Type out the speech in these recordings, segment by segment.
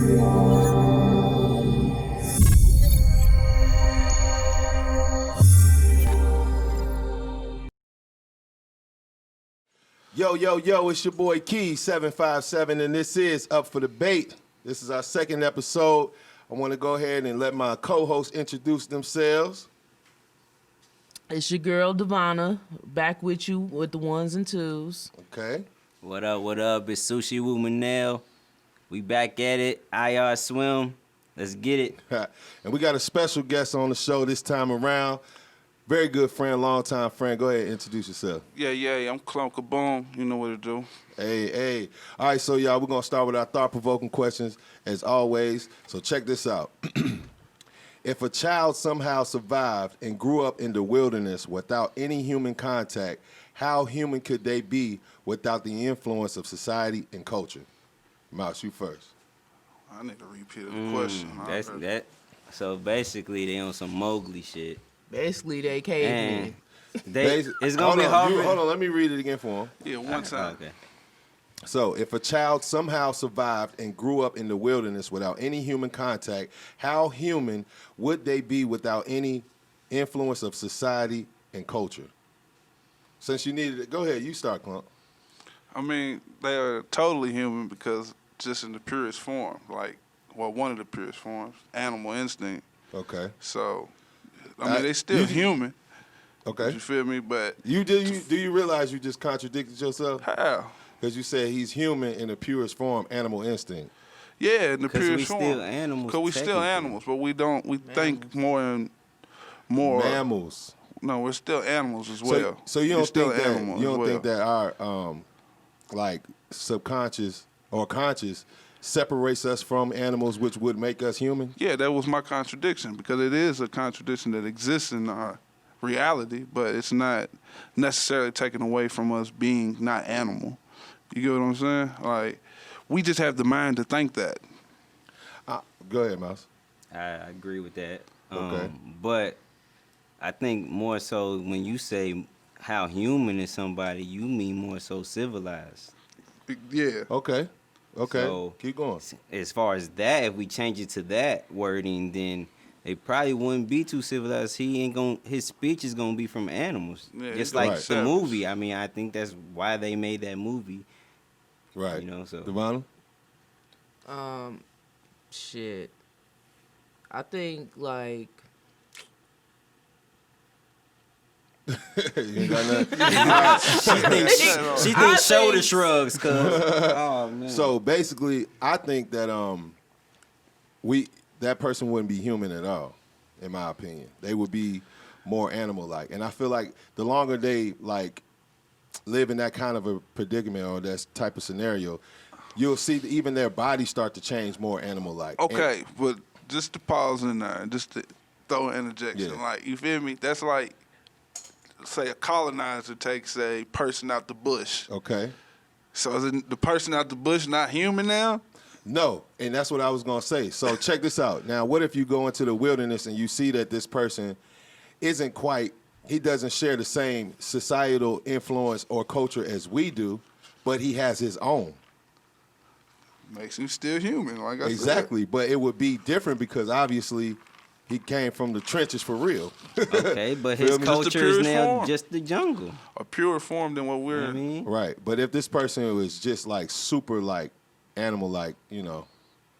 Yo, it's your boy Key 757, and this is Up for Debate. This is our second episode. I want to go ahead and let my co-hosts introduce themselves. It's your girl Devonna, back with you with the ones and twos. Okay. What up? It's Sushi Woo Manel. We back at it. IR Swim. Let's get it. And we got a special guest on the show this time around. Very good friend, longtime friend. Go ahead and introduce yourself. Yeah, I'm Clone Kaboom. You know what to do. Hey. All right, so y'all, we're going to start with our thought-provoking questions as always. So check this out. If a child somehow survived and grew up in the wilderness without any human contact, how human could they be without the influence of society and culture? Mouse, you first. I need to repeat the question. That's that. So basically, they on some Mowgli shit. Basically, they cavemen. It's gonna be hard. Hold on, let me read it again for him. Yeah, one time. Okay. So, if a child somehow survived and grew up in the wilderness without any human contact, how human would they be without any influence of society and culture? Since you needed it, go ahead, you start, Clump. I mean, they are totally human because just in the purest form, one of the purest forms, animal instinct. Okay. So, I mean, they still human. Okay. You feel me? But do you realize you just contradicted yourself? How? Because you said he's human in the purest form, animal instinct. Yeah, in the purest form. Because we still animals. Because we still animals, but we don't. We think more. Mammals. No, we're still animals as well. So you don't think that our subconscious or conscious separates us from animals, which would make us human? Yeah, that was my contradiction, because it is a contradiction that exists in our reality, but it's not necessarily taken away from us being not animal. You get what I'm saying? Like, we just have the mind to think that. Go ahead, Mouse. I agree with that. Okay. But I think more so when you say how human is somebody, you mean more so civilized. Yeah. Okay. So, keep going. As far as that, if we change it to that wording, then they probably wouldn't be too civilized. His speech is gonna be from animals, just like the movie. I mean, I think that's why they made that movie. Right. You know, so. Devonna? Shit. I think like. You ain't got nothing? She thinks shoulder shrugs, cuz. Oh man. So basically, I think that that person wouldn't be human at all, in my opinion. They would be more animal-like, and I feel like the longer they live in that kind of a predicament or that type of scenario, you'll see even their bodies start to change more animal-like. Okay, but just to pause in there, just to throw an interjection, you feel me? That's like, say a colonizer takes a person out the bush. Okay. So is the person out the bush not human now? No, and that's what I was going to say. So check this out. Now, what if you go into the wilderness and you see that this person he doesn't share the same societal influence or culture as we do, but he has his own. Makes him still human, like I said. Exactly, but it would be different because obviously he came from the trenches for real. Okay, but his culture is now just the jungle. A purer form than what we're... You know what I mean? Right, but if this person was just super animal-like,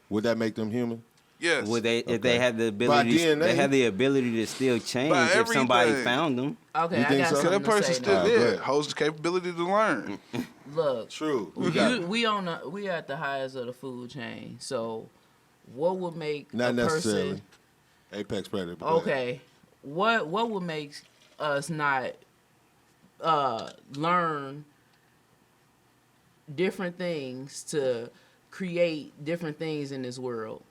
would that make them human? Yes. Would they, if they had the ability, they have the ability to still change if somebody found them. Okay, you think I got so? something That person to say still now. there, holds the capability to learn. Look, True. we at the highest of the food chain. So, what would make Not a necessarily. person? Apex predator. Okay, what would make us not learn different things to create different things in this world?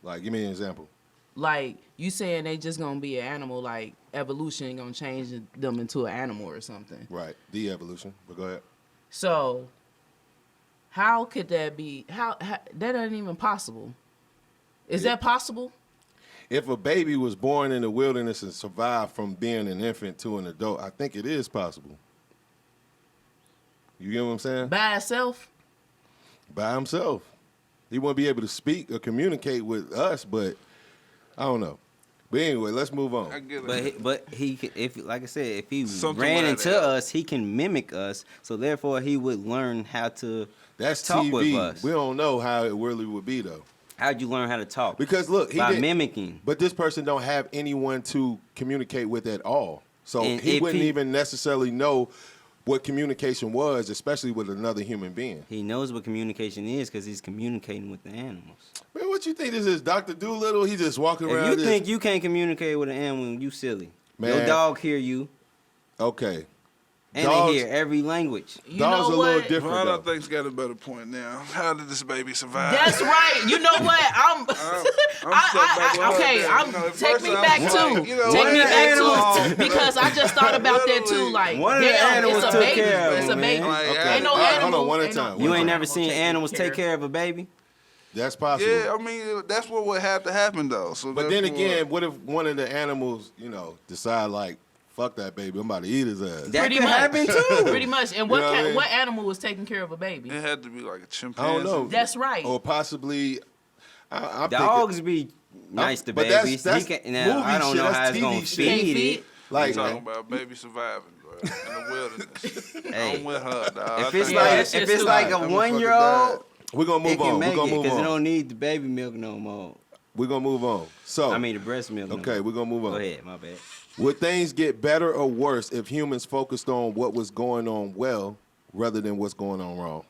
Like, give me an example. Like, you saying they just gonna be an animal, like evolution gonna change them into an animal or something. Right, de-evolution, but go ahead. So, how could that be? How that ain't even possible. Is that possible? If a baby was born in the wilderness and survived from being an infant to an adult, I think it is possible. You get what I'm saying? By itself? By himself. He wouldn't be able to speak or communicate with us, but I don't know. But anyway, let's move on. I get it. But he can, if like I said, if he Something ran like into that. us, he can mimic us. So therefore, he would learn how to That's talk TV. with us. We don't know how it really would be though. How'd you learn how to talk? Because look, he by didn't- mimicking. But this person don't have anyone to communicate with at all. So And he if wouldn't he- even necessarily know what communication was, especially with another human being. He knows what communication is because he's communicating with the animals. Man, what you think this is, Dr. Doolittle? He just walking around. If you just- think you can't communicate with an animal, you silly. Man. Your dog hear you, Okay. and Dogs- they hear every language. You Dogs know a little what? different. Ron, I though. think's got a better point now. How did this baby survive? That's right. You know what? I'm stuck back with okay. her, I'm man. You know, at take first me I was back like, too. you know, Take one me of the back animals- too because I just thought about that too. Like, One of the damn, animals it's a took baby. care of It's a him, baby. man. Like, Okay. Ain't no All right, animal. hold on, one at a ain't no time. You One ain't time. never seen animals take care of a baby? That's possible. Yeah, I mean, that's what would have to happen, though. So But then therefore- again, what if one of the animals, decide like, fuck that baby, I'm about to eat his ass. That Pretty could much. happen too. Pretty much. And You know what I mean? what animal was taking care of a baby? it had to be like a I chimpanzee. don't know. That's right. Or possibly, I'm Dogs thinking, be nice to but babies. that's He can, now, movie I don't shit, know that's how it's TV gonna shit. Can't feed feed? it. like, talking about baby surviving, bro, in the wilderness. Hey. I'm with her, dog. If it's Yeah, like that shit if it's stupid. like a That motherfucker 1-year-old, we're gonna it move can on. We're make gonna it move because it on. don't need the baby milk no more. We're gonna move on. So, I mean the breast milk. no okay, more. we're gonna move on. Go ahead, my bad. Would things get better or worse if humans focused on what was going on well rather than what's going on wrong?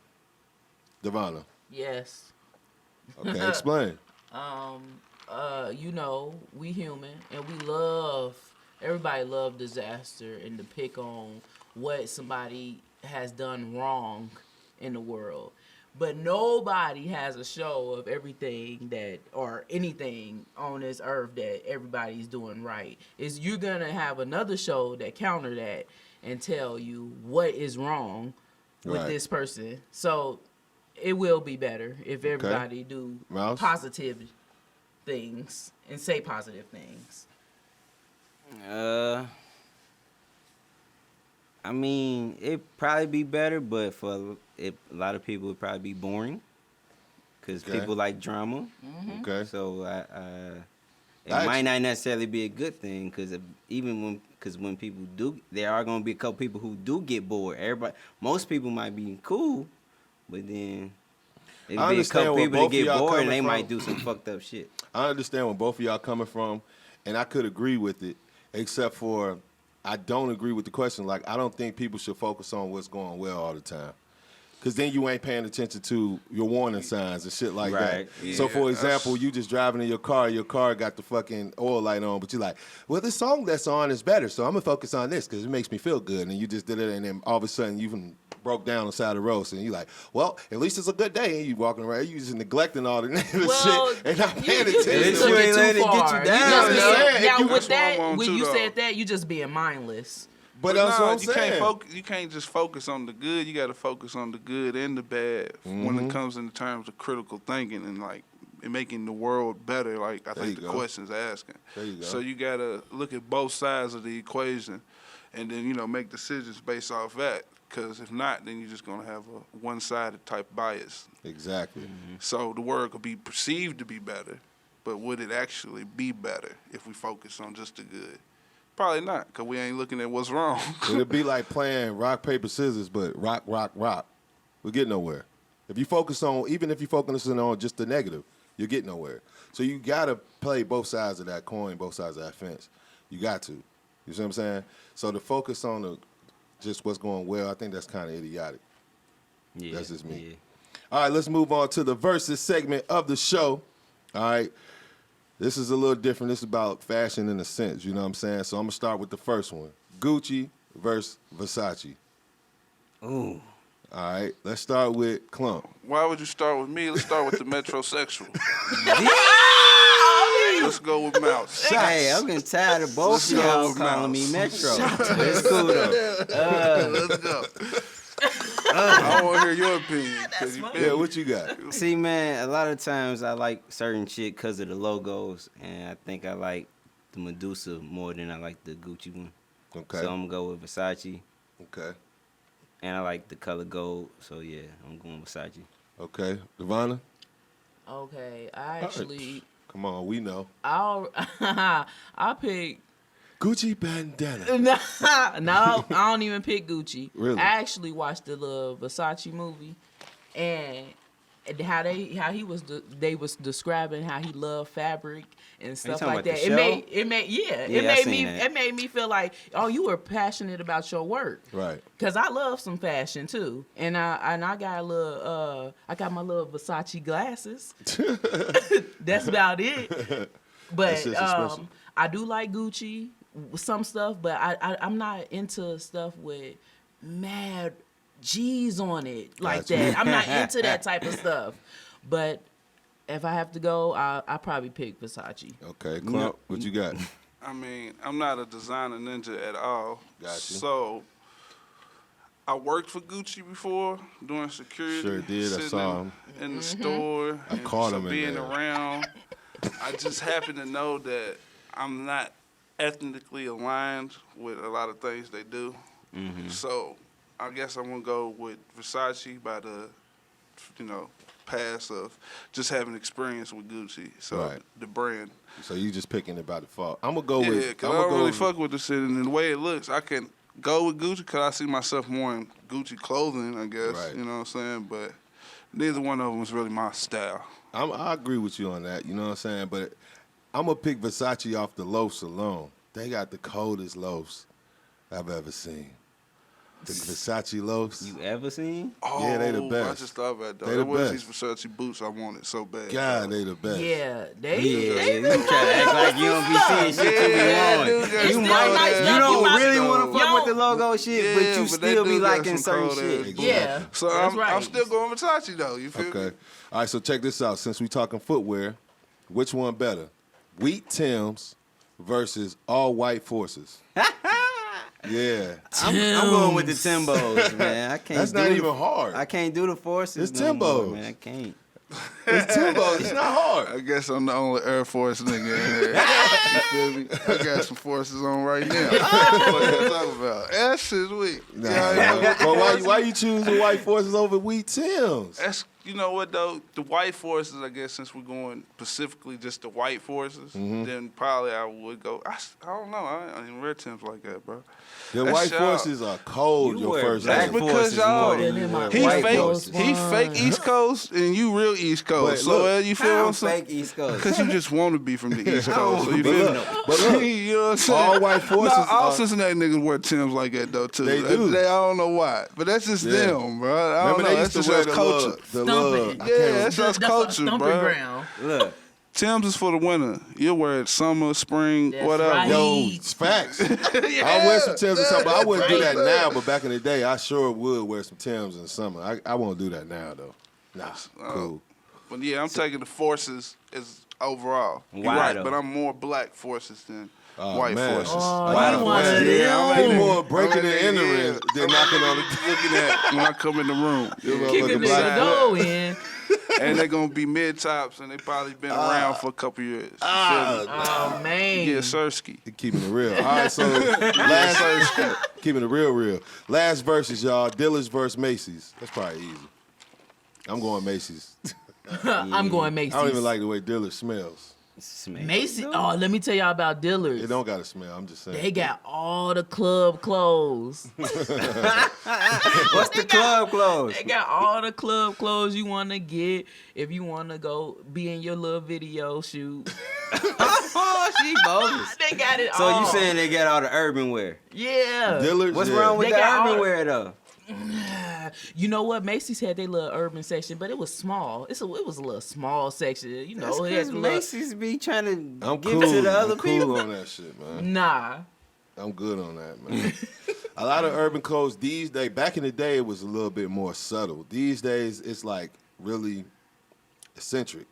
Devonna. Yes. Okay, explain. We human and everybody love disaster and to pick on what somebody has done wrong in the world. But nobody has a show of everything or anything on this earth that everybody's doing right. You're gonna have another show that counter that and tell you what is wrong with Right. this person. So it will be better if everybody do Mouse? positive things and say positive things. I mean, it'd probably be better, but for a lot of people, it'd probably be boring because Okay. people like drama. Okay. So it I might not necessarily be a good thing because when people do, there are gonna be a couple people who do get bored. Most people might be cool, but then it'd I be a understand couple where people both that of get y'all bored and coming they from. might do some fucked up shit. I understand where both of y'all coming from, and I could agree with it, except for I don't agree with the question. Like, I don't think people should focus on what's going well all the time. Because then you ain't paying attention to your warning signs and shit like Right. that. So, for example, you just driving in your car got the fucking oil light on, but you're like, well, this song that's on is better, so I'm going to focus on this because it makes me feel good. And you just did it, and then all of a sudden you even broke down on the side of the road, and you're like, well, at least it's a good day. And you walking around, you just neglecting all the negative shit and not paying you attention. took You it ain't too letting it get far. you down, just you know? being- now You- with That's what that, I'm on when too, you though. said that, you just being mindless. But that's what I'm you saying. You can't just focus on the good. You got to focus on the good and the bad when it comes in terms of critical thinking and like and making the world better. Like I There think you the go. question's asking. There you go. So you got to look at both sides of the equation, and then make decisions based off that. Because if not, then you're just gonna have a one-sided type bias. Exactly. So the world could be perceived to be better, but would it actually be better if we focus on just the good? Probably not, because we ain't looking at what's wrong. It'd be like playing rock, paper, scissors, but rock, rock, rock. We'll get nowhere. Even if you focus on just the negative, you'll get nowhere. So you gotta play both sides of that coin, both sides of that fence. You got to. You see what I'm saying? So to focus on just what's going well, I think that's kind of idiotic. Yeah, That's just me. Yeah. All right, let's move on to the versus segment of the show. All right. This is a little different. This is about fashion in a sense, you know what I'm saying? So I'm going to start with the first one. Gucci versus Versace. Ooh. All right, let's start with Clump. Why would you start with me? Let's start with the metrosexual. Let's go with Mouse. Hey, I'm getting tired of both Let's of go y'all with calling Mouse. me Metro. It's cool though. Let's go. I want to hear your opinion. 'Cause you Yeah, what you got? See, man, a lot of times I like certain shit because of the logos, and I think I like the Medusa more than I like the Gucci one. Okay. So I'm gonna go with Versace, Okay. and I like the color gold. So yeah, I'm going Versace. Okay. Devonna? Okay, I actually, Come on, we know. I'll pick. Gucci bandana. No, I don't even pick Gucci. Really? I actually watched the little Versace movie, and they was describing how he loved fabric and stuff talking like about that. the It show? made me feel like, oh, you were passionate about your work. Right. Cause I love some fashion too, and I got a little I got my little Versace glasses. That's about it. That But shit's expensive. I do like Gucci, some stuff, but I'm not into stuff with mad G's on it like Gotcha. that. I'm not into that type of stuff. But if I have to go, I probably pick Versace. Okay, Clump, what you got? I mean, I'm not a designer ninja at all. Got you. So I worked for Gucci before doing security. Sure did. I sitting saw him. in the store. I caught him in being there. around. I just happen to know that I'm not ethnically aligned with a lot of things they do. So I guess I'm gonna go with Versace by the, pass of just having experience with Gucci. So Right. the brand. So you just picking it by default. I'm gonna go Yeah, with. because I'm I gonna don't go really fuck with the shit, and the way it looks, I can go with Gucci because I see myself more in Gucci clothing, I guess. Right. You know what I'm saying? But neither one of them is really my style. I agree with you on that. You know what I'm saying? But I'm gonna pick Versace off the loafs alone. They got the coldest loafs I've ever seen. The Versace loafs. You ever seen? Oh, Yeah, they the I best. just thought about that. They It the was best. these Versace boots I wanted so bad. God, though. they the best. Yeah, they You try to act like you don't be seeing shit you be Yeah, wanting. dude, got You some might, cold ass you don't boots, really though. want to fuck Yo. with the logo shit, Yeah, but you but they still do be got liking some certain cold shit. ass boots. Yeah. So That's I'm right. still going Versace though. You feel Okay. me? All right, so check this out. Since we talking footwear, which one better? Wheat Timbs versus all white forces. Yeah. I'm going with the Timbos, man. I can't. That's do not the- even hard. I can't do the forces. It's no more, Timbos. man. I can't. It's Timbos. It's not hard. I guess I'm the only Air Force nigga in here. You feel me? I got some forces on right now. What you talking about? That shit's weak. Nah. Yeah, But why you choose the white forces over Wheat Timbs? That's, you know what though, the white forces, I guess, since we're going specifically just the white forces, then probably I would go. I don't know. I ain't wear Timbs like that, bro. The That's white y'all. forces are cold. You your wear first black name. Because forces y'all- more than you He wear He white fake, forces. he fake East Coast and you real East Coast. But So look, you feel what How I'm saying? fake East Coast? Because you just want to be from the East I don't Coast. So you wanna feel be me? from- but look, you know what I'm saying? all white forces No, all are- Cincinnati niggas wear Timbs like that though too. They do. I don't know why, but that's just Yeah. them, bro. I don't Remember know. they That's used just to wear us the culture. Stumping. That's us culture, stomping bro. ground. Look, Timbs is for the winter. You'll wear it summer, spring, That's whatever. right. Yo, it's facts. I wear some Timbs in summer. I wouldn't do that now, but back in the day, I sure would wear some Timbs in summer. I won't do that now, though. Nah, cool. But yeah, I'm taking the forces as overall. You're Why, right, though? but I'm more black forces than Oh, white man. forces. Oh, Why you the one fuck? of Yeah, them. They more breaking and Yeah. entering than knocking on the Looking at when I come in the room. Kick a nigga door in. And they're gonna be mid tops, and they probably been around for a couple years. You feel me? Oh man. Yeah, Sirski. Keeping it real. All right, so keeping it real. Last verses, y'all. Dillard's versus Macy's. That's probably easy. I'm going Macy's. I'm going Macy's. I don't even like the way Dillard smells. Macy's. Oh, let me tell y'all about Dillard's. It don't got to smell. I'm just saying. They got all the club clothes. what's the club clothes? They got all the club clothes you want to get if you want to go be in your little video shoot. Oh, she bogus. They got it So all. you saying they got all the urban wear? Yeah. Dillard's. What's yeah. wrong with They the got urban all- wear though? You know what? Macy's had their little urban section, but it was small. It was a little small section. You know, That's it had because the little- Macy's be trying to I'm give cool. it to the other I'm people. cool on that shit, man. Nah. I'm good on that, man. A lot of urban clothes these days, back in the day, it was a little bit more subtle. These days, it's like really eccentric.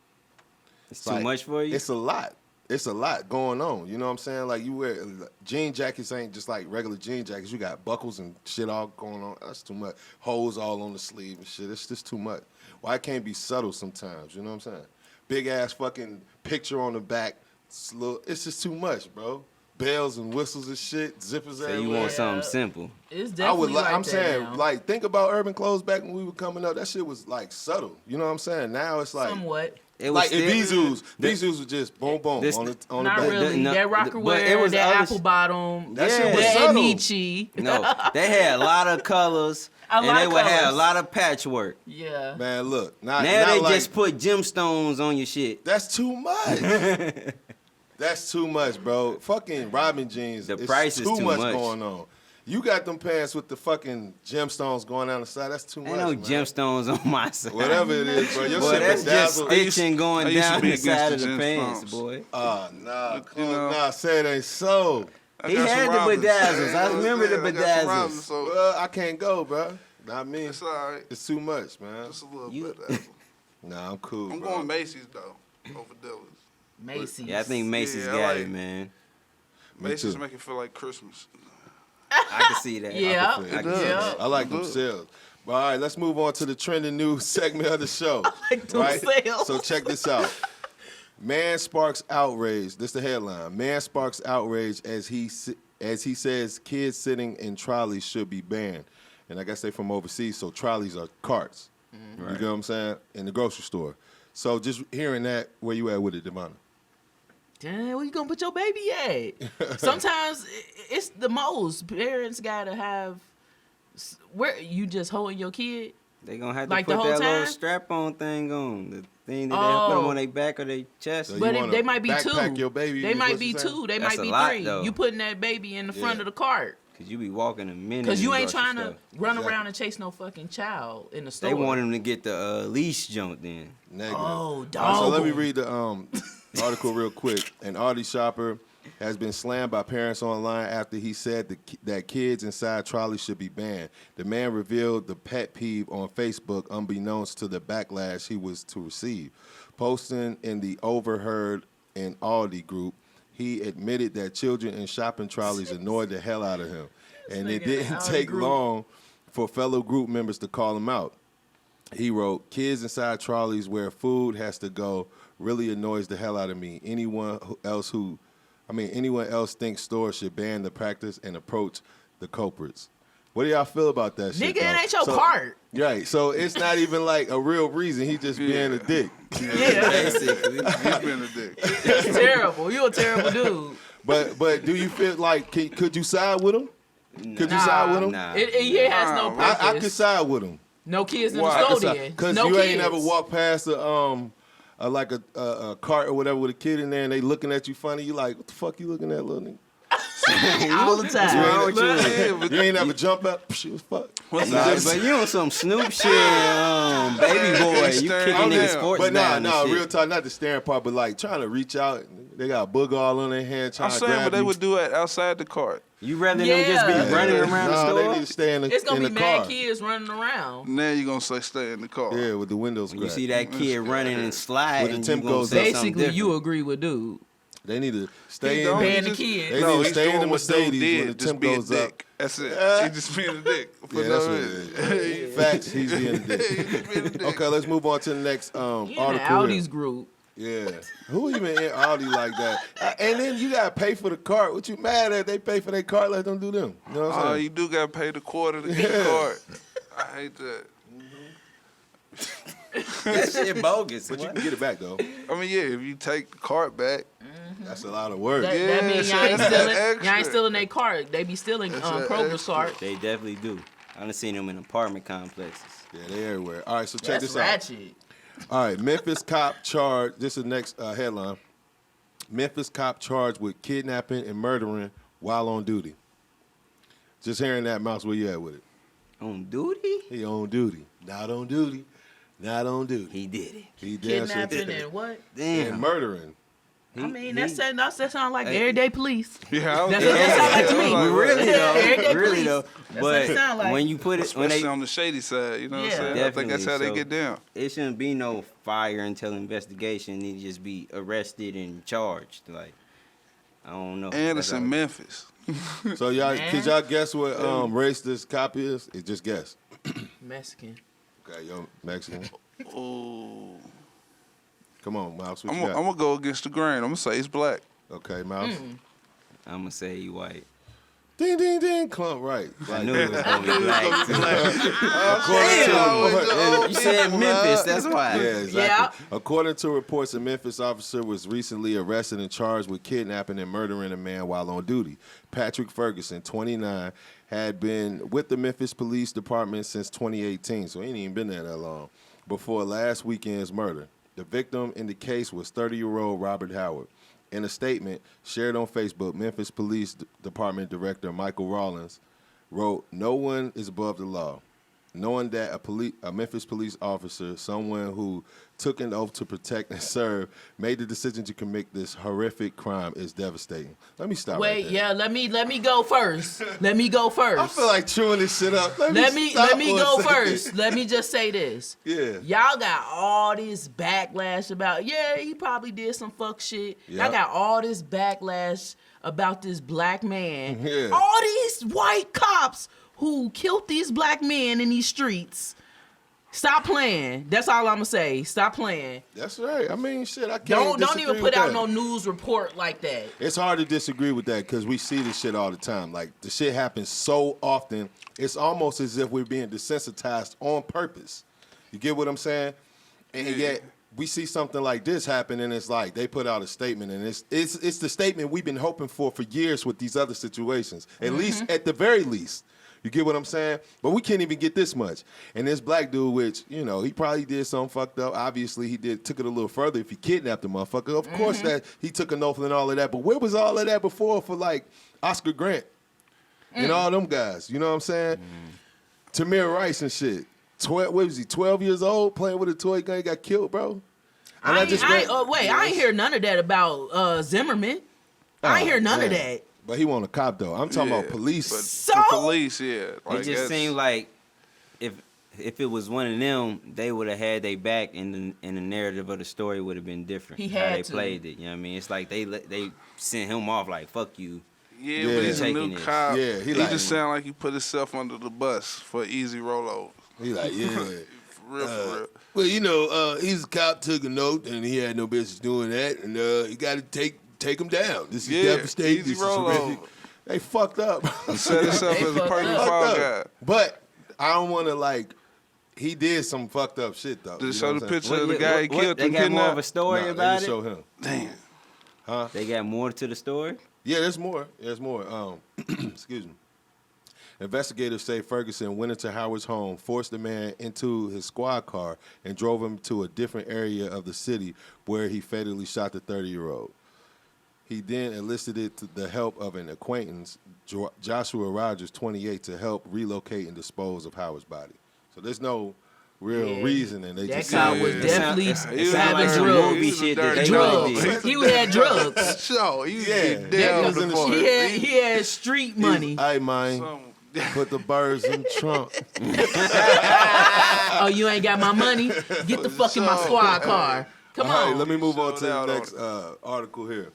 It's too Like, much for you? It's a lot. It's a lot going on. You know what I'm saying? Like you wear jean jackets ain't just like regular jean jackets. You got buckles and shit all going on. That's too much. Holes all on the sleeve and shit. It's just too much. Why it can't be subtle sometimes? You know what I'm saying? Big ass fucking picture on the back. It's just too much, bro. Bells and whistles and shit. Zippers So you everywhere. want something simple. It's I definitely would. like I'm that saying, now. like, think about urban clothes back when we were coming up. That shit was like subtle. You know what I'm saying? Now it's like Somewhat. it was like in still, Bezoos was just boom boom This- on the Not back. really. That rocker but wear, it was that other apple bottom, That shit was that subtle. Anichi. No, they had a lot of colors, and lot they of would have a colors. lot of patchwork. Yeah. Man, look, Now not they like, just put gemstones on your shit. that's too much. That's too much, bro. Fucking Robin jeans. The it's price is too much much. going on. You got them pants with the fucking gemstones going down the side. That's too much. Ain't no man. gemstones on my side. Whatever it is, bro. Your Boy, shit that's just bedazzled. stitching going I used to down be the side of against the the pants, gemstones. boy. Nah, You know. nah, say it ain't so. I He got some had the Robins. bedazzles. I You know remember the what I'm saying? I got some bedazzles. Robins, so Well, I can't go, bro. Not me. it's all right. It's too much, man. Just a little You- bit. Nah, I'm cool, I'm bro. going Macy's though over Dillard's. Macy's. Yeah, I think Macy's Yeah, got like- it, man. Me Macy's too. make it feel like Christmas. I can see that. Yeah. I can I can see see Yeah. that. I like them Good. sales. But all right, let's move on to the trending news segment of the show. like them sales. So check this out. Man sparks outrage. This is the headline. Man sparks outrage as he says kids sitting in trolleys should be banned. And I guess they from overseas, so trolleys are carts. You get what I'm saying? In the grocery store. So just hearing that, where you at with it, Devonna? Damn, where you gonna put your baby at? Sometimes it's the most. Parents gotta have where you just holding your kid. They gonna have to Like the put whole that little time? strap-on thing on. The thing that they put them Oh. on their back or their chest. So you But wanna they might be backpack two. your baby, They is might what be you saying? two. They That's might a be lot, three. though. You putting that baby in the front Yeah. of the cart Cause you be walking a minute. because in you the ain't grocery trying to store. run Exactly. around and chase no fucking child in the store. They want him to get the leash jump then. Negative. Oh, All right, dog. so let me read the article real quick. An Audi shopper has been slammed by parents online after he said that kids inside trolleys should be banned. The man revealed the pet peeve on Facebook unbeknownst to the backlash he was to receive. Posting in the Overheard in Aldi group, he admitted that children in shopping trolleys annoyed the hell out of him. And it nigga in the didn't Aldi take group. long for fellow group members to call him out. He wrote, "Kids inside trolleys where food has to go really annoys the hell out of me. Anyone else thinks stores should ban the practice and approach the culprits." What do y'all feel about that shit? Nigga, it though? ain't your So- cart. Right, so it's not even like a real reason. He just being a dick. Yeah, Basically. He's been a dick. that's terrible. You a terrible dude. But do you feel like could you side with him? Could you side with him? Nah. It has no Nah, purpose. I could side with him. No kids in Why? the store then. Because No you kids. ain't never walked past a cart or whatever with a kid in there and they looking at you funny. You like, what the fuck you looking at, little nigga? all the You time. ain't, you ain't never jump up. Shit was fuck. What's Nah, that? but you on some Snoop shit, baby boy. You kicking Oh, niggas yeah. sports But down and shit. real talk, not the staring part, but like trying to reach out. They got a booger all on their hand trying I'm to saying, grab but they you. would do it outside the cart. You rather them just be Yeah. running around the Nah, store? they need to stay in the, It's gonna in be the mad car. kids running around. Now you're gonna say stay in the car. Yeah, with the windows When you cracked. see that kid running and sliding, When the temp you gonna goes say up. something Basically, you different. agree with dude. They need to stay He in. don't. Ban He the just- kids. They No, need to he's stay in doing the what dude Mercedes did, when the just temp be a goes up. dick. That's it. He just being a dick. For Yeah, no that's what reason. it is. Facts, he's being a He's dick. being a dick. Okay, let's move on to the next He in the article. Audi's here. group. Yeah. Who even in Audi like that? And then you gotta pay for the cart. What you mad at? They pay for their cart, let them do them. You know what I'm saying? You do gotta pay the quarter to get the card. I hate that. That shit bogus. But you What? can get it back though. I mean, yeah, if you take the cart back, That's a lot of work. That Yeah, means so y'all ain't that's stealing. extra. Y'all ain't stealing their cart. They be stealing That's Kroger's extra. cart. They definitely do. I done seen them in apartment complexes. Yeah, they everywhere. All right, so check That's this out. ratchet. All right, Memphis cop charged. This is the next headline. Memphis cop charged with kidnapping and murdering while on duty. Just hearing that, Mouse, where you at with it? On duty? He on duty. Not on duty. Not on duty. He did it. He damn sure Kidnapping did. and what? And Damn. murdering. I mean, that sound like Hey. everyday police. yeah, I was That's what that sound like to me. I was Really though, Everyday really police. though. That's what it But sound like. when you put it, when especially they, on the shady side, you know what I'm Yeah. saying? I think that's how Definitely, they get down. it shouldn't be no fire until investigation. They just be arrested and charged. Like, I don't know. And it's That's in all- Memphis. So y'all, Man. could y'all guess what race this cop is? It's just guess. Mexican. Okay, yo, Mexican. Ooh. Come on, Mouse. What I'm you got? gonna go against the grain. I'm gonna say he's black. Okay, Mouse. I'm gonna say he white. Ding, ding, ding, clump, right. I knew it was going to be black. According You said Memphis, that's why. Yeah, exactly. Yeah. According to reports, a Memphis officer was recently arrested and charged with kidnapping and murdering a man while on duty. Patrick Ferguson, 29, had been with the Memphis Police Department since 2018, so he ain't even been there that long, before last weekend's murder. The victim in the case was 30-year-old Robert Howard. In a statement shared on Facebook, Memphis Police Department Director Michael Rawlins wrote, "No one is above the law. Knowing that a Memphis police officer, someone who took an oath to protect and serve, made the decision to commit this horrific crime is devastating." Let me stop right Wait, there. yeah, let me go first. Let me go first. I feel like chewing this shit up. Let me go first. Let me just say this. Yeah. Y'all got all this backlash about, yeah, he probably did some fuck shit. Yep. Y'all got all this backlash about this black man. Yeah. All these white cops who killed these black men in these streets. Stop playing. That's all I'm gonna say. Stop playing. That's right. I mean, shit, I can't Don't even disagree put with out that. no news report like that. It's hard to disagree with that because we see this shit all the time. Like, the shit happens so often, it's almost as if we're being desensitized on purpose. You get what I'm saying? And yet, we see something like this happen, and it's like they put out a statement, and it's the statement we've been hoping for years with these other situations. At least, at the very least. You get what I'm saying? But we can't even get this much. And this black dude, which, you know, he probably did something fucked up. Obviously, he took it a little further if he kidnapped the motherfucker. Of course that he took an oath and all of that. But where was all of that before for, like, Oscar Grant and all them guys? You know what I'm saying? Tamir Rice and shit. What was he, 12 years old, playing with a toy gun? He got killed, bro. And I ain't hear none of that about Zimmerman. I ain't hear none of that. But he wasn't a cop, though. I'm talking about police. But So? the police, yeah. Like, It just seemed like if it was one of them, they would have had their back, and the narrative of the story would have been different. He how had they to. played it. You know what I mean? It's like they sent him off like, fuck you. Yeah, Yeah. but he's a Taking new it. cop. Yeah, he like- just sound like he put himself under the bus for easy rollover. He like, yeah. For real. Well, you know, he's a cop, took a note, and he had no business doing that, and you got to take him down. This is Yeah, devastating. easy This is rollover. horrific. They fucked up. Set himself They as a fucked perfect up. fall Fucked guy. up. But I don't want to, like, he did some fucked up shit, though. Just You know show the what I'm picture of the guy he killed They and got more of a kidnapped. story saying? Nah, about they it. show him. Damn. They got more to the story. Yeah, there's more. There's more. Excuse me. Investigators say Ferguson went into Howard's home, forced the man into his squad car, and drove him to a different area of the city where he fatally shot the 30-year-old. He then enlisted the help of an acquaintance, Joshua Rogers, 28, to help relocate and dispose of Howard's body. So there's no real reason, and they That just cop said was it. definitely It having sound like some drugs. movie shit that they Drugs. did. He had drugs. So, you Yeah, get that down was the in the point. He had street money. Hey, man, put the birds in trunk. Oh, you ain't got my money? Get the fuck in my squad car. Come All right, on. let me move on to Showed the out next article here.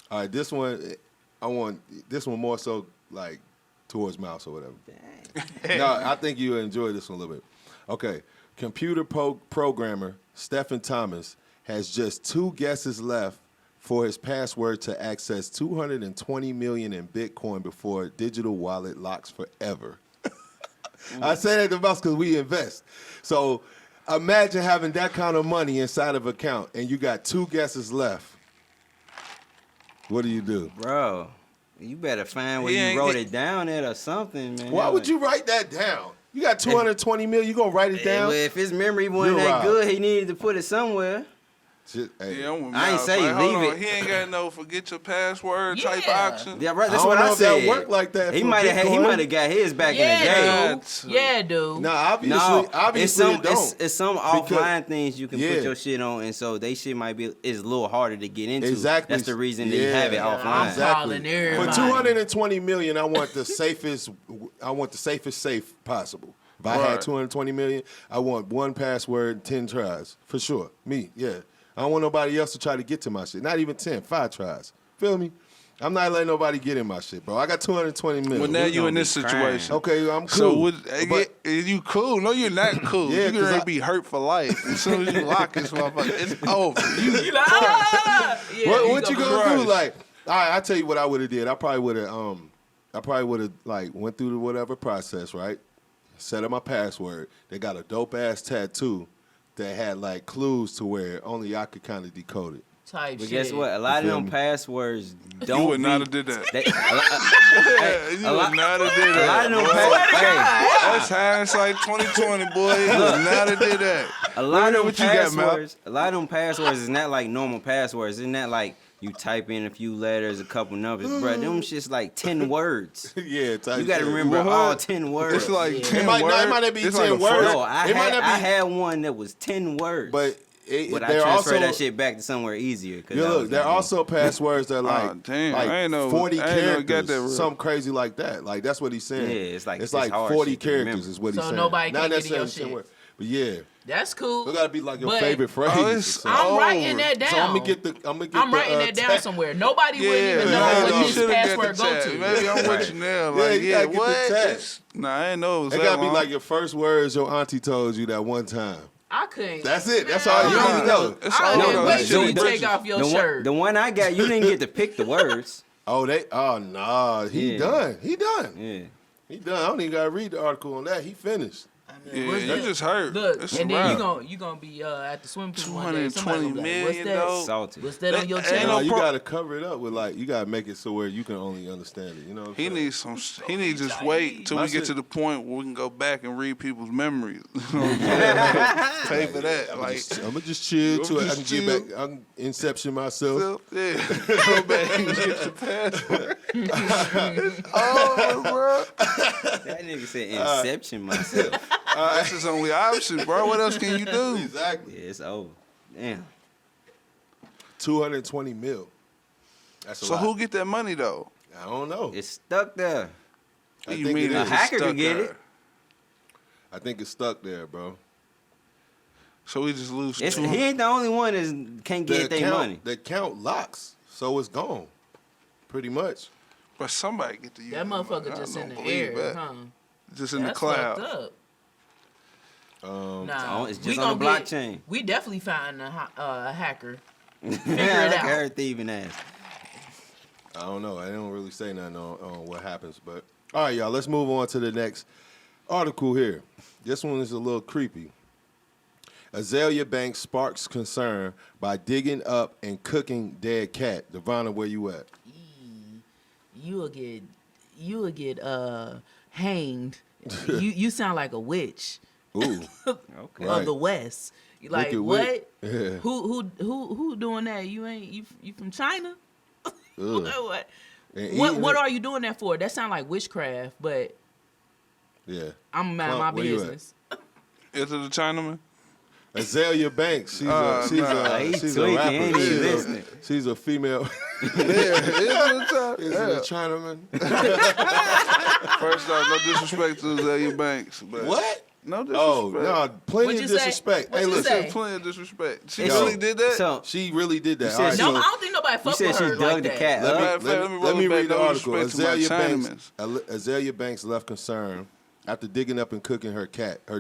All right, this one, I want this one more so like towards Mouse or whatever. No, I think you enjoy this one a little bit. Okay, computer programmer Stefan Thomas has just 2 guesses left for his password to access $220 million in Bitcoin before digital wallet locks forever. I say that to Mouse because we invest. So imagine having that kind of money inside of an account and you got 2 guesses left. What do you do? Bro, you better find where He you ain't wrote get- it down at or something, man. Why would you write that down? You got 220 million, you gonna write it down? Well, if his memory wasn't You're that right. good, he needed to put it somewhere. Shit, hey. Yeah, I'm with I ain't Miles. say Like, hold leave on. it. He ain't got no forget your password type Yeah. option. Yeah, right. That's I what don't know I if that said. work like that He for might have. He Bitcoin. might have got his back in the day. Yeah, That's- dude. Yeah, dude. Nah, obviously, No, obviously it don't. it's some Because- offline things you can Yeah. put your shit on, and so they shit might be is a little harder to get into. Exactly. That's the reason they Yeah. have it Yeah, offline. exactly. Calling everybody. For 220 million, I want the safest. I want the safest safe possible. If I had Right. 220 million, I want 1 password, 10 tries for sure. Me, yeah. I don't want nobody else to try to get to my shit. Not even 10, 5 tries. Feel me? I'm not letting nobody get in my shit, bro. I got 220 million. Well, now we you gonna in this be situation. Okay, I'm cool. So would But- you cool? No, you're not cool. Yeah, You're 'cause gonna I- be hurt for life. As soon as you lock this motherfucker, it's over. You like, ah! Yeah, what you gonna do? crush. Like, all right, I tell you what I would have did. I probably would have I probably would have like went through the whatever process, right? Set up my password. They got a dope ass tattoo that had like clues to where only I could kind of decode it. Type But shit. guess what? A lot of feel them me? passwords don't. You would not be- have did that. They, You would not have did a lot that. of them boy. passwords. That's hindsight 2020, boy. You would not have did that. A lot of them What you got, Mal? passwords. A lot of them passwords is not like normal passwords. It's not like you type in a few letters, a couple numbers, bro. Them shit's like 10 words. Yeah, type You got to shit. remember What? all 10 words. It's like Yeah. 10 It might words. not be It's 10 like a words. first- no, I It might had, not be- I had one that was 10 words. But But I they're transferred also that shit back to somewhere easier. Cause yeah, I look, was there are like, also passwords that are like, Oh, damn. like I ain't know- 40 I ain't know it got characters, that real. something crazy like that. Like that's what he's saying. Yeah, it's like- it's it's like hard 40 shit to characters remember. is what he's So saying. nobody Not can get in your necessarily shit. word, but yeah, That's cool. it gotta be like your But- favorite phrase. Oh, or it's- something. I'm Oh. writing that down. So I'm gonna writing that down somewhere. Nobody wouldn't even know yeah, what you this shoulda got password the go tab. to. Maybe I'm with you now. Like, Yeah, you yeah, gotta get the what? tab. It's- Nah, I didn't know it was It that gotta be long. like your first words your auntie told you that one time. I couldn't. That's it. That's Man, all you I need to know. It's I all can't those wait shit till you bridges. take off your the shirt. one I got, you didn't get to pick the words. Oh, nah, he Yeah. done. Yeah. He done. I don't even gotta read the article on that. He finished. Yeah, What's you that? just hurt. Look, It's and a then wrap. you gonna be at the swimming pool one day. Somebody 220 gonna be like, million, what's that? though. Salty. What's that on your Ain't chest? no You pro- gotta cover it up with like you gotta make it so where you can only understand it. You know what I'm He saying? needs some. He needs to just wait till My we get shit- to the point where we can go back and read people's memories. You know what I'm saying? Pay for that. Like, I'm gonna just chill I'ma till I just can chill. get back. I can inception myself. so, yeah, go back and get the password. It's over, bro. That nigga said inception myself. That's his only option, bro. What else can you do? Exactly. Yeah, it's over. Damn. 220 mil. That's a So lot. who get that money though? I don't know. It's stuck there. I What you think mean it it's is. A hacker stuck could get there? it. I think it's stuck there, bro. So we just lose. It's, two- he ain't the only one that can't get their money. The account locks, so it's gone. Pretty much. But somebody get to use That the money. motherfucker I just don't in the believe air, that. huh? Just in That's the cloud. fucked up. Um, Nah, It's we just on the gonna get- blockchain. We definitely found a hacker. Yeah, it like out. her thieving ass. I don't know. I don't really say nothing on what happens, but all right, y'all. Let's move on to the next article here. This one is a little creepy. Azealia Banks sparks concern by digging up and cooking dead cat. Devonna, where you at? You will get hanged. you sound like a witch Ooh, Okay. Right. of the West. You like Wicked what? wit. Yeah. Who doing that? You ain't you from China? Ugh. What? And What eating what it- are you doing that for? That sound like witchcraft, but Yeah. I'm mind my Plump, where you at? business. Is it a Chinaman? Azealia Banks. She's Nah. He she's a tweaking, rapper. ain't even listening. She's a female. Yeah, it's a Is it a Chinaman? First off, no disrespect to Azealia Banks. But What? No Oh disrespect. no, plenty What'd of you say? disrespect. What'd Hey, you listen, say? Plenty of disrespect. She Yo, really did that? So she really did that. You said All right, she- No, so I don't think nobody fuck you said with she her dug like the that. cat let me, up. let, Let me me, roll let me it back. read the No article. respect to my Azealia Banks left concern after digging up and cooking her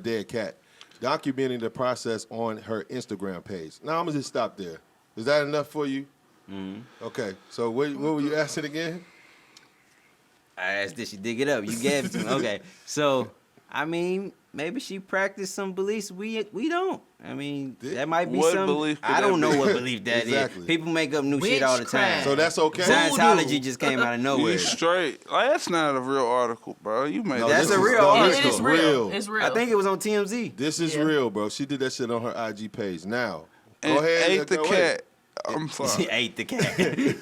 dead cat, documenting the process on her Instagram page. Now I'm gonna just stop there. Is that enough for you? Mm-hmm. Okay. So what were you asking again? I asked, did she dig it up? You gave it to me. Okay. So, I mean, maybe she practiced some beliefs we don't. I mean, that might be What some. belief could I don't that know be? what belief that is. Exactly. People make up new shit all the time. Witchcraft. So that's okay. Scientology just came out of nowhere. You straight. Like, that's not a real article, bro. You made No, That's this a is- real no, article. this It is is real. It's real. I think it was on TMZ. This is Yeah. real, bro. She did that shit on her IG page. Now, and go ahead. ate the go cat. ahead. I'm She sorry. ate the cat. Wait.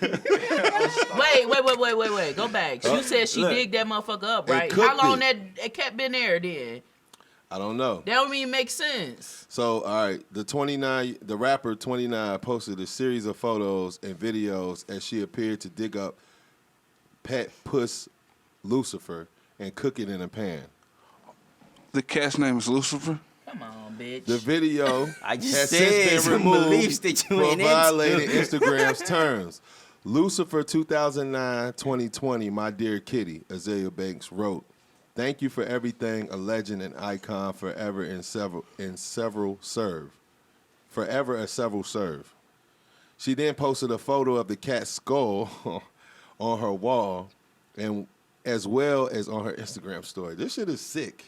Go back. You said she look. digged that motherfucker up, And right? How cooked long it. that cat been there then? I don't know. That don't even make sense. So, all right, the rapper 29 posted a series of photos and videos as she appeared to dig up pet puss Lucifer and cook it in a pan. The cat's name is Lucifer. Come on, bitch. The video I just has said since been some removed beliefs that you for ain't into. violating Instagram's terms. Lucifer 2009-2020, my dear kitty, Azealia Banks wrote, "Thank you for everything, a legend and icon, forever and several serve. Forever as several serve." She then posted a photo of the cat's skull on her wall and as well as on her Instagram story. This shit is sick.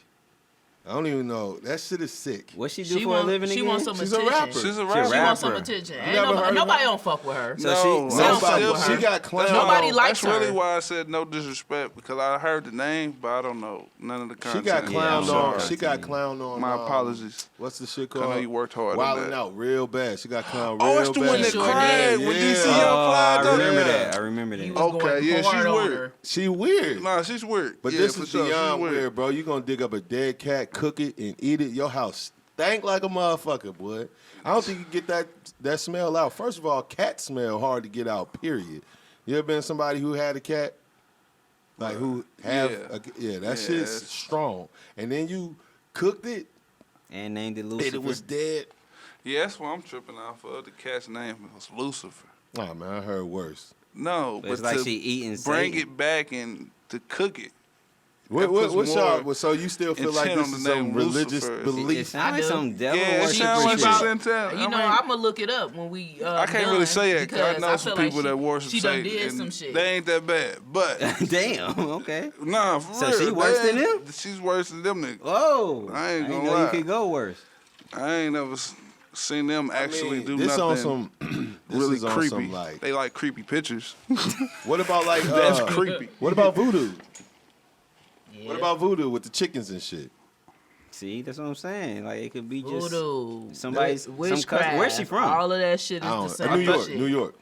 I don't even know. That shit is sick. What she do for a living again? She wants some She's attention. a rapper. She's a rapper. She wants some attention. Ain't never heard of nobody her? don't fuck with her. So No, she, don't fuck Nobody. with her. She got clown. Nobody likes That's really her. why I said no disrespect, because I heard the name, but I don't know none of the She content. got Yeah, clowned I'm on. sorry. She got clowned on. My apologies. What's the shit I called? know you worked hard on Wilding that. out real bad. She got clowned real Oh, bad. that's the one that Sure cried did. when Yeah. DC I applied. remember Yeah. that. I remember He that. was Okay, going yeah, she's hard on weird. her. She weird. Nah, she's weird. But yeah, this for is sure. beyond She's weird, bro. You gonna dig up a dead cat, cook it, and eat it. Your house stank like a motherfucker, boy. I don't think you get that smell out. First of all, cat smell hard to get out, period. You ever been somebody who had a cat? Like who have that shit's strong. And then you cooked it And named it and Lucifer. it was dead. Yeah, that's what I'm tripping off of. The cat's name was Lucifer. Oh man, I heard worse. No, But it's but like to she eating bring Satan. it back and to cook it. What's puts y'all? more So you still feel like intent this on is the some name religious Lucifer. It belief? sounds like I do. some devil Yeah, it worship sounds like shit. she sent out. You I know, mean, I'm gonna look it up when we. I can't really say it because I know some feel like people that worship she done Satan. did and some shit. They ain't that bad, but Damn. Okay. nah, for So real. she worse they than ain't- them? She's worse than them niggas. Whoa. I ain't gonna know lie. you could go worse. I ain't never seen them actually do this nothing on some this really is on creepy. some like. They like creepy pictures. What about like? That's creepy. What about voodoo? Yeah. What about voodoo with the chickens and shit? See, that's what I'm saying. Like, it could be just Voodoo, somebody's some witchcraft? cousin. Where's she from? All of that shit is I the don't same know. New York. shit. New York.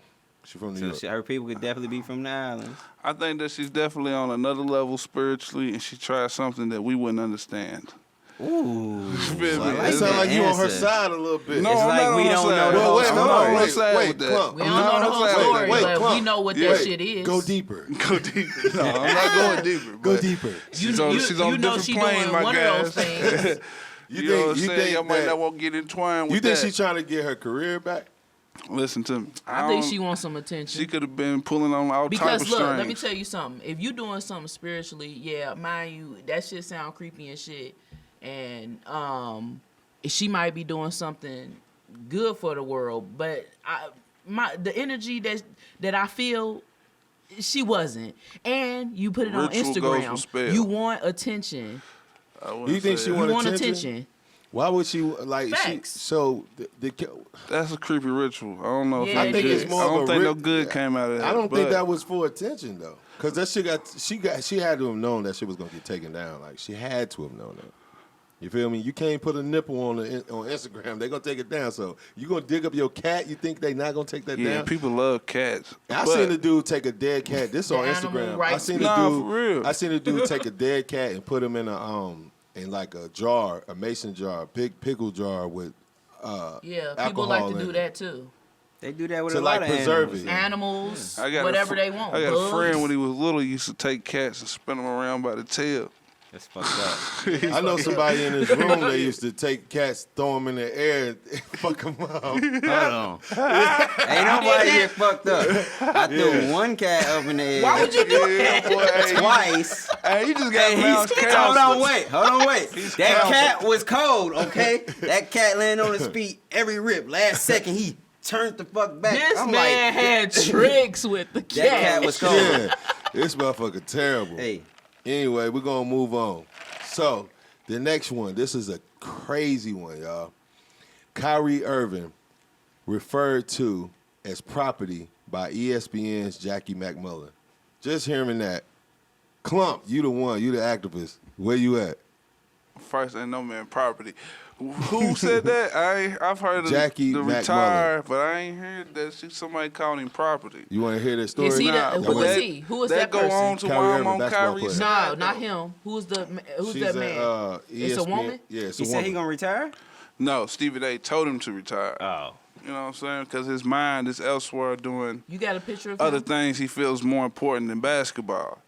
She from New So York. her people could definitely be from the islands. I think that she's definitely on another level spiritually, and she tried something that we wouldn't understand. Ooh. feel me? It like sound that like you on her answer. side a little bit. No, It's I'm like not we on her don't side. know the Well, whole wait, I'm hold not on, on her wait, side wait, with that. Clump. We I'm don't not know on the her whole side with story, that. Wait, but Clump. we know what Wait, that shit is. Go deeper. Go deeper. No, I'm not going deeper. Go but deeper. She's on a different she plane, doing my one guys. of those things. You know what I'm saying? Y'all might that- not want to get entwined with You think that. she's trying to get her career back? Listen to me. I think don't- she wants some attention. She could have been pulling on all type Because of look, strings. let me tell you something. If you doing something spiritually, yeah, mind you, that shit sound creepy and shit. And she might be doing something good for the world, but the energy that I feel, she wasn't. And you put it on Ritual goes with Instagram. spell. You want attention. I wouldn't You think say she that. want You want attention? attention. Why would she like? Facts. So the That's a creepy ritual. I don't know if Yeah, it's I think good. it's more I of don't a think no rit- good came out of that. I don't but think that was for attention though, because that shit she had to have known that shit was gonna get taken down. Like she had to have known that. You feel me? You can't put a nipple on Instagram. They're gonna take it down. So you gonna dig up your cat? You think they not gonna take that Yeah, down? people love cats. I but seen a dude take a dead cat. This The on animal Instagram. I rights seen Nah, a dude. for real. I seen a dude take a dead cat and put him in in like a jar, a mason jar, pickle jar with Yeah, people alcohol like to in do it. that too. They do that with To, a lot like, of preserve animals. it. Animals, I got whatever they want. I got Bugs. a friend when he was little used to take cats and spin them around by the tail. That's fucked up. I know somebody in his room that used to take cats, throw them in the air, and fuck them up. Hold on. Ain't nobody get fucked up. I threw one cat up in the air. Why would you do Yeah, that? boy, hey, Twice. hey, you just got And mouse hold on, counselor. hold on. He's That counseled. cat was cold, okay? That cat landed on his feet every rip. Last second, he turned the fuck back. This I'm man like, had tricks with the cat. that cat was cold. Yeah, this motherfucker terrible. Hey, Anyway, we're gonna move on. So the next one, this is a crazy one, y'all. Kyrie Irving referred to as property by ESPN's Jackie McMullen. Just hearing that, Clump, you the one, you the activist. Where you at? First, ain't no man property. Who said that? I've heard of Jackie the McMullen. retire, but I ain't heard that somebody called him property. You want to hear that story? Is he Nah, the, but who is that- he? Who is that go person? on to Kyrie why I'm Irving, on basketball Kyrie's player. side. No, not though. him. Who's She's that at, man? It's a ESPN. woman? Yeah, it's he a said woman. he gonna retire? No, Stephen A. told him to retire. Oh. You know what I'm saying? Because his mind is elsewhere doing You got a picture of other him? things he feels more important than basketball.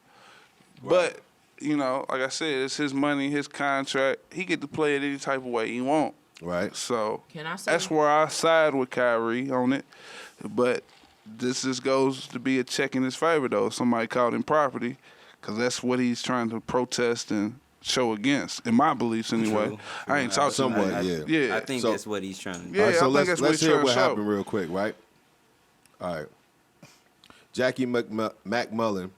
But, you know, like I said, it's his money, his contract. He get to play it any type of way he want. Right. So Can I say? that's where I side with Kyrie on it. But this just goes to be a check in his favor, though. If somebody called him property, because that's what he's trying to protest and show against, in my beliefs anyway. True. I ain't talking Somewhat, yeah. Yeah. I think So- that's what he's trying to do. Yeah, All right, so I think that's what let's he's hear trying what to show. happened real quick, right? All right. Jackie McMullen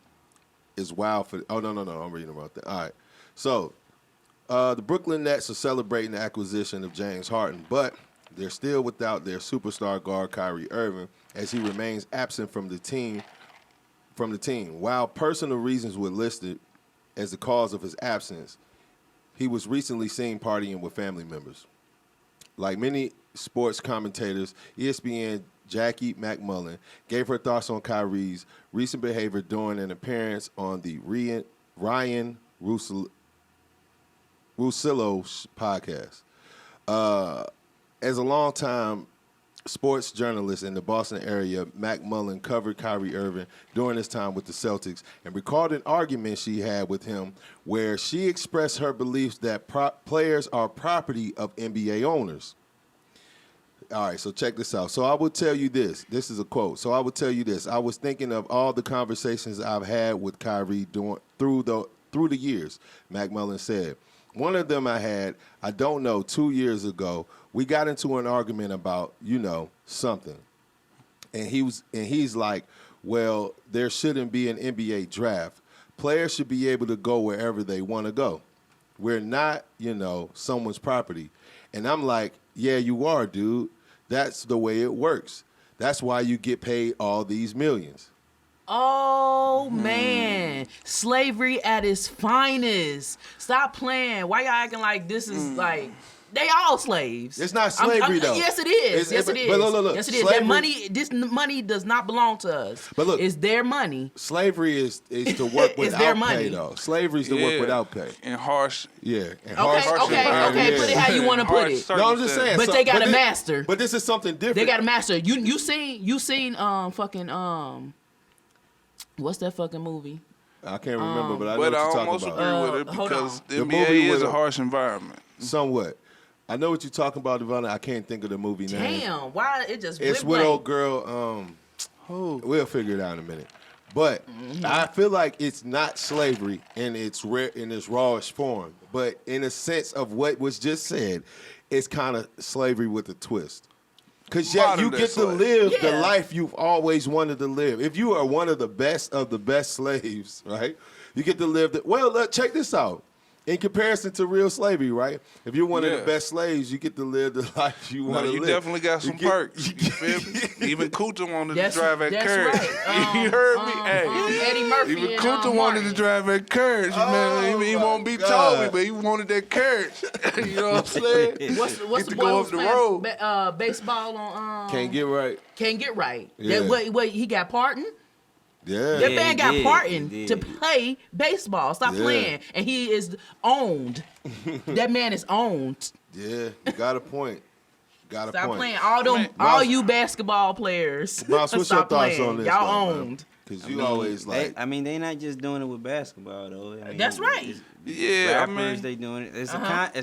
is wild for. Oh no, I'm reading about that. All right, so the Brooklyn Nets are celebrating the acquisition of James Harden, but they're still without their superstar guard Kyrie Irving, as he remains absent from the team. While personal reasons were listed as the cause of his absence, he was recently seen partying with family members. Like many sports commentators, ESPN Jackie McMullen gave her thoughts on Kyrie's recent behavior during an appearance on the Ryan Russillo's podcast. As a longtime sports journalist in the Boston area, McMullen covered Kyrie Irving during his time with the Celtics and recalled an argument she had with him where she expressed her beliefs that players are property of NBA owners. All right, so check this out. So I will tell you this. This is a quote. So I will tell you this. I was thinking of all the conversations I've had with Kyrie through the years, McMullen said. One of them I had, I don't know, 2 years ago. We got into an argument about, something. And he's like, well, there shouldn't be an NBA draft. Players should be able to go wherever they want to go. We're not, someone's property. And I'm like, yeah, you are, dude. That's the way it works. That's why you get paid all these millions. Oh, man. Slavery at its finest. Stop playing. Why y'all acting like this is like... They all slaves. It's not slavery, though. Yes, it is. Yes, it is. But look. Yes, it is. Slavery, This money does not belong to us. But look, it's their money. Slavery is to work without their pay, money. though. Slavery is to work without pay. And harsh. Yeah. And Okay. Put it how you want to put it. No, I'm just saying. But they got a master. But this is something different. They got a master. You seen what's that fucking movie? I can't remember, but I know But what I you're almost talking about. agree with it because the The NBA movie is with a harsh environment. Somewhat. I know what you're talking about, Devon. I can't think of the movie name. Damn, why it just It's with old girl. We'll figure it out in a minute. But I feel like it's not slavery in its rawest form. But in a sense of what was just said, it's kind of slavery with a twist. Because you get to live the life you've always wanted to live. If you are one of the best slaves, right? You get to live check this out. In comparison to real slavery, right? If you're one of the best slaves, you get to live the life you want to live. You definitely got some perks. You feel me? Even Kuta wanted to drive at Courage. Right. You heard me? Eddie Murphy. Even Kuta wanted to drive at Courage, man. He won't be Toby, but he wanted that Courage. You know what I'm saying? What's the boy go up the road? Baseball on Can't Get Right. Can't Get Right. Yeah. Wait, he got pardoned? Yeah. That man got pardoned to play baseball. Stop playing. And he is owned. That man is owned. Yeah, you got a point. Stop playing. All you basketball players. Mouse, what's your thoughts on this? Y'all owned. Because you always like... they not just doing it with basketball, though. That's right. Rappers, they doing it. It's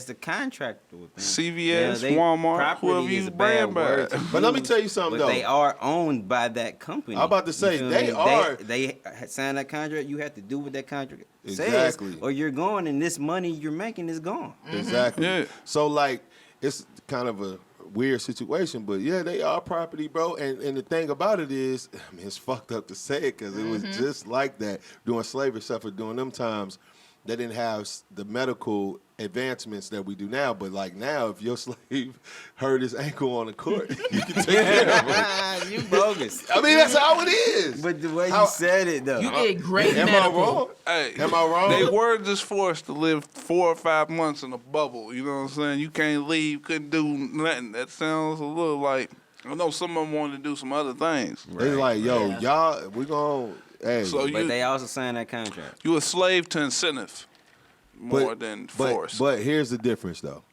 the contractual thing. CVS, Walmart, whoever you brand by. But let me tell you something, though. They are owned by that company. I'm about to say, They sign that contract. You have to do what that contract says. Or you're going, and this money you're making is gone. Exactly. Yeah. So, like, it's kind of a weird situation, but yeah, they are property, bro. And the thing about it is, I mean, it's fucked up to say it because it was just like that during slavery, except for during them times. They didn't have the medical advancements that we do now. But like now, if your slave hurt his ankle on the court, you can take care of him. You bogus. I mean, that's how it is. But the way you said it, though. You get great Am medical. I wrong? Hey, Am I wrong? They were just forced to live 4 or 5 months in a bubble. You know what I'm saying? You can't leave, couldn't do nothing. That sounds a little like, I know some of them wanted to do some other things. They like, yo, y'all, we gonna... Hey, So But they also signed that contract. You a slave to incentive more than force. But here's the difference, though.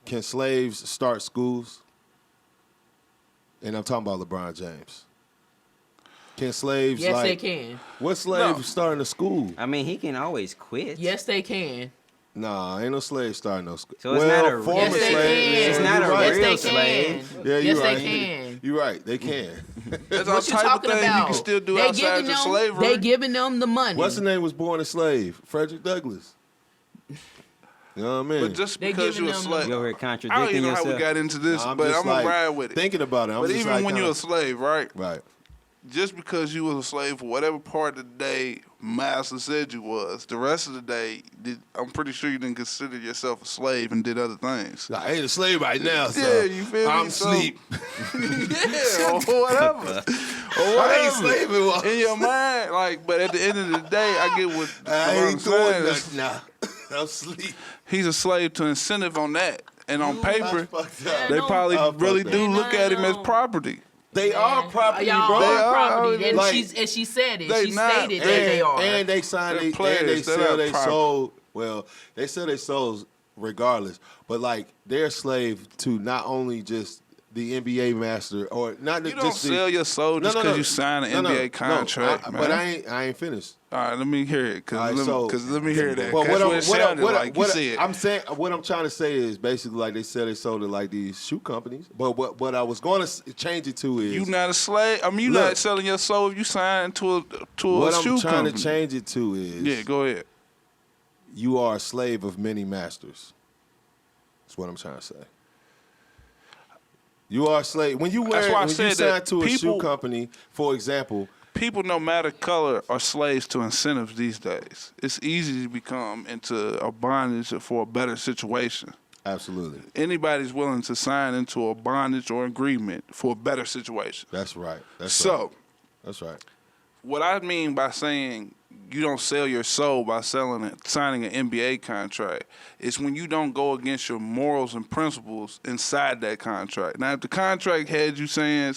Can slaves start schools? And I'm talking about LeBron James. Can slaves Yes, they can. What slave starting a school? I mean, he can always quit. Yes, they can. Nah, ain't no slave starting no school. So it's not a former yes, they slave. can. It's not a right. real Yes, they slave. can. Yeah, Yes, you're they right. can. You're right. They can. There's all What you type of talking things you about? can still do They outside giving your them. slavery. They giving them the money. What's the name was born a slave? Frederick Douglass. You know what I mean? But just They because giving you're a them slave. You over here I don't contradicting even know yourself. how we got into this, I'm but just I'm going to ride with it. Thinking about it. I'm But just even like when you're a slave, right? Right. just because you was a slave for whatever part of the day master said you was, the rest of the day, I'm pretty sure you didn't consider yourself a slave and did other things. I ain't a slave right now, so Yeah, you feel me? I'm asleep. Yeah, or whatever. I ain't slaving. In your mind, like, but at the end of the day, I get what I I'm ain't saying. doing nothing now. I'm asleep. He's a slave to incentive on that. And on paper, That's fucked up. they probably really fucked do up. look at him as property. They are property, Y'all bro. are property. And, like, she said it. they She not. stated that they are. And they signed They're it. players. And they They're sell not their property. soul. Well, they sell their souls regardless. But like they're a slave to not only just the NBA master or not You just don't sell your soul just because you sign an NBA contract, man. But I ain't finished. All right, let me hear it, All right, let me hear that. But That's what it sounded like. You said. I'm saying, what I'm trying to say is basically like they sell their soul to like these shoe companies. But what I was going to change it to is You not a slave. I mean, you Look, not selling your soul if you sign to a what shoe I'm trying company. to change it to is Yeah, go ahead. you are a slave of many masters. That's what I'm trying to say. You are a slave. When you That's why I when you said sign that to a shoe people- company, for example, People, no matter color, are slaves to incentives these days. It's easy to become into a bondage for a better situation. absolutely. Anybody's willing to sign into a bondage or agreement for a better situation. That's right. That's right. What I mean by saying you don't sell your soul by signing an NBA contract is when you don't go against your morals and principles inside that contract. Now, if the contract had you saying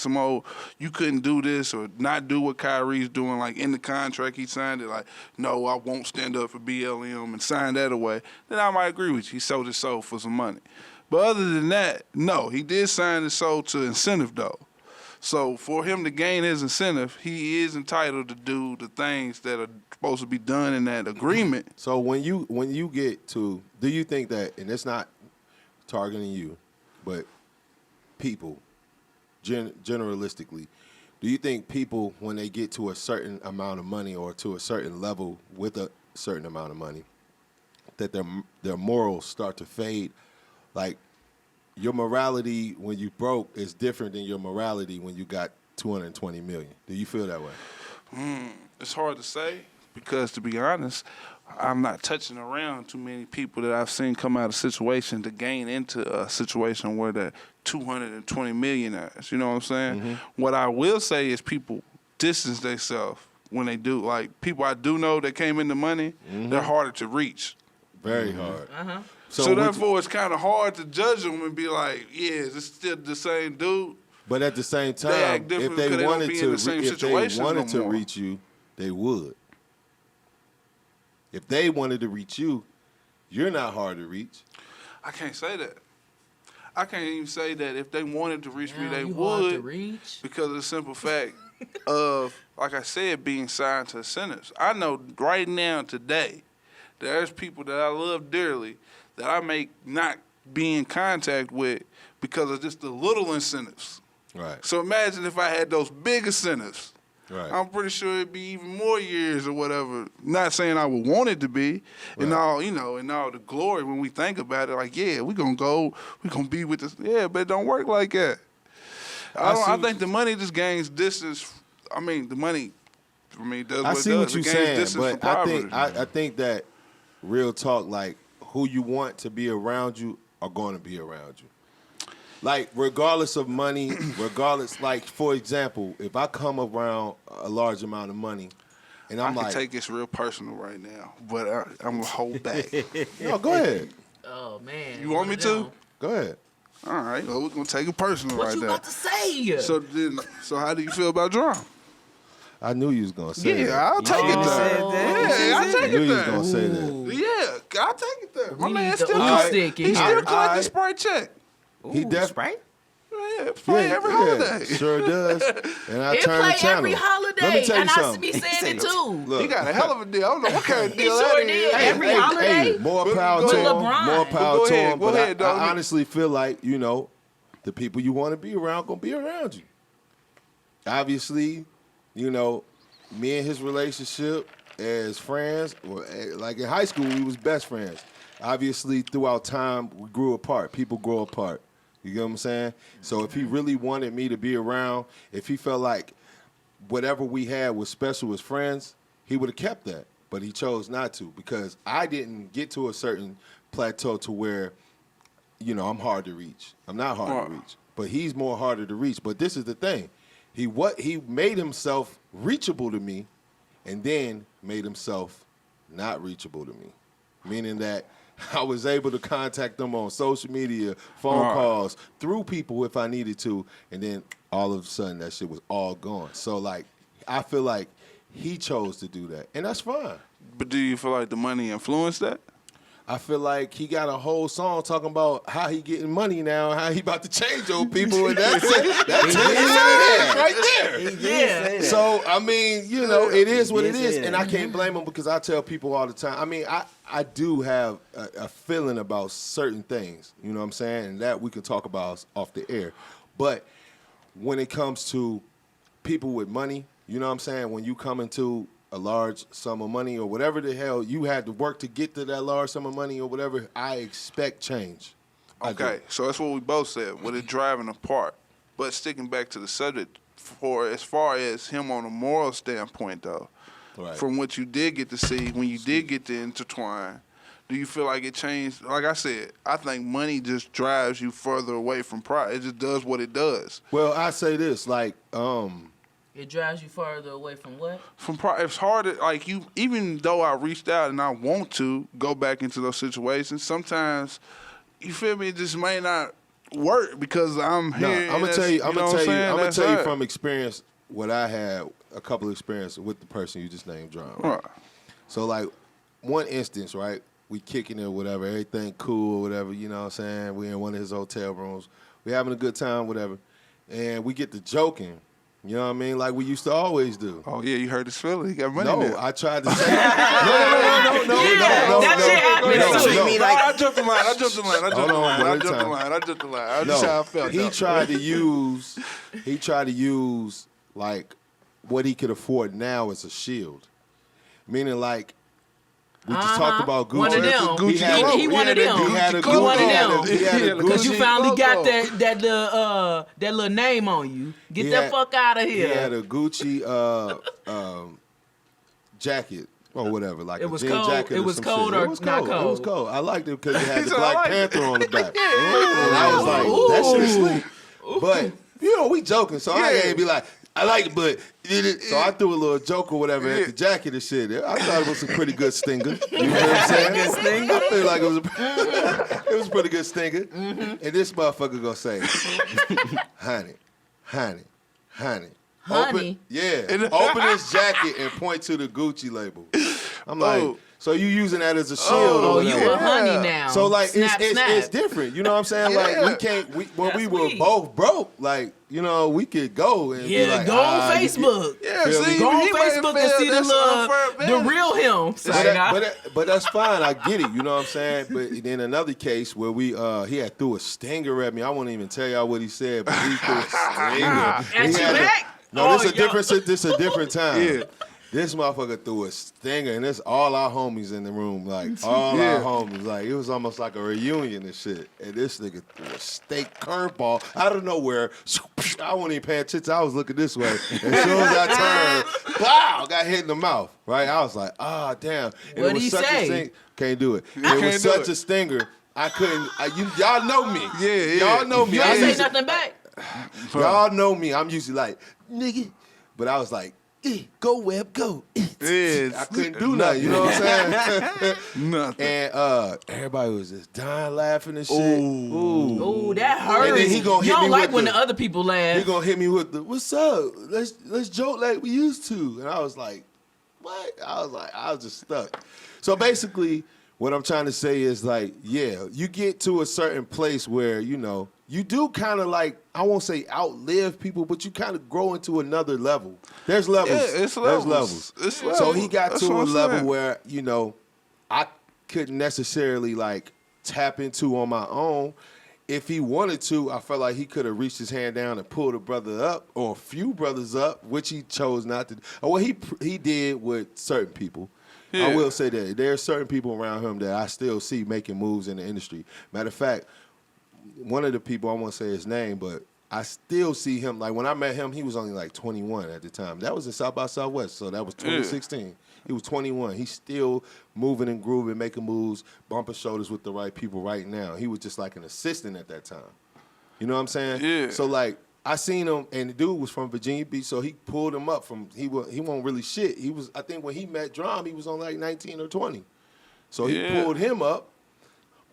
you couldn't do this or not do what Kyrie's doing, like in the contract he signed it, like, no, I won't stand up for BLM and sign that away, then I might agree with you. He sold his soul for some money. But other than that, no, he did sign his soul to incentive, though. So for him to gain his incentive, he is entitled to do the things that are supposed to be done in that agreement. So when you get to, do you think that, and it's not targeting you, but people, generalistically, do you think people, when they get to a certain amount of money or to a certain level with a certain amount of money, that their morals start to fade? Like, your morality when you broke is different than your morality when you got 220 million. Do you feel that way? It's hard to say because, to be honest, I'm not touching around too many people that I've seen come out of situation to gain into a situation where they're 220 millionaires. You know what I'm saying? Mm-hmm. What I will say is people distance themselves when they do. Like, people I do know that came into money, they're harder to reach. Very hard. So therefore, it's kind of hard to judge them and be like, yeah, is this still the same dude? But at the same They act time, different if because they they don't wanted be in the same situations no more. reach you, they would. If they wanted to reach you, you're not hard to reach. I can't say that. I can't even say that if they wanted to reach me, they you hard to would, reach? because of the simple fact of, like I said, being signed to incentives. I know right now, today, there's people that I love dearly that I may not be in contact with because of just the little incentives. Right. So imagine if I had those big incentives. Right. I'm pretty sure it'd be even more years or whatever. Not saying I would want it to be, and all, and all the glory when we think about it. Like, yeah, we're gonna be with this. Yeah, but it don't work like that. I think the money just gains distance. I mean, the money. Does I what see it what does. you're It gains saying, distance but from poverty. I think that real talk, like who you want to be around you are going to be around you. Like, regardless of money, like, for example, if I come around a large amount of money and I'm I like, can take this real personal right now, but I'm going to hold back. no, go ahead. Oh man. You want me to? Go ahead. All right, well, we're going to take it personal What right you there. about to say? So how do you feel about D.R.A.M? I knew you was going to say that. Yeah, I'll take it already there. said that. Yeah, I'll I take knew it you was going to there. say that. Yeah, I'll take it there. My We man need the still ooh stick in he's here. still collecting Sprite check. He def- Sprite? Yeah, play every holiday. Sure does. And I It turn the play channel. every holiday, Let me tell you and I something. be saying it too. Look, He got a hell of a deal. I don't know what kind of He deal sure that did. is. Every holiday. more But power go to ahead. him. LeBron. More power Go to ahead, him. go But ahead, dog. I honestly feel like, the people you want to be around going to be around you. Obviously, me and his relationship as friends, like in high school, we was best friends. Obviously, throughout time, we grew apart. People grow apart. You get what I'm saying? So if he really wanted me to be around, if he felt like whatever we had was special as friends, he would have kept that. But he chose not to because I didn't get to a certain plateau to where, you know, I'm hard to reach. I'm not hard to reach. But he's more harder to reach. But this is the thing. He made himself reachable to me and then made himself not reachable to me. Meaning that I was able to contact them on social media, phone calls, through people if I needed to, and then all of a sudden that shit was all gone. So, like, I feel like he chose to do that, and that's fine. But do you feel like the money influenced that? I feel like he got a whole song talking about how he getting money now, how he about to change old people, and that's it. That's it right there. Yeah. So, I mean, you know, it is what it is, and I can't blame him because I tell people all the time. I mean, I do have a feeling about certain things, you know what I'm saying, and that we can talk about off the air. But when it comes to people with money, you know what I'm saying, when you come into a large sum of money or whatever the hell you had to work to get to that large sum of money or whatever, I expect change. Okay, so that's what we both said, with it driving apart. But sticking back to the subject, for as far as him on a moral standpoint, though, from what you did get to see, when you did get to intertwine, do you feel like it changed? Like I said, I think money just drives you further away from pride. It just does what it does. Well, I say this, like, it drives you further away from what? From pride. It's hard to, like, you, even though I reached out and I want to go back into those situations, sometimes, you feel me, it just may not work because I'm here. I'm gonna tell you from experience what I had, a couple of experiences with the person you just named, John. Right? So, like, one instance, right? We kicking it or whatever, everything cool or whatever, you know what I'm saying? We in one of his hotel rooms. We having a good time, whatever. And we get to joking. You know what I mean? Like we used to always do. Oh, yeah, you heard his feeling. He got money now. No, I tried to say. No. That shit happened to me. I jumped the line. I jumped the line. I just how I felt. He tried to use like what he could afford now as a shield. Meaning like we just talked about Gucci. One of them. He one of them. He had a Gucci. Because you finally got that little name on you. Get the fuck out of here. He had a Gucci jacket or whatever, like it was a jean cold. jacket. It was some cold shit. or It was not cold. cold. It was cold. I liked it because it had the Black Panther on the back. And I was like, that shit's slick. But you know, we joking, so I ain't be like, I like it, but so I threw a little joke or whatever at the jacket and shit. I thought it was a pretty good stinger. You know what I'm saying? I feel like it was a pretty good stinger. And this motherfucker gonna say, honey. Open his jacket and point to the Gucci label. I'm like, so you using that as a shield? Oh, you a honey now. So like, snap. it's different. You know what I'm saying? Like when we were both broke, like, you know, we could go and be like, go on Facebook. Go on Facebook and see the real him. But that's fine. I get it. You know what I'm saying? But in another case where he had threw a stinger at me. I won't even tell y'all what he said, but he threw a stinger. At you back? No, this is a different time. Yeah. This motherfucker threw a stinger, and it's all our homies in the room, like all our homies. Like it was almost like a reunion and shit. And this nigga threw a steak curveball out of nowhere. I wasn't even paying attention. I was looking this way. As soon as I turned, wow, got hit in the mouth. Right? I was like, ah, damn. And what did he say? Can't do it. It was such a stinger. I couldn't. Y'all know me. Y'all know me. You ain't say nothing back. Y'all know me. I'm usually like, nigga. But I was like, go Web, go. I couldn't do nothing, you know what I'm saying? Nothing. And everybody was just dying laughing and shit. Ooh, that hurts. And then he gonna hit you don't me like with when the other people laugh. He gonna hit me with the, what's up? Let's joke like we used to. And I was like, what? I was just stuck. So basically, what I'm trying to say is like, yeah, you get to a certain place where, you know, you do kind of like, I won't say outlive people, but you kind of grow into another level. There's levels. Yeah, it's levels. It's levels. So he got to a level where, you know, I couldn't necessarily like tap into on my own. If he wanted to, I felt like he could have reached his hand down and pulled a brother up or a few brothers up, which he chose not to. Well, he did with certain people. Yeah. I will say that. There are certain people around him that I still see making moves in the industry. Matter of fact, one of the people, I won't say his name, but I still see him. Like, when I met him, he was only like 21 at the time. That was in South by Southwest, so that was 2016. Yeah. He was 21. He's still moving and grooving, making moves, bumping shoulders with the right people right now. He was just like an assistant at that time. You know what I'm saying? Yeah. So, like, I seen him, and the dude was from Virginia Beach, so he pulled him up from, he wasn't really shit. He was, I think when he met D.R.A.M, he was on like 19 or 20. So he pulled him up,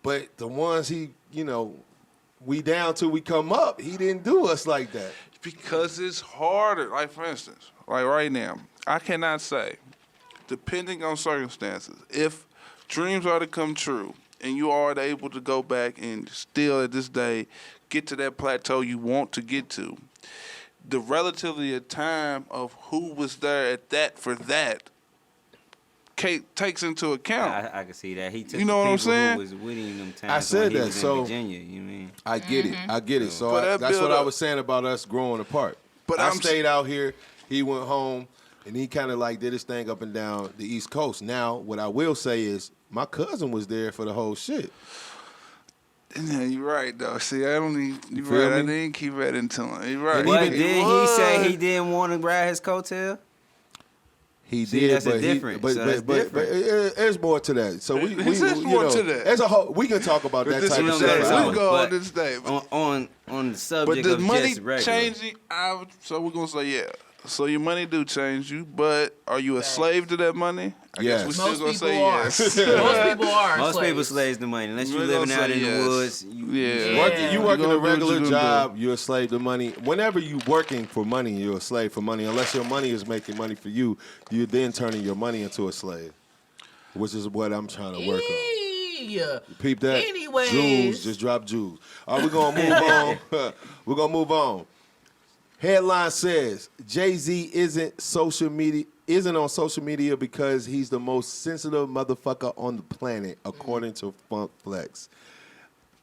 but the ones he, you know, we down till we come up, he didn't do us like that. Because it's harder. Like, for instance, like right now, I cannot say, depending on circumstances, if dreams are to come true and you are able to go back and still at this day get to that plateau you want to get to, the relativity of time of who was there at that for that takes into account. I can see that. He took You know the what I'm people saying? who was winning them times I said when he that, was so- in Virginia, you know what I mean? I get it. I get it. So But that that's what build I up- was saying about us growing apart. But I I'm stayed out here. He went home, and he kind of like did his thing up and down the East Coast. Now, what I will say is my cousin was there for the whole shit. Yeah, you're right, though. See, I don't need. You're feel right. I me? didn't keep that into him. You're right. And But even- did he say he didn't want to ride his coattail? He See, did, that's a but difference. but, So but, that's but, different. there's more to that. So we There's you more know, to that. As a whole, we can talk about that This type is of what I'm stuff. saying. we for go hours. on this day. On the But subject the of money just regular. changing, so we're gonna say yeah. So your money do change you, but are you a slave to that money? I Yes. guess we still Most gonna people say are. yes. Most people are. Most people slaves. slaves to money. Unless you We're living gonna out say in yes. the woods. Yeah. Working, you working gonna a do what regular you gonna job, you're a slave to money. Whenever you working for money, you're a slave for money. Unless your money is making money for you, you're then turning your money into a slave, which is what I'm trying to work on. Yeah. Peep that. Anyways. Jules, just drop Jules. All right, we're gonna move on. We're gonna move on. Headline says Jay-Z isn't on social media because he's the most sensitive motherfucker on the planet, according to Funk Flex.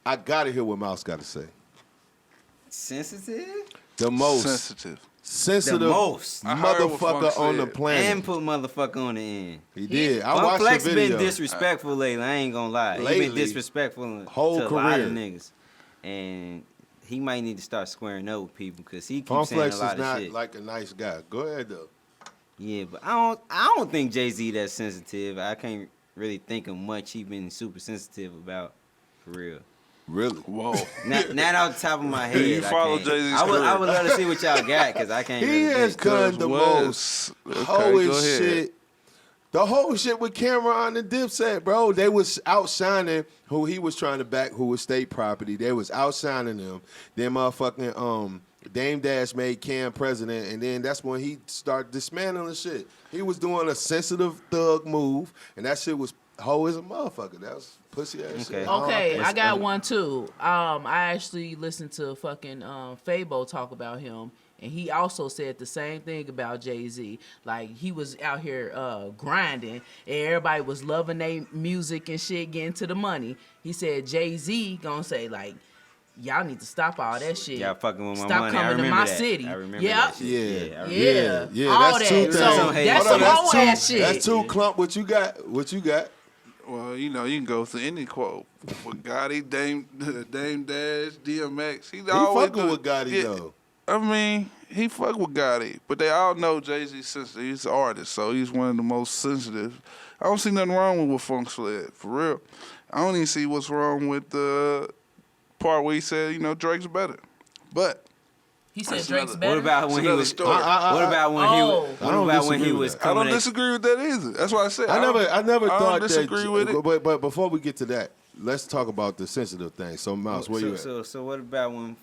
I gotta hear what Mouse got to say. Sensitive? The most sensitive The most. I heard what motherfucker Funk on the said. planet. And put motherfucker on the end. He did. I Funk watched Flex the video. been disrespectful lately. I ain't gonna lie. He Lately, been disrespectful whole to a lot of career. niggas. And he might need to start squaring up with people because he keeps Funk saying Flex a lot is of not shit. like a nice guy. Go ahead though. Yeah, but I don't think Jay-Z that sensitive. I can't really think of much he been super sensitive about, for real. Really? Whoa. Not off the top of my head. You I follow can't. Jay-Z's I would career. love to see what y'all got because I can't. He really has think. done the most hoish go ahead. shit. The whole shit with Cameron and Dipset, bro. They was outshining who he was trying to back, who was state property. They was outshining them. Then motherfucking Dame Dash made Cam president, and then that's when he started dismantling shit. He was doing a sensitive thug move, and that shit was hoe as a motherfucker. That was pussy ass shit. Okay, I got one. one too. I actually listened to fucking Fabo talk about him, and he also said the same thing about Jay-Z. Like, he was out here grinding, and everybody was loving their music and shit, getting to the money. He said Jay-Z gonna say, like, y'all need to stop all that shit. Y'all fucking with my Stop money. I coming to remember my that. city. I remember Yeah. that shit. Yeah. I remember Yeah, all that's that. two things. So that's Hold some on, whole ass shit. That's two clump. What you got? What you got? Well, you know, you can go through any quote. With Gotti, Dame Dash, DMX. He always fucking with Gotti, though. I mean, he fuck with Gotti, but they all know Jay-Z's sensitive. He's an artist, so he's one of the most sensitive. I don't see nothing wrong with what Funk said, for real. I don't even see what's wrong with the part where he said, you know, Drake's better. But He said That's Drake's another- better. What about when he another was? story. What about when he was? I What don't about when he disagree was with that. I coming? don't disagree with that either. That's why I said I never I thought don't disagree with it. But before we get to that, let's talk about the sensitive thing. So, Mouse, where you at? So what about when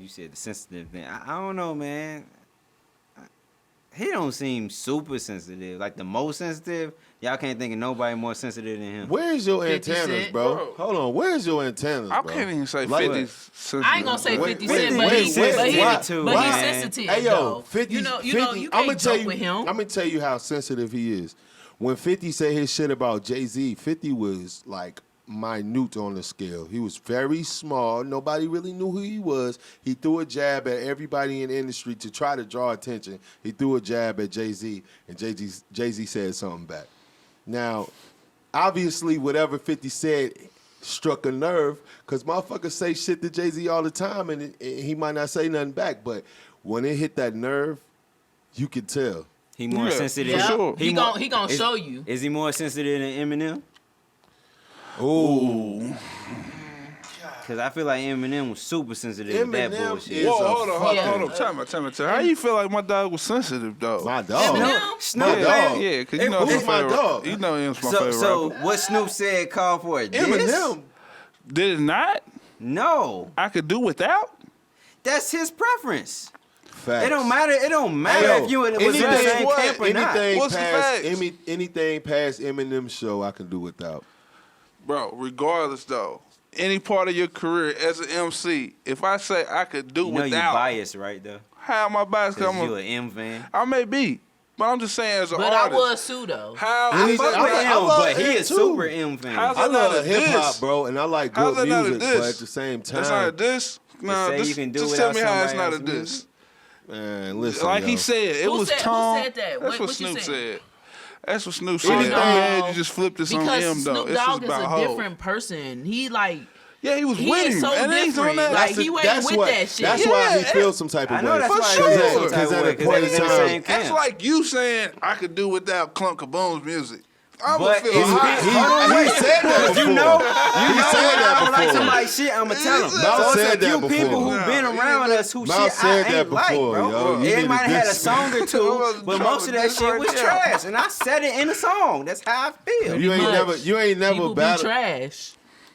you said the sensitive thing? I don't know, man. He don't seem super sensitive. Like the most sensitive. Y'all can't think of nobody more sensitive than him. Where's your 50 antennas, Cent. bro? Bro. Hold on. Where's your antennas, I bro? can't even say Like 50 what? sensitive. I ain't gonna say Wait, 50 wait, Cent, wait, but he's wait, sensitive. why? But he's Why? sensitive. Hey, yo, though. 50, you know, 50, you I'ma can't tell joke you, with him. I'm gonna tell you how sensitive he is. When 50 said his shit about Jay-Z, 50 was like minute on the scale. He was very small. Nobody really knew who he was. He threw a jab at everybody in the industry to try to draw attention. He threw a jab at Jay-Z, and Jay-Z said something back. Now, obviously, whatever 50 said struck a nerve because motherfuckers say shit to Jay-Z all the time and he might not say nothing back, but when it hit that nerve, you could tell. He more sensitive. Yeah. sure. He gonna show you. Is he more sensitive than Eminem? Ooh. Because I feel like Eminem was super sensitive with that Eminem bullshit. is- Whoa, hold on. Yeah. Time out. How you feel like my dog was sensitive, though? My dog. Eminem? My dog. Yeah, because you know Who's it's my favorite. dog? You know M's my So, favorite so rapper. what Snoop said called for a diss? Eminem. Did it not? No. I could do without? That's his preference. Facts. It don't matter. It don't matter Yo, if you was in the same what? camp or not. What's the facts? Anything past Eminem's show, I can do without. Bro, regardless, though, any part of your career as an MC, if I say I could do You know without, you biased, right, though? how am I biased? Because Because you an M fan. I may be, but I'm just saying as an But artist. I was too though. How I is fuck it- with I him, love but he him is too. super M fan. How's I that love not a hip hop, diss? bro, and I like How's good that not a music, diss? but at the same time, That's not a diss? Nah, say you can do just tell without me how it's not a somebody diss. else's man, listen, Like yo. he said, it Who was said- who tone. said that? That's What what you Snoop saying? said. That's what Snoop said. Anything- I'm mad you just flipped this on Because him, though. Snoop It's just Dogg is about a Hov. different person. He like Yeah, he was he with is him. so and he's different. on that. Like he wasn't with what, that shit. That's why he Yeah, feels some type of I know way. that's For why sure. he feels some type Because of at way, a 'cause point they in was in the time- same That's camp. like you saying I could do without Clunk Kaboom's music. I would But feel it's- hot. He said that before. You know he said when I that don't like before. somebody's shit, I'ma tell him. Mouth So said it's a few that people before. who've been around us who Mouth shit said I that ain't like, before, bro. yo. You They need to might have had a diss- song or I two, wasn't but trying most to of that diss shit right was there. trash, and I said it in the song. That's how I feel. You ain't Much. never People be battled. trash.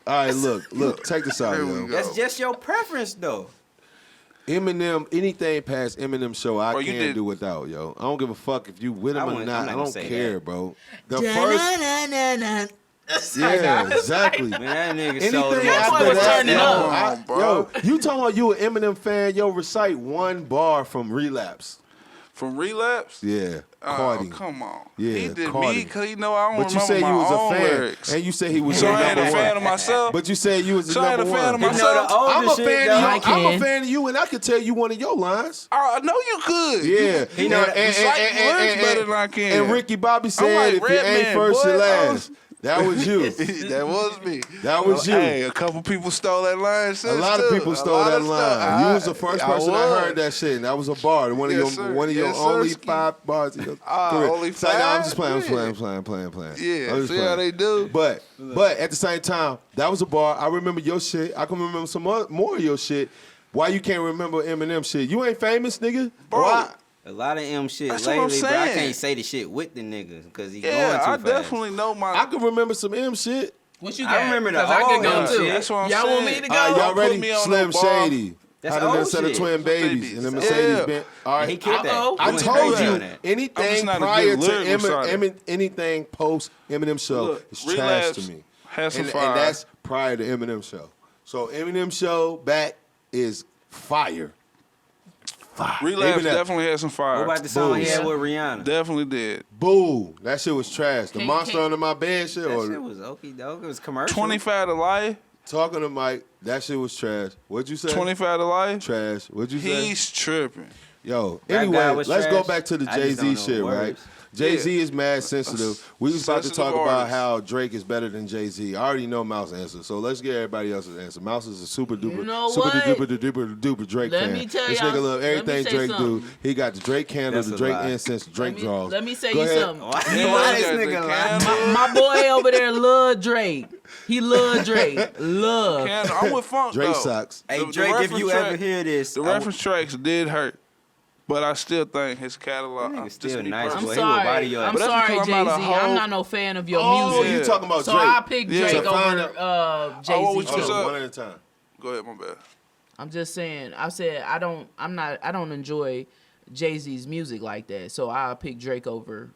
All right, look, check this out, Here we yo. go. That's just your preference, though. Eminem, anything past Eminem show, I Bro, you can't did- do without, yo. I don't give a fuck if you with him or I'm not. not I gonna don't say care, that. bro. The first, yeah, exactly. Man, that nigga Anything sold him. That boy after was that, turning yo, up. yo, you talking about you an Eminem fan? Yo, recite one bar from Relapse. From Relapse? Yeah, Oh, Cardi. come on. Yeah, he did Cardi. me because, you know, I don't But you remember said my you was own a fan, lyrics. and you said he was So your I ain't number a fan one. of myself? But you said you was the So I ain't number a fan one. of You know myself? the older I'm a shit, fan though. of you. I I'm a can. fan of you, and I could tell you one of your lines. I know you could. Yeah, He know that- recite lyrics better than I can. And Ricky Bobby said, like, "If you ain't Redman, first, you boy, last." That was you. That was me. That was you. Hey, a couple people stole that line. A Since lot of too. people A stole lot that of line. stuff. You was the first person I heard that shit, and that was a bar. One of Yes, your sir. one of your Yes, sir, only Ski. 5 bars. In your career. only So, nah, I'm 5? just playing. I'm just Yeah. playing. Yeah, I'm just see how playing. they do? But at the same time, that was a bar. I remember your shit. I can remember some more of your shit. Why you can't remember Eminem shit? You ain't famous, nigga. Bro. Why? A lot of M shit That's what I'm lately, but I saying. can't say the shit with the niggas because he Yeah, going too I fast. definitely know my. I can remember some M shit. What you I got? remember the 'Cause I old can go M too. shit. That's what I'm Y'all want me saying. to go? All right, y'all Don't put ready? me on Slim no bar. Shady. That's How to old set of shit. twin babies and the Yeah. Mercedes Benz. All right, He killed that. Uh-oh. I He went told crazy you on that. I'm anything just not a prior good to lyric reciter. anything post Eminem show Look, is trash Relapse to me. has some And fire. that's prior to Eminem show. So Eminem show back is fire. Fire. Relapse Even that- definitely had some fire. What about the song he Boo. had with Rihanna? Definitely did. Boo. That shit was trash. The Can- monster can- under my bed shit That or shit was okie doke. It was commercial. 25 to life. talking to Mike, that shit was trash. What'd you say? 25 to life. Trash. What'd you say? He's tripping. Yo, That guy anyway, was let's go trash. back to the I just Jay-Z don't know shit, the right? words. Jay-Z is mad sensitive. We was about to Sensitive talk about artist. how Drake is better than Jay-Z. I already know Mouse answer, so let's get everybody else's answer. Mouse is a super duper, know super what? duper Drake Let fan. me tell This y'all- nigga love let me everything say Drake do. something. He got the Drake candle, That's the a Drake lie. incense, the Drake draws. Let me say Go you ahead. something. Why He why love- this got the nigga lying? candle. My boy over there love Drake. He love Drake. Love. I'm with Funk Drake though. socks. Hey, The Drake, if reference you track- ever hear this, The reference tracks did hurt, but I still think his catalog. Nigga just still to be nice, I'm boy. personal. He will body sorry. your I'm ass. But that's sorry, because Jay-Z. I'm not a I'm hoe. not no fan of your Oh, music. you talking about So Drake. I pick Yeah. Drake So find over what Jay-Z was you too. say? One at a time. Go ahead, my bad. I'm just saying. I said I don't enjoy Jay-Z's music like that. So I pick Drake over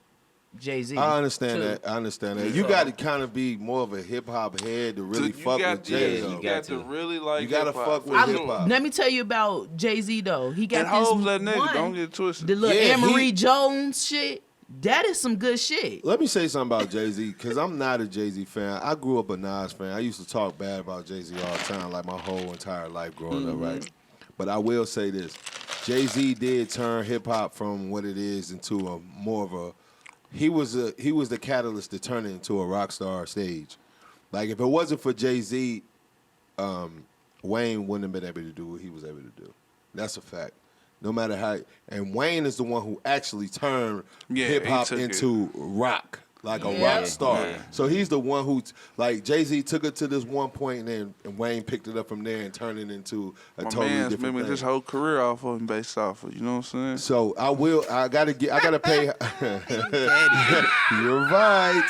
Jay-Z. I understand too. that. I understand that. You So- got to kind of be more of a hip hop head to really You fuck got- with Jay. yeah, though. you You got got to to. really like. You gotta hip-hop, fuck for with sure. hip-hop. Let me tell you about Jay-Z though. He got And this Hov's that nigga. one, Don't get it twisted. the little Yeah, Anne Marie he- Jones shit. That is some good shit. Let me say something about Jay-Z, because I'm not a Jay-Z fan. I grew up a Nas fan. I used to talk bad about Jay-Z all the time, like my whole entire life growing up, right? But I will say this. Jay-Z did turn hip-hop from what it is into a more of a... He was the catalyst to turn it into a rock star stage. Like if it wasn't for Jay-Z, Wayne wouldn't have been able to do what he was able to do. That's a fact. No matter how, and Wayne is the one who actually turned hip hop into rock, like a rock star. Yeah. So he's the one who, like Jay-Z took it to this one point, and Wayne picked it up from there and turned it into a totally different thing. This whole career off of him, based off of, you know what I'm saying? So I gotta pay. You're right.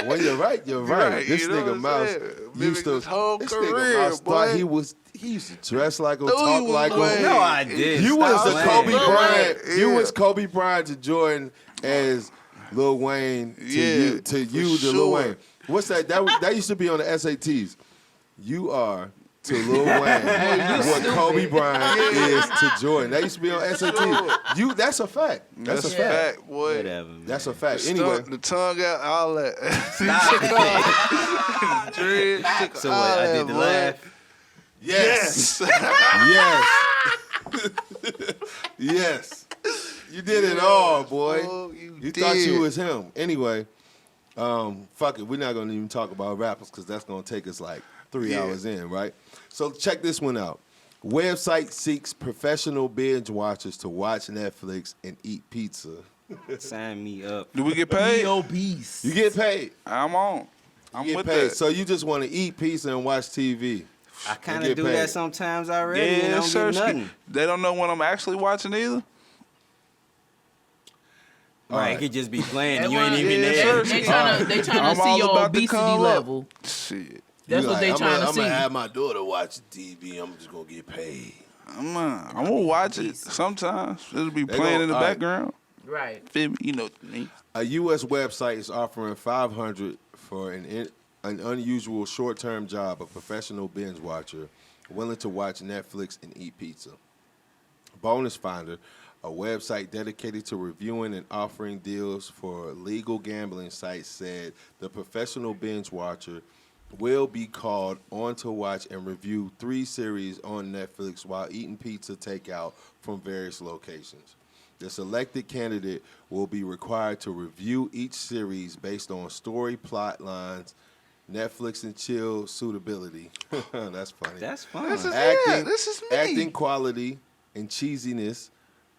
When you're right, you're right. This nigga Mouse used to. His whole this career, nigga Mouse boy. thought he used to dress like him, talk like him. No, I did. You was the Kobe Bryant. Yeah. You was Kobe Bryant to Jordan as Lil Wayne to you to Lil Wayne. What's that? That used to be on the SATs. You are to Lil Wayne what Kobe Bryant is to Jordan. That used to be on SATs. That's a fact. That's a fact, boy. Whatever, man. That's a fact. Anyway, The tongue out, all that. So what? I did the laugh. Yes. Yes. You did it all, boy. Oh, you thought you was him. Anyway, fuck it. We're not gonna even talk about rappers because that's gonna take us like 3 hours in, right? So check this one out. Website seeks professional binge watchers to watch Netflix and eat pizza. Sign me up. Do we get paid? Obese. You get paid. I'm on. I'm You get with paid. that. So you just want to eat pizza and watch TV. I kind of do that sometimes already. Yeah, and I don't get nothing. They don't know when I'm actually watching either. Right, it could just be playing and you Everyone- ain't even They there. trying I'm to see all your about to obesity come up. level. Shit. That's what they trying to I'm see. gonna have my daughter watch TV. I'm just gonna get paid. I'm gonna watch it sometimes. It'll be They playing gonna- in the all right. background. Right. Feel me? You know what I mean? A U.S. website is offering $500 for an unusual short-term job, a professional binge watcher willing to watch Netflix and eat pizza. Bonus Finder, a website dedicated to reviewing and offering deals for legal gambling sites, said the professional binge watcher will be called on to watch and review 3 series on Netflix while eating pizza takeout from various locations. The selected candidate will be required to review each series based on story, plot lines, Netflix and chill suitability. That's funny. That's fun. This is me. Acting quality and cheesiness,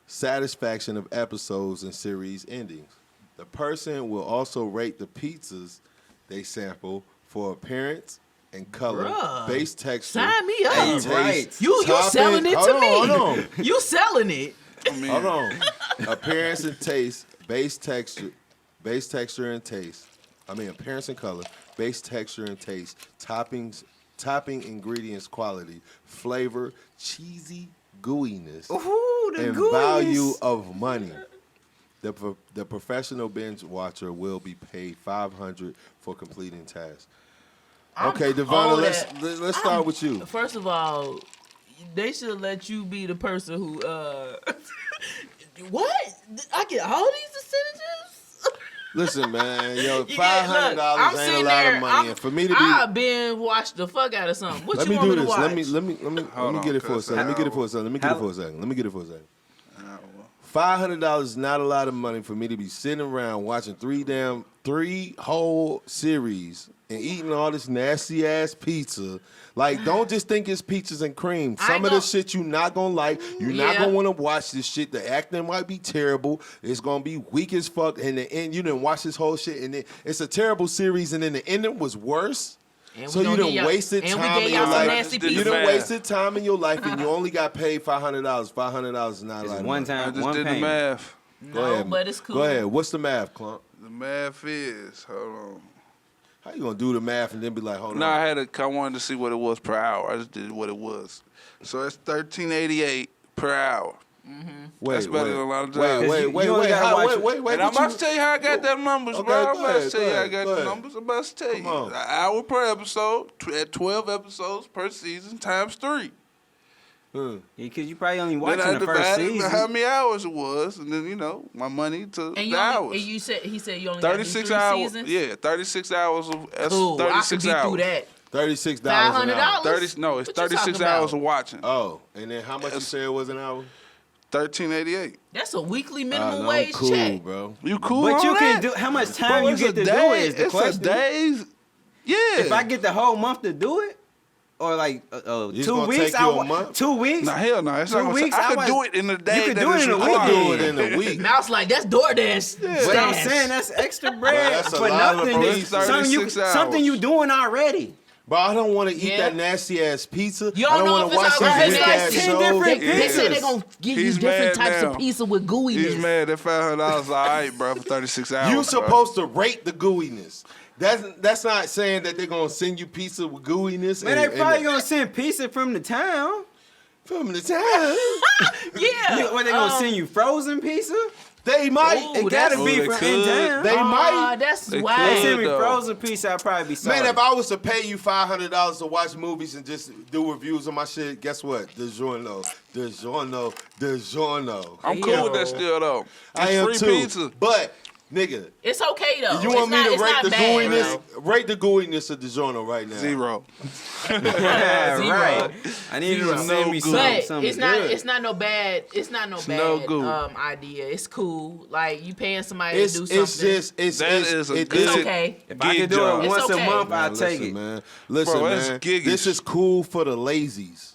satisfaction of episodes and series endings. The person will also rate the pizzas they sample for appearance and color, Bruh. base texture. Sign me up. and taste, Right. You topping- selling it to hold me. on, hold on. You selling it. I mean, Hold on. Appearance and taste, base texture and taste. Appearance and color, base texture and taste, topping ingredients quality, flavor, cheesy gooiness, Ooh, the and goodness. value of money. The professional binge watcher will be paid $500 for completing tasks. Okay, Devonna, let's start with you. First of all, they should let you be the person who. What? I get all these percentages? Listen, man, yo, You get- $500 look, I'm ain't a sitting lot there, of money, and for me to be. I've been watched the fuck out of something. What Let you me want do me to this. watch? Let me get it for a second. Let me get it for a second. Let me get it for a second. $500 is not a lot of money for me to be sitting around watching 3 whole series and eating all this nasty ass pizza. Like, don't just think it's peaches and cream. Some of the shit you not gonna like. You're not gonna want to watch this shit. The acting might be terrible. It's gonna be weak as fuck. And the end, you didn't watch this whole shit, and it's a terrible series. And then the ending was worse. So you done wasted time in your life. You done wasted time in your life, and you only got paid $500. $500 is not a lot. One I time, just one did payment. the math. Go ahead, but it's cool. Go ahead. What's the math, Clump? The math is, hold on. How you gonna do the math and then be like, hold No, on? I wanted to see what it was per hour. I just did what it was. So it's $13.88 per hour. Wait, That's better than a lot of jobs. Wait. And I'm about to tell you how I got them numbers, Okay, bro. I'm go about ahead, to tell you go how I ahead, got go the ahead. numbers. I'm about to tell you. Come on. An hour per episode, at 12 episodes per season, times 3. Yeah, because you probably only Then watching I the first divided how season. many hours it was, and then, my money to And the you hours. only, and you said he said you only got to do 36 3 hours. seasons. Yeah, 36 hours of that's Cool. I can 36 get hours. through that. $36 an hour. $500. No, it's What you 36 talking hours about? of watching. Oh, and then how much you say it was an hour? $13.88. That's a weekly No, minimum I'm wave cool, check. bro. You cool? But on you that? can do how much time Bro, you it's get a to day. do it is the It's question. a days. Yeah. If I get the whole month to do it, or like 2 weeks, take you a month? 2 weeks. Nah, hell no. It's 2 not gonna weeks. I could do it in a day. You could that do it is in a week. I required. do it in a week. Mouse like that's DoorDash. But I'm saying that's extra bread that's a for lot of nothing. bread. That's something you doing already. But I don't want to eat that nasty ass pizza. You I don't don't know want if to watch it's these already weak like ass 10 shows. different They say they're gonna give you He's different mad types now. of pizza with gooiness. He's mad that $500 all right, bro, for 36 hours. You bro. supposed to rate the gooiness. That's not saying that they're gonna send you pizza with gooiness. Man, they probably gonna send pizza from the town. from the town. Yeah. What they gonna send you frozen pizza? They might. Ooh, It gotta that's- be they from could. in town. They might. That's They wild. They could. send me though. frozen pizza, I'd probably be sorry. Man, if I was to pay you $500 to watch movies and just do reviews on my shit, guess what? DiGiorno. I'm cool with that still, though. It's I am free too. pizza. But nigga, It's okay though. you want me to it's rate not the bad, gooiness? though. Rate the gooiness of DiGiorno right now. 0. yeah, Zero. right. I need you to Zero. send me No But something it's not. good. It's not no bad. It's not no no bad good. idea. It's cool. Like you paying somebody It's to do something. it's just it's That is a it- good- It's it's- okay. If I Gig could do job. it It's once okay. a month, Man, I'll take listen, it. man. Listen, Bro, that's man. giggish. This is cool for the lazies.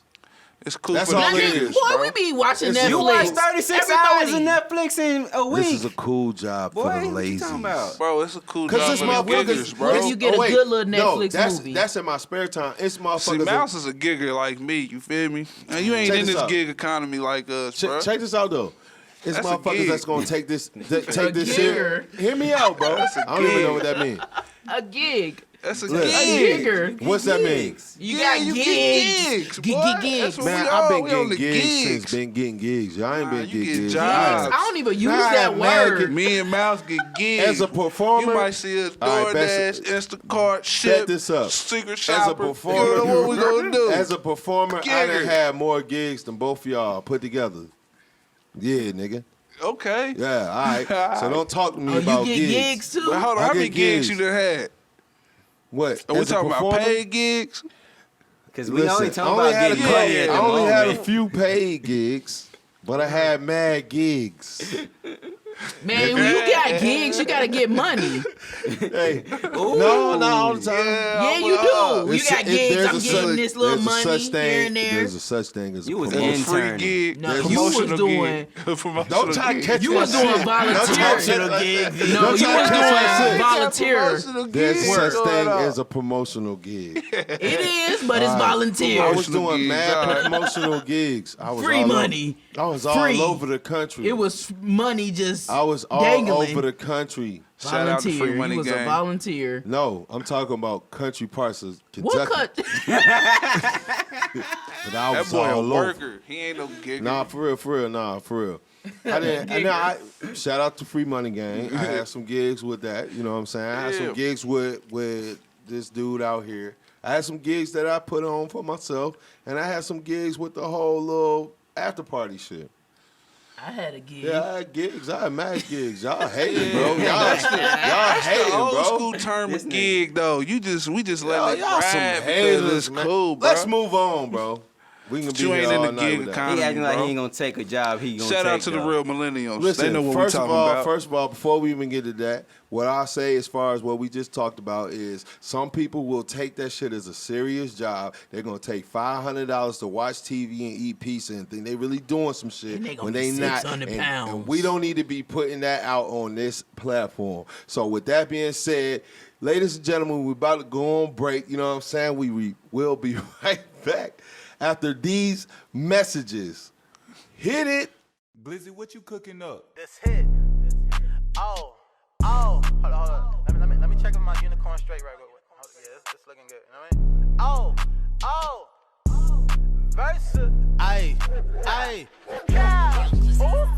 It's cool That's for the all it niggas, is, Boy, bro. we be watching It's- Netflix. You watch 36 hours of Everybody. Netflix in a week. This is a cool job Boy, for the what you lazies. talking about? Bro, it's a cool Cause job this for the motherfuckers, giggers, bro. What if you get a wait, good little no, Netflix that's, movie? That's in my spare time. It's See, motherfuckers. Mouse is a gigger like me, you feel me? And you ain't Check in this this out. gig economy like us, bro. Check this out though. It's That's a motherfuckers gig. that's gonna take this shit. gigger. Hear me out, bro. I don't even know what that means. A gig. That's a Look. A gig. gigger. What's that mean? You Yeah, got you gigs. get gigs, boy. That's Gigs. what Man, we I've are. been We on getting the gigs since gigs. been getting gigs. Y'all ain't Nah, been you getting get gigs. jobs. I don't even use Nah, that man, word. Me and Mouse get gigs. As a performer, you might see us all right, DoorDash, Instacart, ship, this up. secret As a shopper. performer, You know what we gonna do? As a performer, I Gigger. done had more gigs than both of y'all put together. Yeah, nigga. Okay. Yeah, all right. So don't talk to me Oh, about you get gigs too? But hold on, I how many get gigs gigs. you done had? What? Are we As a talking about performer? paid gigs? Because we only Listen, talking I about had getting a money at couple- the I only had a moment. few paid gigs, but I had mad gigs. Man, when you got gigs, you gotta get money. Hey, no, not all the time. Yeah, you do. You got gigs. there's I'm a getting such- this little there's a money such thing, here and there. There's a such thing as a You was promotion. in- Free Interning. gig. No, you promotional was doing- gig. Promotional Don't try to gig. catch You that was doing shit. volunteer. Don't try- No, don't you try was to catch that doing shit. volunteer. Promotional There's gigs such going thing on. as a promotional gig. It is, but it's volunteer. I was Promotional doing gigs, mad all right. promotional gigs. I was Free all money. I was Free. all over the country. It was money just I was all dangling. over the country. Shout out to volunteer. Free Money He was a Gang. volunteer. No, I'm talking about country parts of Kentucky. What cut? But I That was boy a all over. worker. He ain't no gigger. Nah, for real, nah, for real. I didn't. Shout out to Free Money Gang. I had some gigs with that. You know what I'm saying? I had Yeah. some gigs with this dude out here. I had some gigs that I put on for myself, and I had some gigs with the whole little after party shit. I had a gig. Yeah, I had gigs. I had mad gigs. Y'all hating, bro. Y'all hating, Old bro. school term This of nigga. gig though. We just let it Y'all some ride because haters, it's man. cool, bro. Let's move on, bro. We can be You here ain't in all the night gig with that. economy. He acting like bro. he ain't gonna take a job. He gonna Shout take out to the jobs. real millennials. Listen, they know what first we're of talking all, about. first of all, before we even get to that, what I say as far as what we just talked about is some people will take that shit as a serious job. They're gonna take $500 to watch TV and eat pizza and think they really doing some shit And they gonna when be they not. 600 And pounds. we don't need to be putting that out on this platform. So with that being said, ladies and gentlemen, we're about to go on break. You know what I'm saying? We will be right back after these messages. Hit it. Blizzy, what you cooking up? This hit. Oh. Hold on. Let me check if my unicorn straight right quick. Yeah, it's looking good. You know what I mean? Versa. Ayy. Ooh.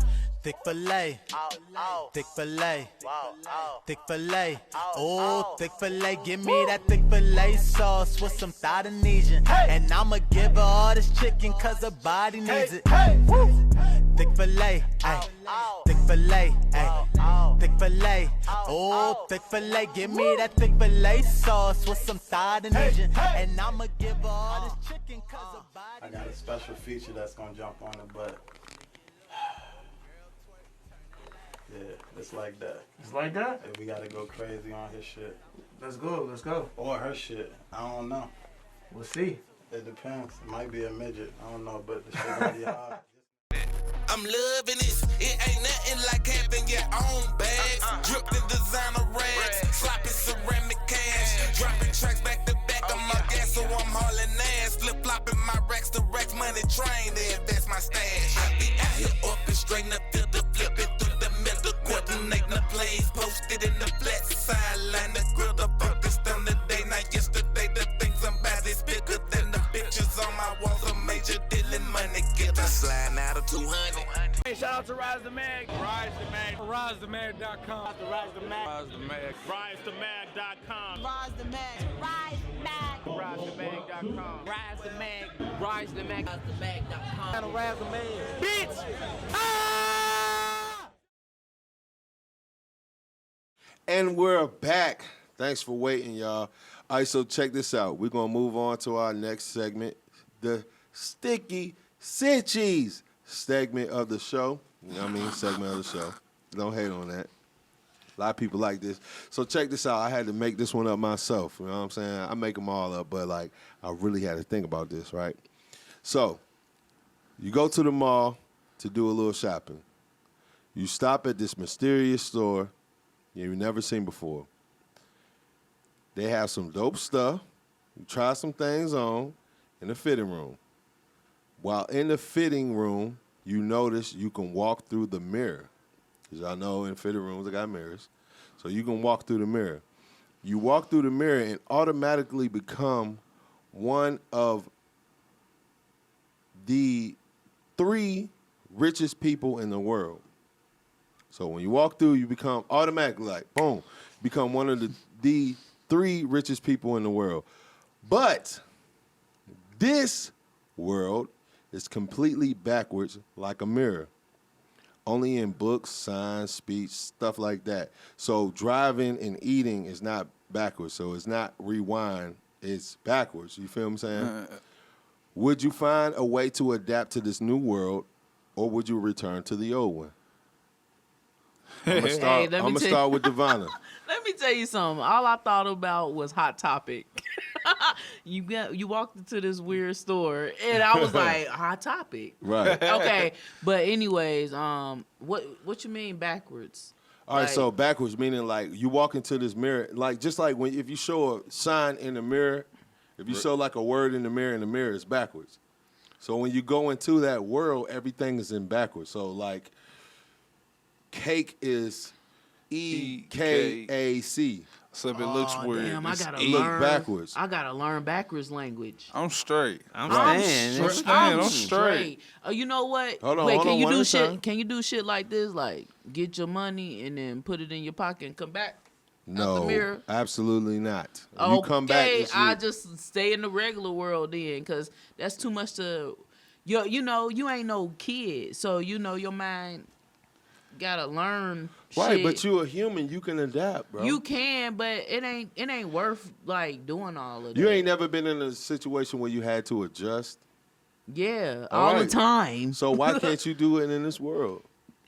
Thick fillet. Thick fillet. Thick fillet. Oh, thick fillet. Give me that thick fillet sauce with some Indonesian. And I'ma give her all this chicken cause her body needs it. Thick fillet. Ayy. Thick fillet. Ayy. Thick fillet. Oh, thick fillet. Give me that thick fillet sauce with some Indonesian. And I'ma give her all this chicken cause her body I got a special feature that's gonna jump on it, but yeah, it's like that. It's like that? Hey, we gotta go crazy on his shit. Let's go. Or her shit. I don't know. We'll see. It depends. It might be a midget. I don't know, but the shit gonna be hard. I'm loving this. It ain't nothing like having your own bags. Dripped in designer rags. Sloppy ceramic cash. Dropping tracks back to back on my gas, so I'm hauling ass. Flip flopping my racks to racks. Money train to invest my stash. I be out here up and straight up to the flipping through the middle. Coordinating the plays. Posted in the flat sideline. The grill the focused on the day. Not yesterday. The things I'm about is bigger than the pictures on my walls. A major dealing money getter. Sliding out of 200. Hey, shout out to Rise the Mag. Rise the Mag. RiseTheMag.com. Rise the Mag. Rise the Mag. RiseTheMag.com. Rise the Mag. Rise Mag. RiseTheMag.com. Rise the mag. Rise the mag. Rise the mag.com. Rise the Mag. Bitch! And we're back. Thanks for waiting, y'all. All right, so check this out. We're going to move on to our next segment, the Sticky Cinchies segment of the show. You know what I mean? Segment of the show. Don't hate on that. A lot of people like this. So check this out. I had to make this one up myself. You know what I'm saying? I make them all up, but, like, I really had to think about this, right? So you go to the mall to do a little shopping. You stop at this mysterious store you've never seen before. They have some dope stuff. You try some things on in the fitting room. While in the fitting room, you notice you can walk through the mirror. Because y'all know in fitting rooms, they got mirrors. So you can walk through the mirror. You walk through the mirror and automatically become one of the 3 richest people in the world. So when you walk through, you become automatically like, boom, become one of the 3 richest people in the world. But this world is completely backwards like a mirror. Only in books, signs, speech, stuff like that. So driving and eating is not backwards. So it's not rewind, it's backwards. You feel what I'm saying? Would you find a way to adapt to this new world, or would you return to the old one? I'm going to start with Devonna. Let me tell you something. All I thought about was Hot Topic. You walked into this weird store, and I was like, Hot Topic. Right. Okay, but anyways, what you mean backwards? All right, so backwards meaning like you walk into this mirror, like just like when if you show a sign in the mirror, if you show like a word in the mirror is backwards. So when you go into that world, everything is in backwards. So like cake is EKAC. So if it looks weird, damn, I gotta look learn backwards. I gotta learn backwards language. I'm straight. I'm straight. Oh, you know what? Hold on, Wait, hold can on, you one do at a shit? time. Can you do shit like this? Like get your money and then put it in your pocket and come back? Out the No, mirror? absolutely not. Okay, You come back. it's I you. just stay in the regular world then, cause that's too much to. You know, you ain't no kid, so you know your mind gotta learn. Right, shit. but you a human. You can adapt, bro. You can, but it ain't worth like doing all of that. You ain't never been in a situation where you had to adjust. Yeah, All all the right. time. So why can't you do it in this world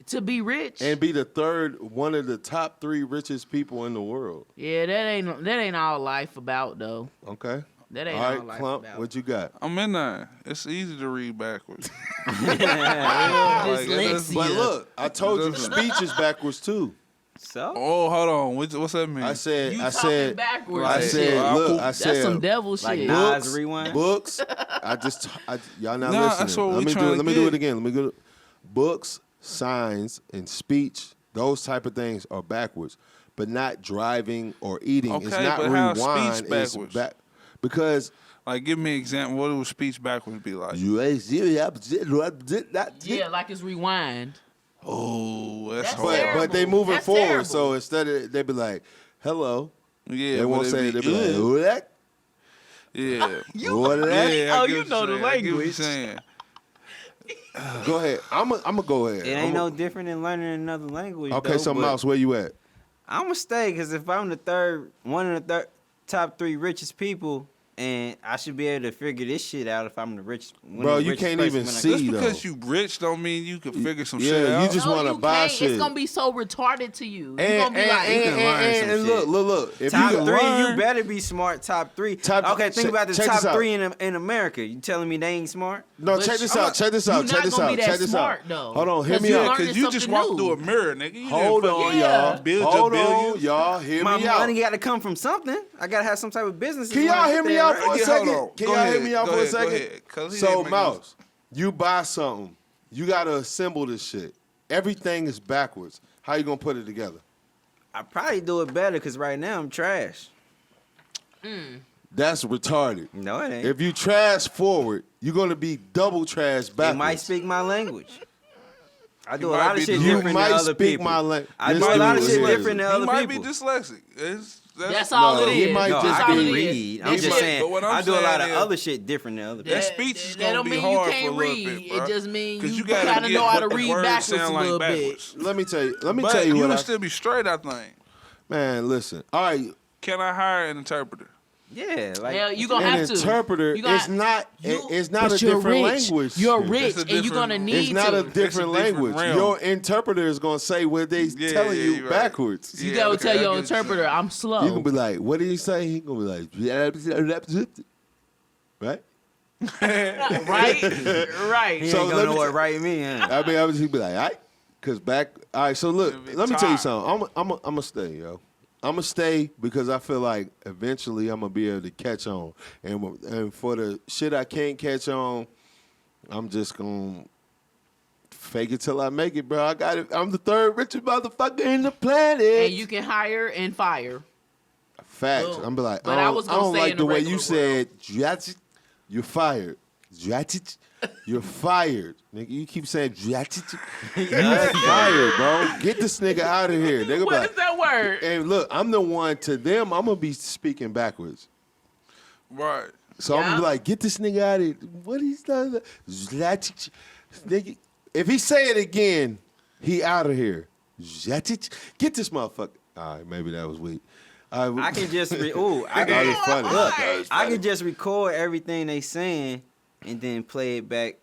To be rich. and be the one of the top 3 richest people in the world? Yeah, that ain't all life about though. Okay. That ain't All all right, life Clump, about. what you got? I'm in there. It's easy to read backwards. Dyslexia. But look, I told you speech is backwards too. So Oh, hold on. What's that mean? I said, You I talking said, backwards. I said, look, I That's said, some devil like shit. Nas rewind. books. Y'all not Nah, that's listening. what Let we me trying to do get. it again. Let me go. Books, signs, and speech. Those type of things are backwards, but not driving or eating. It's Okay, not but how rewind. speech It's backwards? back because Like, give me an example. What would speech backwards be like? you ain't Yeah, like it's rewind. Oh, that's That's hard. terrible. But they moving That's forward. terrible. So instead of they be like, hello. Yeah, They won't but say it. it'd They be like, who that? Yeah. What that? Yeah, I Oh, get you what know you're the saying. I get what you're language. saying. Go ahead. I'm gonna go ahead. it ain't no different than learning another language. Okay, though, so but Mouse, where you at? I'm gonna stay because if I'm one of the top 3 richest people, and I should be able to figure this shit out if I'm the rich. Bro, you can't even see Just because though. you rich don't mean you can figure some Yeah, shit you out. just No, want to you buy can't. shit. It's gonna be so retarded to you. You're And, gonna be like, you can learn some and shit. look. If Top you can three, learn, you better be smart. Top three. Okay, think about the check top this out. three in America. You telling me they ain't smart? No, But check this I'm out. not- Check this you out. not Check this gonna out. be that Check this smart, out. though. Hold on, hear 'Cause me you out. learning Because you just something walk new. through a mirror, nigga. You Hold didn't on, fucking y'all. build your Hold on, billions. y'all. Hear My me out. money got to come from something. I gotta have some type of business. Can y'all hear me out for a Yeah, second? hold on. Can Go y'all hear ahead. me out Go for a ahead. Go second? ahead. 'Cause he So, didn't make Mouse, you buy something. You got to assemble this shit. Everything is backwards. How you going to put it together? I probably do it better because right now I'm trash. That's retarded. No, it ain't. If you trash forward, you're going to be double trash They backwards. might speak my language. I do a might lot be of shit dyslexic. You different might than other speak people. my language. I do a lot of shit different than He other might people. be dyslexic. That's all No, it he is. might No, just I be- can all it is. read. I'm That just shit- saying, But what I'm I do a lot of saying is- other shit different than other people. That speech is that gonna don't be mean hard you for a can't little read. bit, bro. It just means 'Cause you gotta gotta get know how to what the read words backwards sound a like little backwards. bit. Let me tell you. Let me But tell you you what would I, still be straight, I think. man, listen. All right. Can I hire an interpreter? Yeah, like Hell, you gonna An have to. interpreter You got- is not you- it's not but a you're different rich. language. You're It's rich, a and you're gonna different- need It's not to. a different different language. realm. Your interpreter is gonna say what they Yeah, telling yeah, you you're right. backwards. You Yeah, gotta okay, tell I your get what you're interpreter, saying. I'm slow. You gonna be like, what did he say? He gonna be like, right? right, right. he So ain't let gonna know me what t- right mean. Huh? I mean, I was he'd be like, all right, cause back. All right, so look, You'll be let me tell you tired. something. I'm gonna stay, yo. I'm gonna stay because I feel like eventually I'm gonna be able to catch on, and for the shit I can't catch on, I'm just gonna fake it till I make it, bro. I got it. I'm the third richest motherfucker in the planet. And you can hire and fire. Facts. Boom. I'm be like, But I I don't, was I gonna don't say like in the the way regular you said, you're fired. You're fired. Nigga, you keep saying, you're fired, bro. Get this nigga out of here. Nigga, What is that word? And look, I'm the one to them, I'm going to be speaking backwards. Right. So I'm going to be Yeah. like, get this nigga out of here. What he's done? Nigga, if he say it again, he out of here. Get this motherfucker. All right, maybe that was weak. I can just That was funny. look. That was I funny. can just record everything they saying and then play it back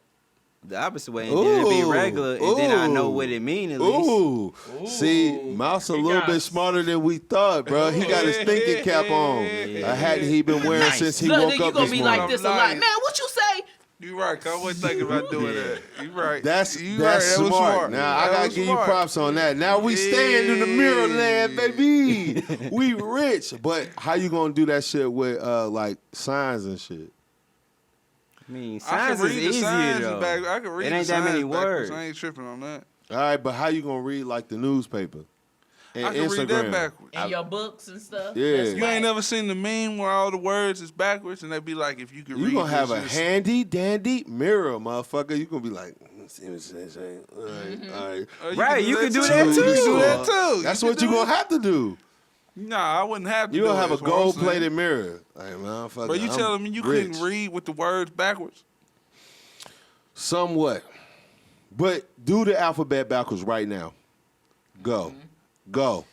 the opposite way, and then it'll be regular, and then I know what it mean at least. Ooh. See, Mouse a little bit smarter than we thought, bro. He got his thinking cap on. A hat he been wearing since he Look, woke nigga, you up gonna this be morning. like this a lot. Man, what you say? You right, cause I wasn't thinking about doing that. You right. That's You that's right. That was smart. Now I That gotta was give you smart. props on that. Now we stand in the mirror land, baby. We rich, but how you gonna do that shit with like signs and shit? I mean, I signs can is read the easier signs though. back. I can read It ain't the that many signs backwards. words. I ain't tripping on that. All right, but how you gonna read like the newspaper and I can Instagram? read that backwards. In your books and stuff. Yeah. That's You whack. ain't never seen the meme where all the words is backwards and they be like, if you could You read gonna have this, a it's- handy dandy mirror, motherfucker. You gonna be like, all right. Right, you can do too. that You too. can do that too. That's You what can you do gonna have to do. Nah, I wouldn't have to. You do gonna it, have a is what I'm gold saying. plated mirror. Like, motherfucker. But you I'm telling me you rich. couldn't read with the words backwards? Somewhat. But do the alphabet backwards right now. Go. Go.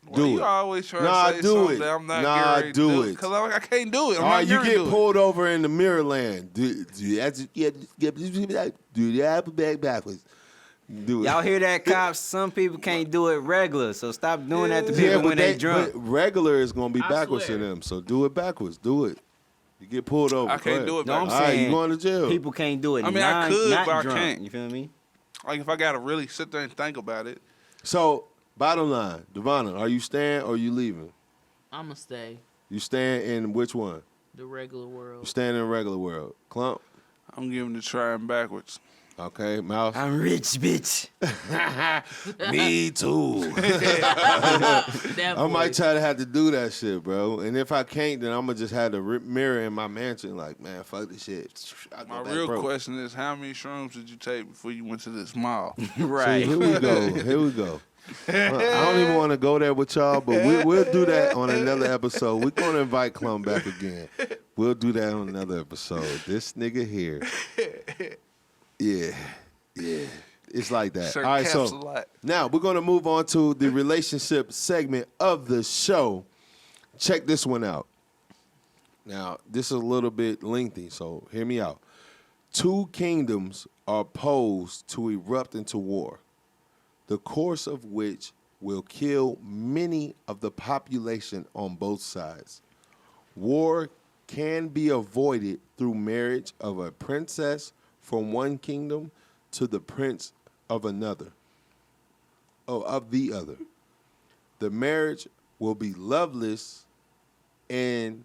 Well, Do you it. always try Nah, to say do something it. that I'm not Nah, getting ready to do it. Because I can't do it. I'm All not right, you getting get to do pulled over in the mirror land. Do the alphabet backwards. Do it. Y'all hear that, cops? Some people can't do it regular, so stop doing that to people when they drunk. But regular is gonna be I backwards swear. to them. So do it backwards. Do it. You get pulled over. I can't do it No, I'm backwards. All right, saying you going to jail. people can't do it. I mean, I could, not but I drunk. can't. You feel me? Like, if I got to really sit there and think about it. So bottom line, Devonna, are you staying or you leaving? I'ma stay. You staying in which one? The regular You world. staying in regular world. Clump. I'm giving the trying backwards. Okay, Mouse. I'm rich, bitch. Me too. That I might voice. try to have to do that shit, bro. And if I can't, then I'm gonna just have the mirror in my mansion. Like, man, fuck this shit. I'll go My back real broke. question is, how many shrooms did you take before you went to this mall? Right. See, here we go. Here we go. I don't even want to go there with y'all, but we'll do that on another episode. We're gonna invite Clum back again. We'll do that on another episode. This nigga here. Yeah. It's like that. Sir All right, Caps a so lot. now we're gonna move on to the relationship segment of the show. Check this one out. Now, this is a little bit lengthy, so hear me out. 2 kingdoms are posed to erupt into war, the course of which will kill many of the population on both sides. War can be avoided through marriage of a princess from one kingdom to the prince of another, or of the other. The marriage will be loveless and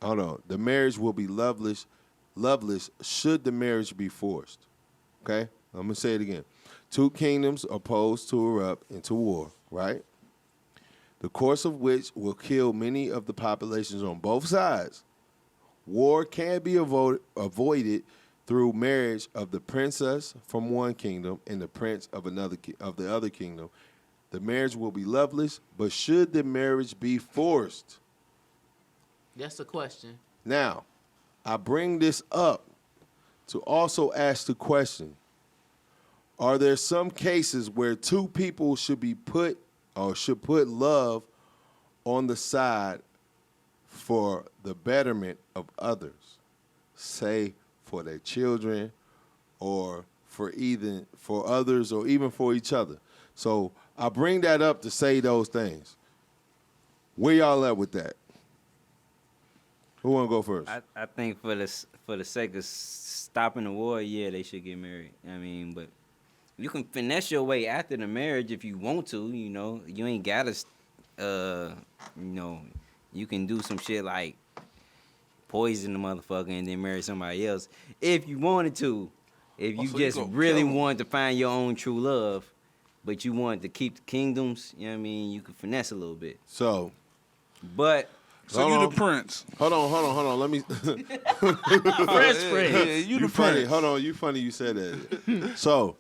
the marriage will be loveless should the marriage be forced. Okay? I'm going to say it again. 2 kingdoms are posed to erupt into war, right? The course of which will kill many of the populations on both sides. War can be avoided through marriage of the princess from one kingdom and the prince of the other kingdom. The marriage will be loveless, but should the marriage be forced? That's the question. Now, I bring this up to also ask the question, are there some cases where 2 people should put love on the side for the betterment of others, say for their children or for others or even for each other? So I bring that up to say those things. Where y'all at with that? Who want to go first? I think for the sake of stopping the war, yeah, they should get married. I mean, but you can finesse your way after the marriage if you want to. You know, you ain't gotta. You can do some shit like poison the motherfucker and then marry somebody else if you wanted to. If you just really wanted to find your own true love, but you wanted to keep the kingdoms, you know what I mean? You could finesse a little bit. So, but. So you the prince. Hold on. Let me. Prince. Yeah, you the funny. prince. Hold on. You funny. You said that. So.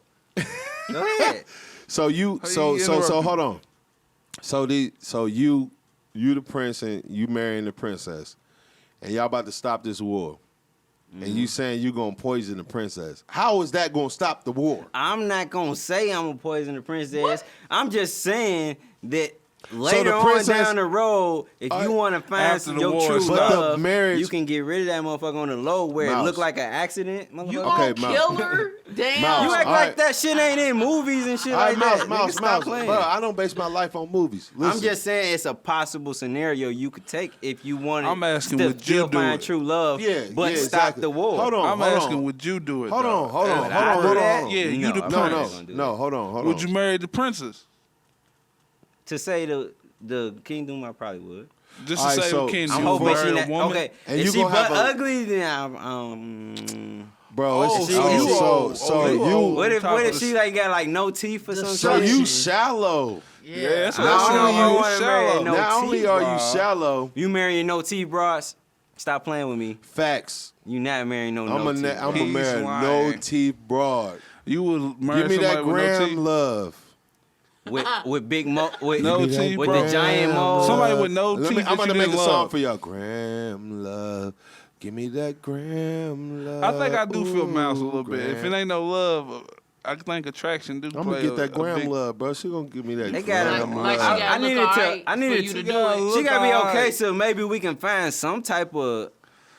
Go ahead. So hold on. So you the prince and you marrying the princess, and y'all about to stop this war, and you saying you gonna poison the princess. How is that gonna stop the war? I'm not gonna say I'm gonna poison the princess. What? I'm just saying that. Later on down the road, if you want to find your true love, you can get rid of that motherfucker on the low where it look like an accident. You gonna kill her? Damn. You act like that shit ain't in movies and shit like that. Mouse. Bro, I don't base my life on movies. Listen. I'm just saying it's a possible scenario you could take if you wanted to still find true love, but stop the war. Hold on. I'm asking, would you do it? Hold on. Yeah, you the prince. No, hold on. Would you marry the princess? To say the kingdom, I probably would. Just to say the kingdom, I'm hoping she not, woman? okay. And if she but ugly, then bro, what if she like got like no teeth or something? So you shallow. Yeah, that's what I'm saying. Not only are you shallow, you marrying no teeth, bros. Stop playing with me. Facts. You not marrying no teeth. I'm gonna marry no teeth broad. You would marry Give me that somebody with no gram teeth? love. With big with no teeth, with bro. the giant mole. Somebody with no teeth. I'm gonna make a love. song for y'all. Gram love. Give me that gram love. I think I do feel mouse a little bit. If it ain't no love, I think attraction do play. I'm gonna get that gram love, bro. She gonna give me that gram love. Like I needed to do it. She gotta be okay, so maybe we can find some type of.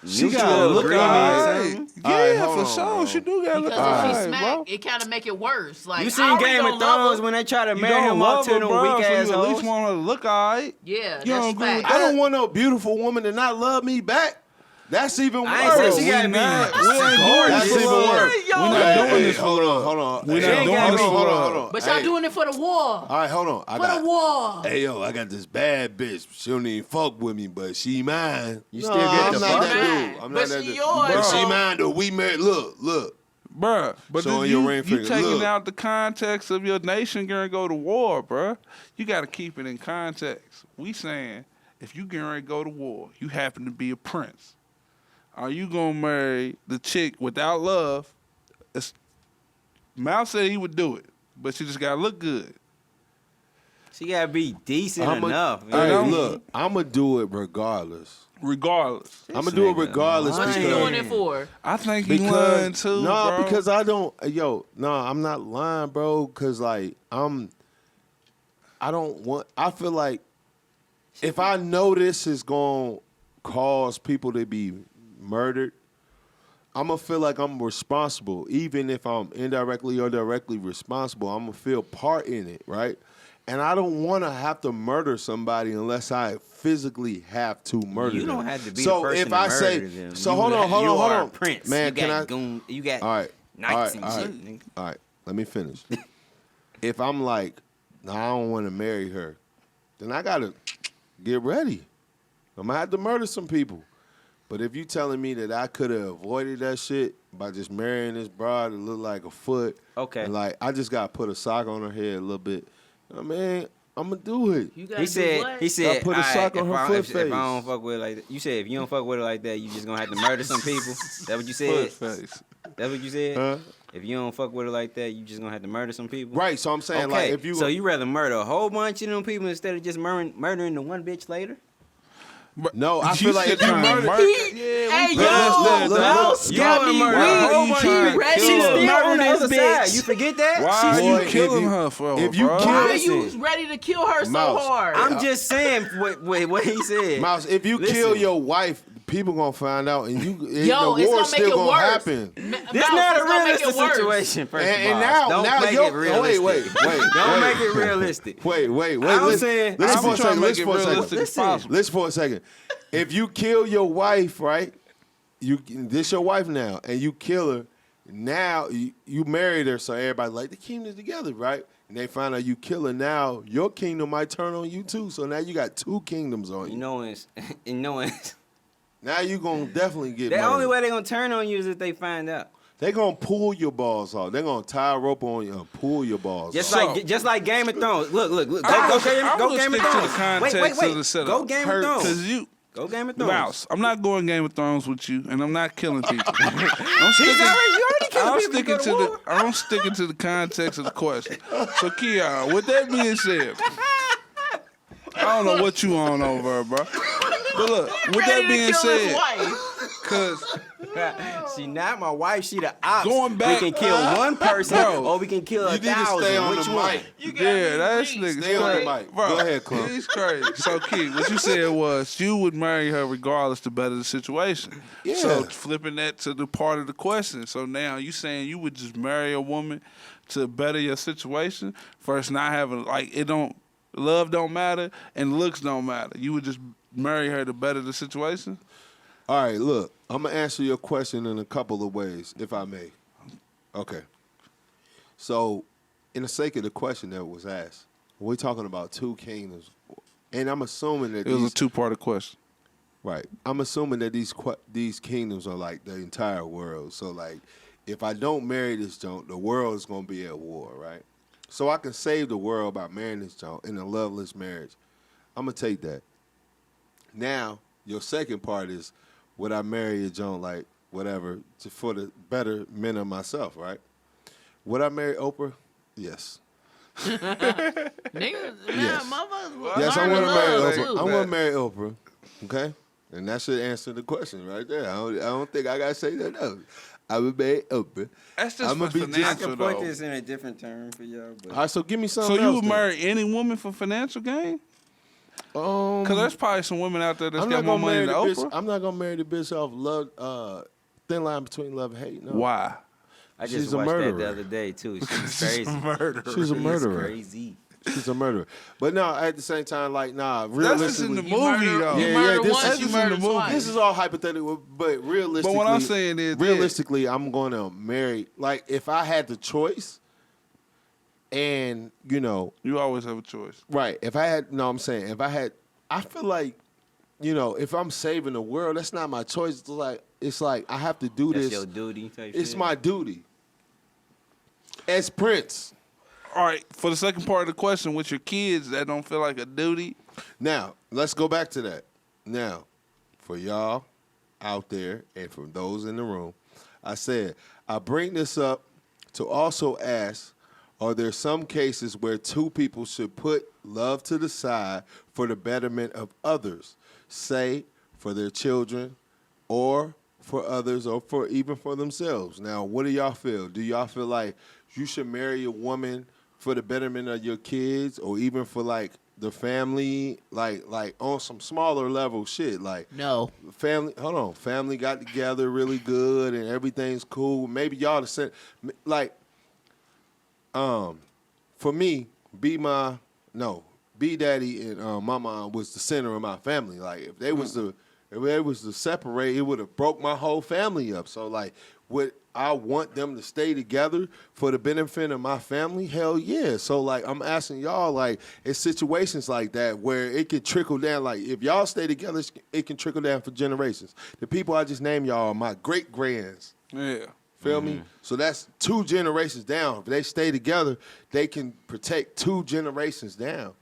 She gotta look alright. Yeah, for sure. She do gotta look Because if she alright, smack, bro. it kind of make it worse. Like You seen Game of Thrones when they try to marry him off to them weak so assholes? you at least want her to look alright. Yeah, You don't that's agree with fact. I don't want no beautiful woman to not love me back. That's even worse. I ain't say she gotta be That's gorgeous. even worse. We're not doing this for love. Hold on. We're not doing this for love. But y'all doing it for the war. All right, hold on. For the war. Hey, yo, I got this bad bitch. She don't even fuck with me, but she mine. You still get the I'm fuck? not that dude. I'm not that dude. But she mine, though. We married. Look. Bruh, but Showing you your ring finger. taking Look. out the context of your nation gonna go to war, bruh. You gotta keep it in context. We saying, if you getting ready to go to war, you happen to be a prince. Are you gonna marry the chick without love? Mal said he would do it, but she just gotta look good. She gotta be decent enough. Hey, look, I'm gonna do it regardless. I'm gonna do it regardless. What you doing it for? I think he lying too, bro. Because I don't. I'm not lying, bro. Because like I don't want. I feel like if I know this is going to cause people to be murdered, I'm going to feel like I'm responsible. Even if I'm indirectly or directly responsible, I'm going to feel part in it, right? And I don't want to have to murder somebody unless I physically have to murder them. You don't have to be so the person if to I murder say, them. So you hold on. Are a prince. Man, you can got I? goon, you got all right, knights and all right, shit. Nigga. all right, let me finish. If I'm like, no, I don't want to marry her, then I got to get ready. I'm going to have to murder some people. But if you telling me that I could have avoided that shit by just marrying this broad that look like a foot, okay, and like I just got to put a sock on her head a little bit, I mean, I'm going to do it. He said, put a sock on her foot face. If I don't fuck with her like that, you said if you don't fuck with her like that, you just gonna have to murder some people. That what you said? Foot face. That's what you said? Huh? If you don't fuck with her like that, you just gonna have to murder some people? Right, so I'm saying okay. like if you... So you rather murder a whole bunch of them people instead of just murdering the one bitch later? No, I feel like if you murder... Hey, yo, you got me weak. She ready to murder this bitch. You forget that? Why are you killing her for? If you why are you ready to kill her so hard? I'm just saying what he said. Mouse, if you kill your wife, people gonna find out, and the war's still gonna happen. This not a realistic situation. First of all, don't make it realistic. Wait. Don't make it realistic. Wait. I'm saying, listen for a second. If you kill your wife, right? This your wife now, and you kill her. Now you married her, so everybody like the kingdom's together, right? And they find out you kill her. Now your kingdom might turn on you too. So now you got two kingdoms on you. You know it's. Now you gonna definitely get. The only way they gonna turn on you is if they find out. They gonna pull your balls off. They gonna tie a rope on you and pull your balls off. Just like Game of Thrones. Look. Go Game of Thrones. Wait. Go Game of Thrones. Go Game of Thrones. Mouse, I'm not going Game of Thrones with you, and I'm not killing people. I'm sticking to the context of the question. So, Keon, with that being said, I don't know what you on over, bro. But look, with that being said, because she not my wife, she the ops. Going back, we can kill one person, or we can kill 1,000. You need to stay on Which the one? mic. That's nigga. Stay on the mic. Bro, go ahead, Clum. He's crazy. So, Key, what you said was you would marry her regardless to better the situation. Yeah. So, flipping that to the part of the question. So, now you saying you would just marry a woman to better your situation versus not having, like, love don't matter and looks don't matter. You would just marry her to better the situation? All right, look, I'm going to answer your question in a couple of ways, if I may. Okay. So, in the sake of the question that was asked, we're talking about two kingdoms, and I'm assuming that it was a two-part question. Right. I'm assuming that these kingdoms are like the entire world. So, like, if I don't marry this junk, the world is going to be at war, right? So I can save the world by marrying this junk in a loveless marriage. I'm going to take that. Now, your second part is, would I marry a joint like whatever for the betterment of myself, right? Would I marry Oprah? Yes. Nigga, yes. motherfuckers. Yes, I'm gonna marry Oprah. Too. I'm gonna marry Oprah. Okay, and that should answer the question right there. I don't think I gotta say that else. I would marry Oprah. That's just I'm for financial, I can put though. this in a different term for y'all. But. All right, so give me something So you else would then. marry any woman for financial gain? Because there's probably some women out there that's got more money than Oprah. I'm not gonna marry the bitch off love. Thin line between love and hate. No. Why? I just She's a watched murderer. that the other day too. She's crazy. She's a murderer. She's a murderer. Crazy. She's a murderer. But no, at the same time, like, nah, That's just in realistically. the movie, though. This is all hypothetical, but realistically. But what I'm saying is, realistically, I'm going to marry. Like, if I had the choice, and you always have a choice, right? If I had, I feel like, if I'm saving the world, that's not my choice. It's like I have to do That's this. your duty. Type It's shit. my duty. As Prince. All right, for the second part of the question, with your kids, that don't feel like a duty. Now, let's go back to that. Now, for y'all out there and for those in the room, I said, I bring this up to also ask, are there some cases where two people should put love to the side for the betterment of others, say, for their children or for others or even for themselves? Now, what do y'all feel? Do y'all feel like you should marry a woman for the betterment of your kids or even for, like, the family, like on some smaller level shit, like No. family got together really good and everything's cool. Maybe y'all the same, like, for me, B Daddy and my mom was the center of my family. Like if they was to separate, it would have broke my whole family up. So like, would I want them to stay together for the benefit of my family? Hell yeah. So like, I'm asking y'all, like, it's situations like that where it can trickle down. Like if y'all stay together, it can trickle down for generations. The people I just named y'all are my great grands. Yeah. Feel me? So that's 2 generations down. If they stay together, they can protect 2 generations down.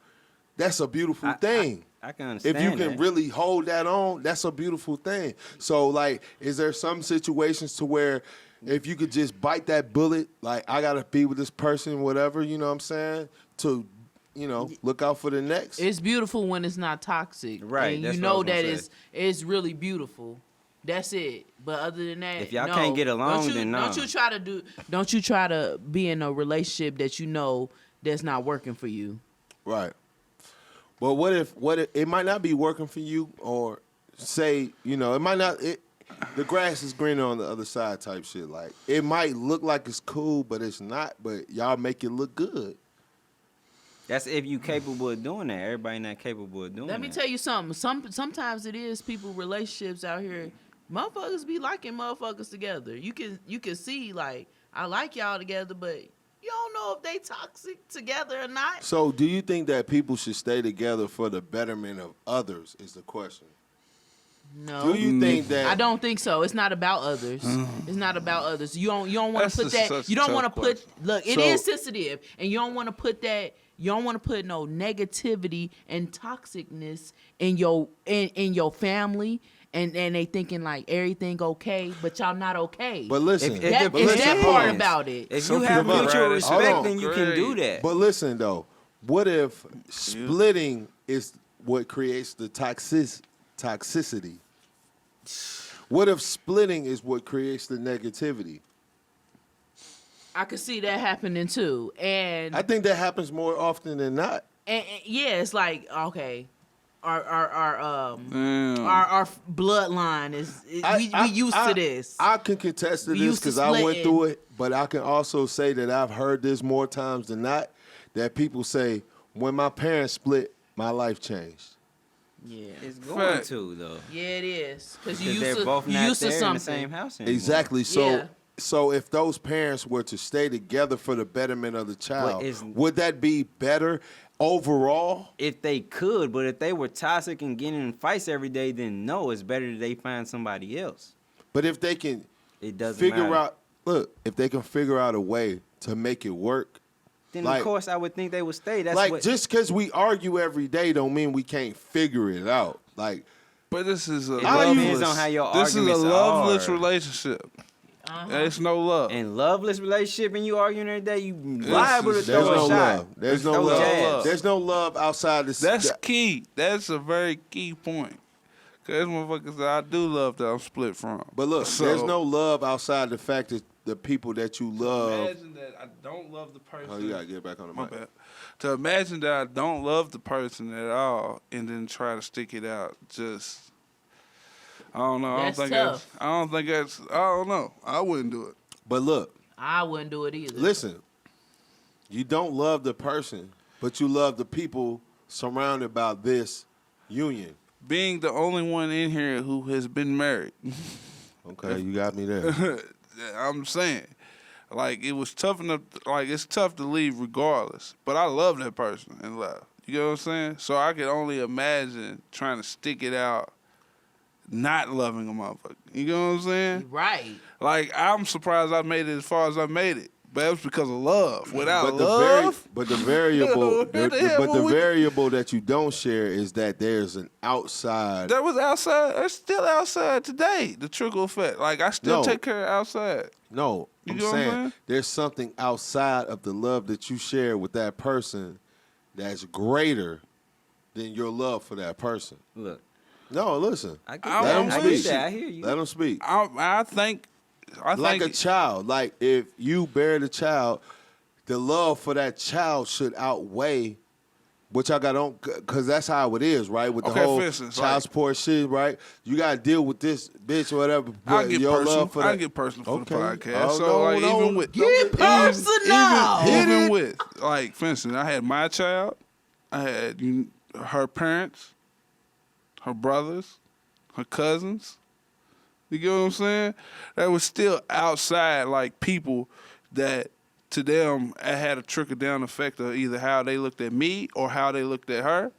That's a beautiful thing. I can understand if you can that. really hold that on, that's a beautiful thing. So, like, is there some situations to where if you could just bite that bullet, like, I got to be with this person, whatever, you know what I'm saying, to, you know, look out for the next? It's beautiful when it's not toxic. Right, And that's you what I know was gonna that say. it's really beautiful. That's it. But other than that, If y'all no. can't get along, don't you, then no. Don't you try to be in a relationship that you know that's not working for you. Right. But what if it might not be working for you, or say, you know, it might not, the grass is greener on the other side type shit. Like, it might look like it's cool, but it's not, but y'all make it look good. That's if you capable of doing that. Everybody not capable of doing that. Let me tell you something. Sometimes it is people relationships out here. Motherfuckers be liking motherfuckers together. You can see, like, I like y'all together, but you don't know if they toxic together or not. So do you think that people should stay together for the betterment of others is the question? No. Do you think that? I don't think so. It's not about others. It's not about others. You don't want to put that. such You a don't tough want to put. question. Look, it So- is sensitive, and you don't want to put that. You don't want to put no negativity and toxicness in your family, and they thinking like everything okay, but y'all not okay. But listen, If- that, but it's listen, that part hold on. about it. If Some you have people mutual ride it. respect, Hold on. then you can do that. but listen though, what if splitting is what creates the toxicity? What if splitting is what creates the negativity? I could see that happening too, and I think that happens more often than not. And yeah, it's like, okay, our Damn. bloodline we used to this. I can contest to We this used to because I went splitting. through it, but I can also say that I've heard this more times than not, that people say, when my parents split, my life changed. Yeah, It's going Fact. to though. yeah, it is because you Because they're used to both you not used to there in the something. same house anymore. Exactly. So, Yeah. so if those parents were to stay together for the betterment of the child, it's- would that be better overall? If they could, but if they were toxic and getting in fights every day, then no, it's better that they find somebody else. But if they can It doesn't figure matter. out, if they can figure out a way to make it work, Then like- of course I would think they would stay. That's like what, just because we argue every day don't mean we can't figure it out. Like, But this is a It loveless. depends on how your this is a arguments loveless are. relationship. It's no love. in loveless relationship and you arguing every day, you liable to there's there's throw no a shot. love. There's no Throw love. jabs. There's no love outside the. That's key. That's a very key point. Cause motherfuckers that I do love that I'm split from. But look, So- there's no love outside the fact that the people that you love. Imagine that I don't love the person. Oh, you gotta get back on the My mic. bad. To imagine that I don't love the person at all and then try to stick it out, just I don't know. That's I tough. don't know. I wouldn't do it. But look, I wouldn't do it either. listen. You don't love the person, but you love the people surrounded by this union. Being the only one in here who has been married, Okay, you got me there. I'm saying, like it was tough enough. Like it's tough to leave regardless, but I love that person and love. You know what I'm saying? So I could only imagine trying to stick it out, not loving a motherfucker. You know what I'm saying? Right. Like I'm surprised I made it as far as I made it, but it was because of love. Without But the love, but the variable, What the hell but the would we- variable that you don't share is that there's an outside. that was outside. It's still outside today. The trickle effect. Like I still No. take care of outside. No, You I'm know what I'm saying saying? there's something outside of the love that you share with that person that's greater than your love for that person. Look, No, listen. I get I'm that. with I you. get that. I hear you. Let them speak. I think Like a child. Like if you bear the child, the love for that child should outweigh What y'all got on? Because that's how it is, right? With the Okay, whole for instance, child support shit, right? You got to deal with this bitch or whatever. I but get your personal. love for that. I get personal for the podcast. Oh, So no, like no, even with Get personal. even with like for instance, I had my child, I had her parents, her brothers, her cousins. You get what I'm saying? That was still outside like people that to them it had a trickle down effect of either how they looked at me or how they looked at her.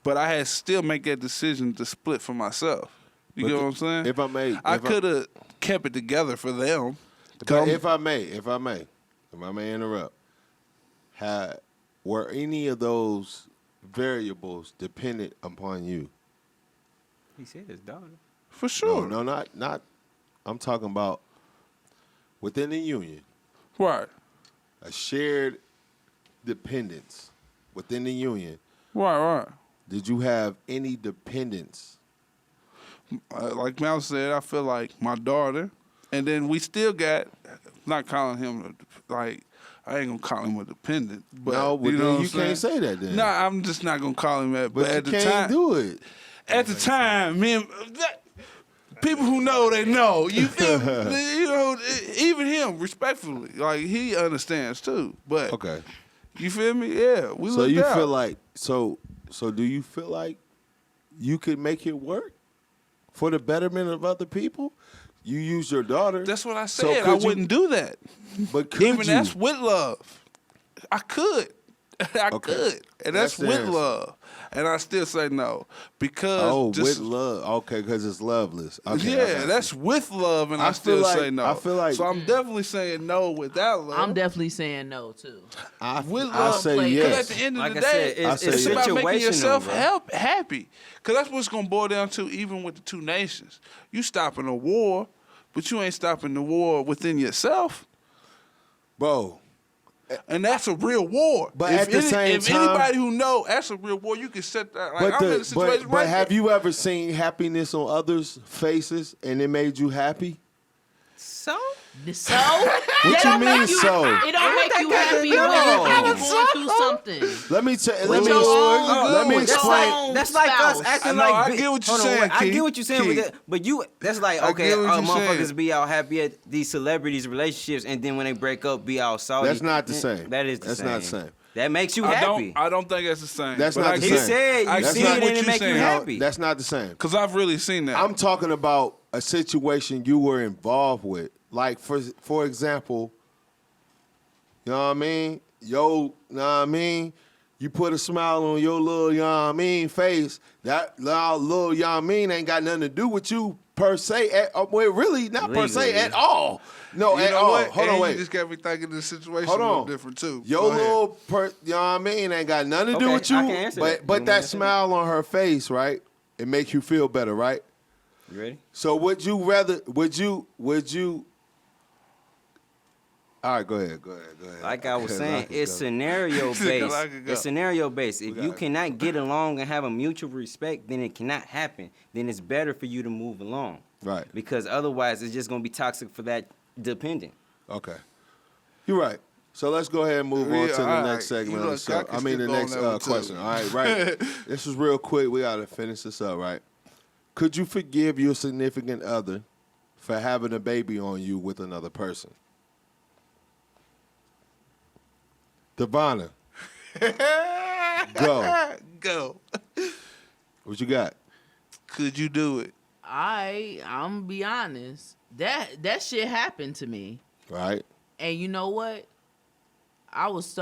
But I had to still make that decision to split for myself. You get what I'm saying? If I may, I could have kept it together for them. But if I may interrupt, were any of those variables dependent upon you? He said his daughter. For sure. No, not. I'm talking about within the union. Right. A shared dependence within the union. Right. Did you have any dependence? Like Mal said, I feel like my daughter, and then we still got, not calling him, like, I ain't going to call him a dependent. But, No, but you know then what you I'm saying? can't say that then. Nah, I'm just not going to call him that. But you at the can't time, do it. At the time, people who know, they know. You feel me? You know, even him, respectfully, like he understands too. But Okay. you feel me? Yeah, we So looked you out. feel like so do you feel like you could make it work for the betterment of other people? You use your daughter. That's what I So said. I could you- wouldn't do that. But could Even you? that's with love. I could. I Okay. could. And That's that's the with answer. love. And I still say no. Because Oh, just, with love. Okay, because it's loveless. Okay, I yeah, got that's you. with love, and I I still feel like- say no. I feel like- so I'm definitely saying no without love. I'm definitely saying no too. with I love. say Because yes. Because at the end of Like the I day, said, I it's say it's yes. about making situational, yourself bro. happy. Because that's what's going to boil down to even with the two nations. You stopping a war, but you ain't stopping the war within yourself. Bro, And that's a real war. But at the same if time- anybody who know that's a real war, you can set that. Like I'm in a situation but right have there. you ever seen happiness on others' faces and it made you happy? So What that you don't mean make so? It don't make you happy No. when you're going through something. Let me With your own- let me with your explain. own That's like us spouse. acting I know, like. I get what you're hold on, saying, wait, I Keith. get what you're saying with Keith. that, but you. That's like I okay, get what you're motherfuckers saying. be all happy at these celebrities' relationships, and then when they break up, be all salty. That's not the same. That is the That's same. not the same. That makes you I happy. don't think that's the same. That's But not I the He get- same. said I you That's see not it what and it you're make you saying. happy. That's not the same. Cause I've really seen that. I'm talking about a situation you were involved with. Like for example, you know what I mean? You know what I mean? You put a smile on your little, you know what I mean, face. That little, you know what I mean, ain't got nothing to do with you per se. Well, really, not per se Legally. at all. No, you at know all. what? Hold And on, wait. You just got me thinking the situation Hold a little on. different too. Your Go ahead. little, you know what I mean, ain't got nothing to do Okay, with you. I can answer that. You But want me that to answer that? smile on her face, right? It make you feel better, right? You ready? So would you rather? Would you? All right, go ahead. Like I was Because saying, could it's go. scenario based. I could go. It's scenario based. If you got it. cannot get along and have a mutual respect, then it cannot happen. Then it's better for you to move along. Right. Because otherwise, it's just gonna be toxic for that dependent. Okay. You're right. So let's go ahead and move on Yeah, to the all next right. segment You of the look, show. I can I mean, still the go on next that one, too. question. All right, right. This is real quick. We got to finish this up, right? Could you forgive your significant other for having a baby on you with another person? Devonna. Go. Go. What you got? Could you do it? I'm gonna be honest. That shit happened to me. Right? And you know what? I was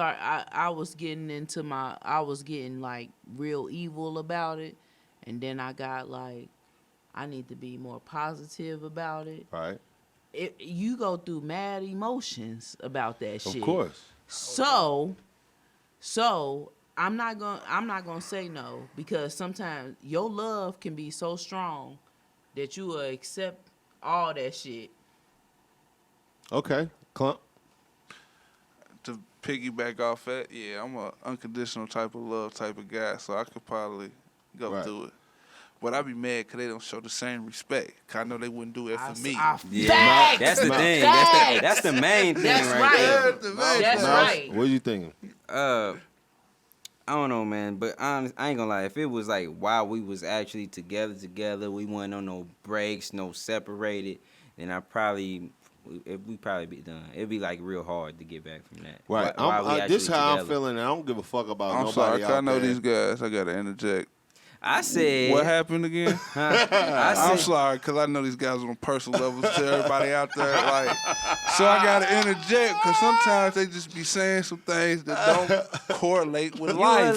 getting like real evil about it. And then I got like, I need to be more positive about it. Right. You go through mad emotions about that shit. Of course. So I'm not gonna say no, because sometimes your love can be so strong that you will accept all that shit. Okay. Clump. To piggyback off that, yeah, I'm a unconditional type of love type of guy, so I could probably go Right. through it. But I be mad because they don't show the same respect. 'Cause I know they wouldn't do it for me. Facts! That's the thing. Facts! That's the main thing That's right right. there. That's the main That's thing. right. What are you thinking? I don't know, man, but I ain't gonna lie. If it was like while we was actually together, we wasn't on no breaks, no separated, then we probably be done. It'd be like real hard to get back from that. Right. This how I'm feeling. I don't give a fuck about nobody sorry, out there. I know these guys. I gotta interject. I said. What happened again? I'm sorry, because I know these guys on personal levels to everybody out there. Like, so I got to interject because sometimes they just be saying some things that don't correlate with life.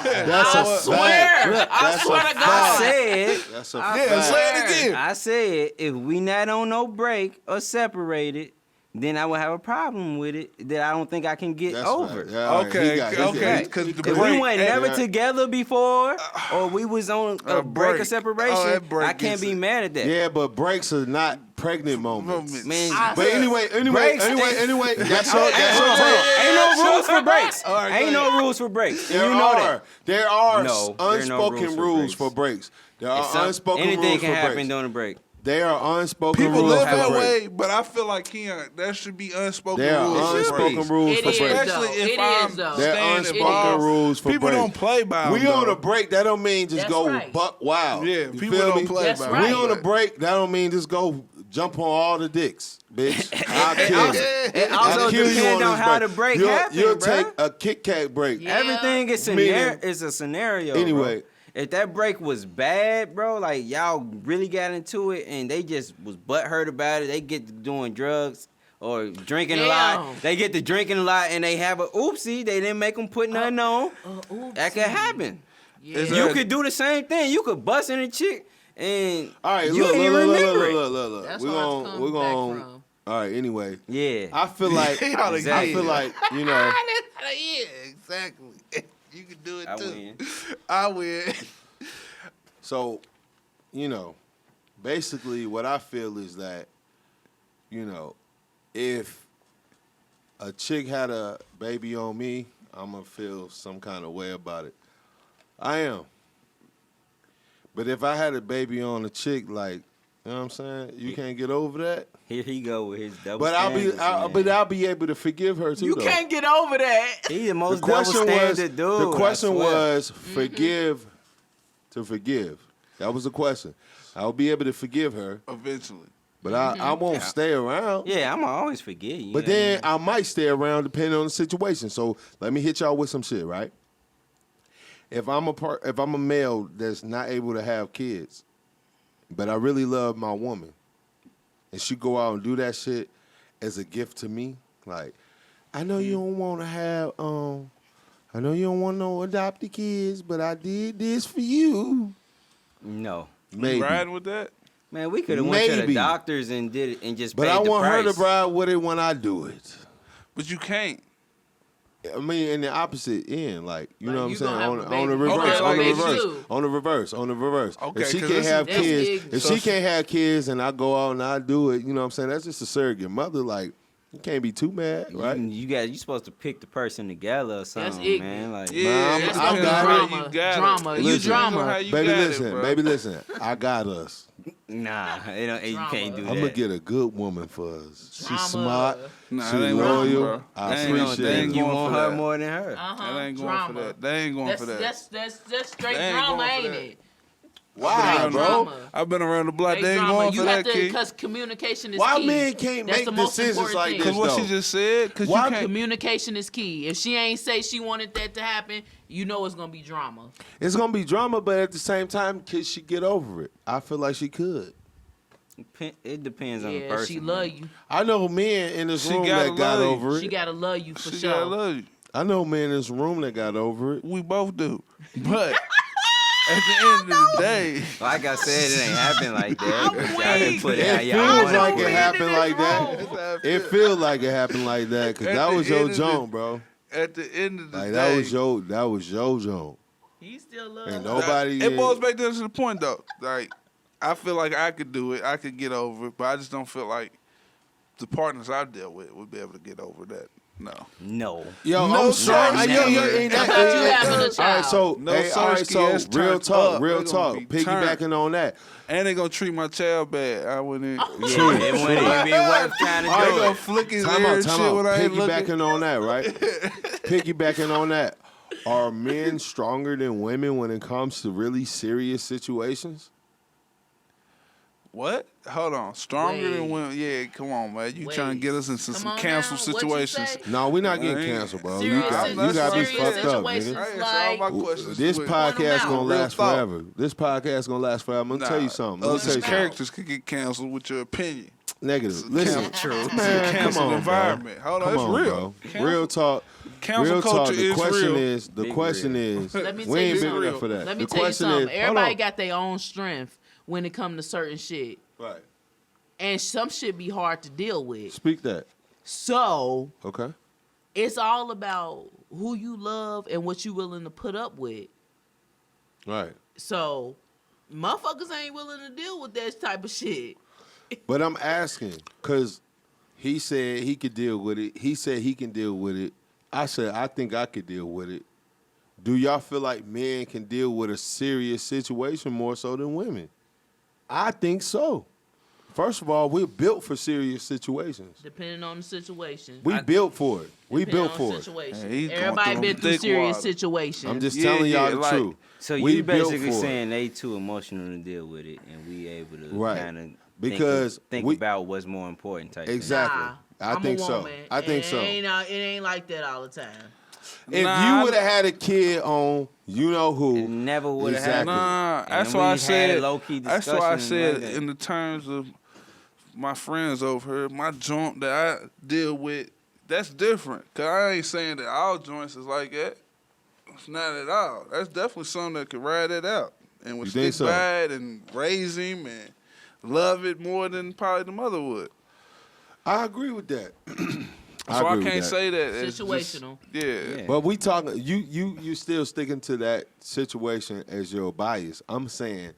That's swear. Look, I swear to God. I said. That's a Yeah, fact. say it again. I said if we not on no break or separated, then I would have a problem with it that I don't think I can get That's over. right. Yeah, all right. Okay. Because If we went never together before, or we was on a break or separation, I can't be mad at that. Yeah, but breaks are not pregnant moments. Man, But anyway, that's your ain't no rules for breaks. Ain't no rules for breaks. There You know that. There are No, there are no unspoken rules for breaks. There are unspoken rules for breaks. Anything can happen during the break. There are unspoken People rules live for that breaks. way, but I feel like there should be unspoken There rules. are unspoken rules for breaks. Especially if I'm There are staying unspoken involved. rules for People breaks. don't play by them. We on a break, that don't mean just That's go right. buck wild. Yeah, You people feel don't me? play That's by right. We them. on a break, that don't mean just go jump on all the dicks, bitch. I'll kill you. It also I'll kill you depends on this how the break happens, You'll bruh. take a Kit Kat break. Yeah. Everything is Meaning- a scenario. Anyway. Bro. If that break was bad, bro, like y'all really got into it and they just was butthurt about it, they get to doing drugs or drinking a lot. They get to drinking a lot and they have a oopsie. They didn't make them put nothing on. That could happen. Yeah. You could do the same thing. You could bust in a chick and All right, you ain't remember it. look. That's We're hard to gonna, come we're gonna. back from. All right. Anyway, Yeah. I feel like, Exactly. you know, Yeah, exactly. You can do it I too. win. I win. so, you know, basically what I feel is that, you know, if a chick had a baby on me, I'm gonna feel some kind of way about it. I am. But if I had a baby on a chick, like, you know what I'm saying? You can't get over that. Here he go with his double But standards, man. I'll be able to forgive her too. You though. can't get over that. He the The most double question standard dude. the question I swear. was forgive to forgive. That was the question. I'll be able to forgive her, Eventually. but I won't stay around. Yeah, I'm always forget you. But then I might stay around depending on the situation. So let me hit y'all with some shit, right? If I'm a male that's not able to have kids, but I really love my woman, and she go out and do that shit as a gift to me, like, I know you don't want to have, I know you don't want no adopted kids, but I did this for you. No. Maybe. You riding with that? Man, we could have went to the Maybe. doctors and did it and just But paid I the want her price. to ride with it when I do it. But you can't. I mean, in the opposite end, like, you Like, know what I'm you saying? gonna have On a the baby. reverse, Okay, on the like reverse, you. on the reverse, on the reverse. Okay, if she 'cause can't this have is- kids, that's if so- she can't have kids and I go out and I do it, you know what I'm saying? That's just a surrogate mother. Like, you can't be too mad, right? You supposed to pick the person together or something, ignorant. man. Like, Yeah, I'm- it's I depends got on it. how you got Drama. it. You Listen. drama. How you Baby, got listen, it, bro. baby, listen. I got us. nah, you can't do that. I'm gonna get a good woman for us. She's Drama. smart. Nah, She's that ain't working, loyal. bro. I They ain't You, appreciate they ain't it. you going want for her that. more than her. That ain't going drama. for that. They ain't going for that. That's straight They ain't drama, going for ain't that. it? Why, Straight bro? drama. I've been around the block. Straight They ain't drama. going You for have that, to, kid. because communication is Why key. men can't That's make the most decisions important like thing. this? Because what though. she just said. Because Why you can't. Communication is key. If she ain't say she wanted that to happen, you know it's gonna be drama. It's gonna be drama, but at the same time, could she get over it? I feel like she could. It depends on the Yeah, person. she love man. you. I know men in this She room gotta that got love you. over She it. gotta love you for She sure. gotta love you. I know men in this room that got over it. We both do. But at the end of the day, Like I said, it ain't happen like that. Y'all didn't put it how It y'all feels wanted like to it put happened like That's that. how I It feel. feels like it happened like that because At that the was your end of the- joint, bro. at the end of the Like day, that was your joint. He still love And her. nobody. It boils back down to the point though. Like I feel like I could do it. I could get over it, but I just don't feel like the partners I've dealt with would be able to get over that. No. No. Yo, No, I'm sorry. sir, Yo, never. ain't I thought you having a All right, child. so No, all right, Sirski, so that's real turned talk, up. real They gonna talk. be turned. Piggybacking on that. And they gonna treat my child bad. I went in. Yeah, it wouldn't even be worth trying to All right, do They gonna it. flick his Time ear out, and time shit out. when I ain't looking. Piggybacking on that, right? Piggybacking on that. Are men stronger than women when it comes to really serious situations? What? Hold on. Stronger than Wait. women? Yeah, come on, man. You Wait. trying to get us into Come some on cancel now. What'd you situations? say? No, we're not getting I ain't- canceled, bro. Serious You got to be serious fucked up, situations nigga. like all my questions This with- podcast out. gonna Real last thought. forever. This podcast gonna last forever. I'm gonna tell you something. Let me Us tell as you something. characters could get canceled with your opinion. Negative. Listen, True. man, come Cancel on, environment. bro. Hold on, Come it's on, real. bro. Real talk. Cancel Real talk. culture The is question real. is. The Big question real. is. Let me We tell ain't you big something. enough for that. Let me The tell you question something. is. Hold Everybody on. got their own strength when it comes to certain shit. Right. And some shit be hard to deal with. Speak that. So Okay. it's all about who you love and what you willing to put up with. Right. So motherfuckers ain't willing to deal with that type of shit. But I'm asking, because he said he could deal with it. He said he can deal with it. I said, I think I could deal with it. Do y'all feel like men can deal with a serious situation more so than women? I think so. First of all, we're built for serious situations. Depending on the situation. We built for it. We Depending built on for the it. situation. Hey, he's going Everybody through been through thick serious water. situations. I'm just Yeah, telling y'all the like- truth. So We you built basically for it. saying they too emotional to deal with it, and we able to Right. kind of Because think we- about what's more important type thing. Exactly. Nah, I I'm think a so. woman, I think and so. It ain't like that all the time. If Nah, you would have had a kid on, you know who, It never would have Exactly. happened. Nah, And that's we why I had said. low-key That's why I discussion said like that. in the terms of my friends over here, my joint that I deal with, that's different. Cause I ain't saying that all joints is like that. It's not at all. That's definitely something that could ride it out and would You think stick so? by it and raise him and love it more than probably the mother would. I agree with that. So I agree with can't that. say that. It's Situational. Just, yeah. Yeah. But we talking, you still sticking to that situation as your bias. I'm saying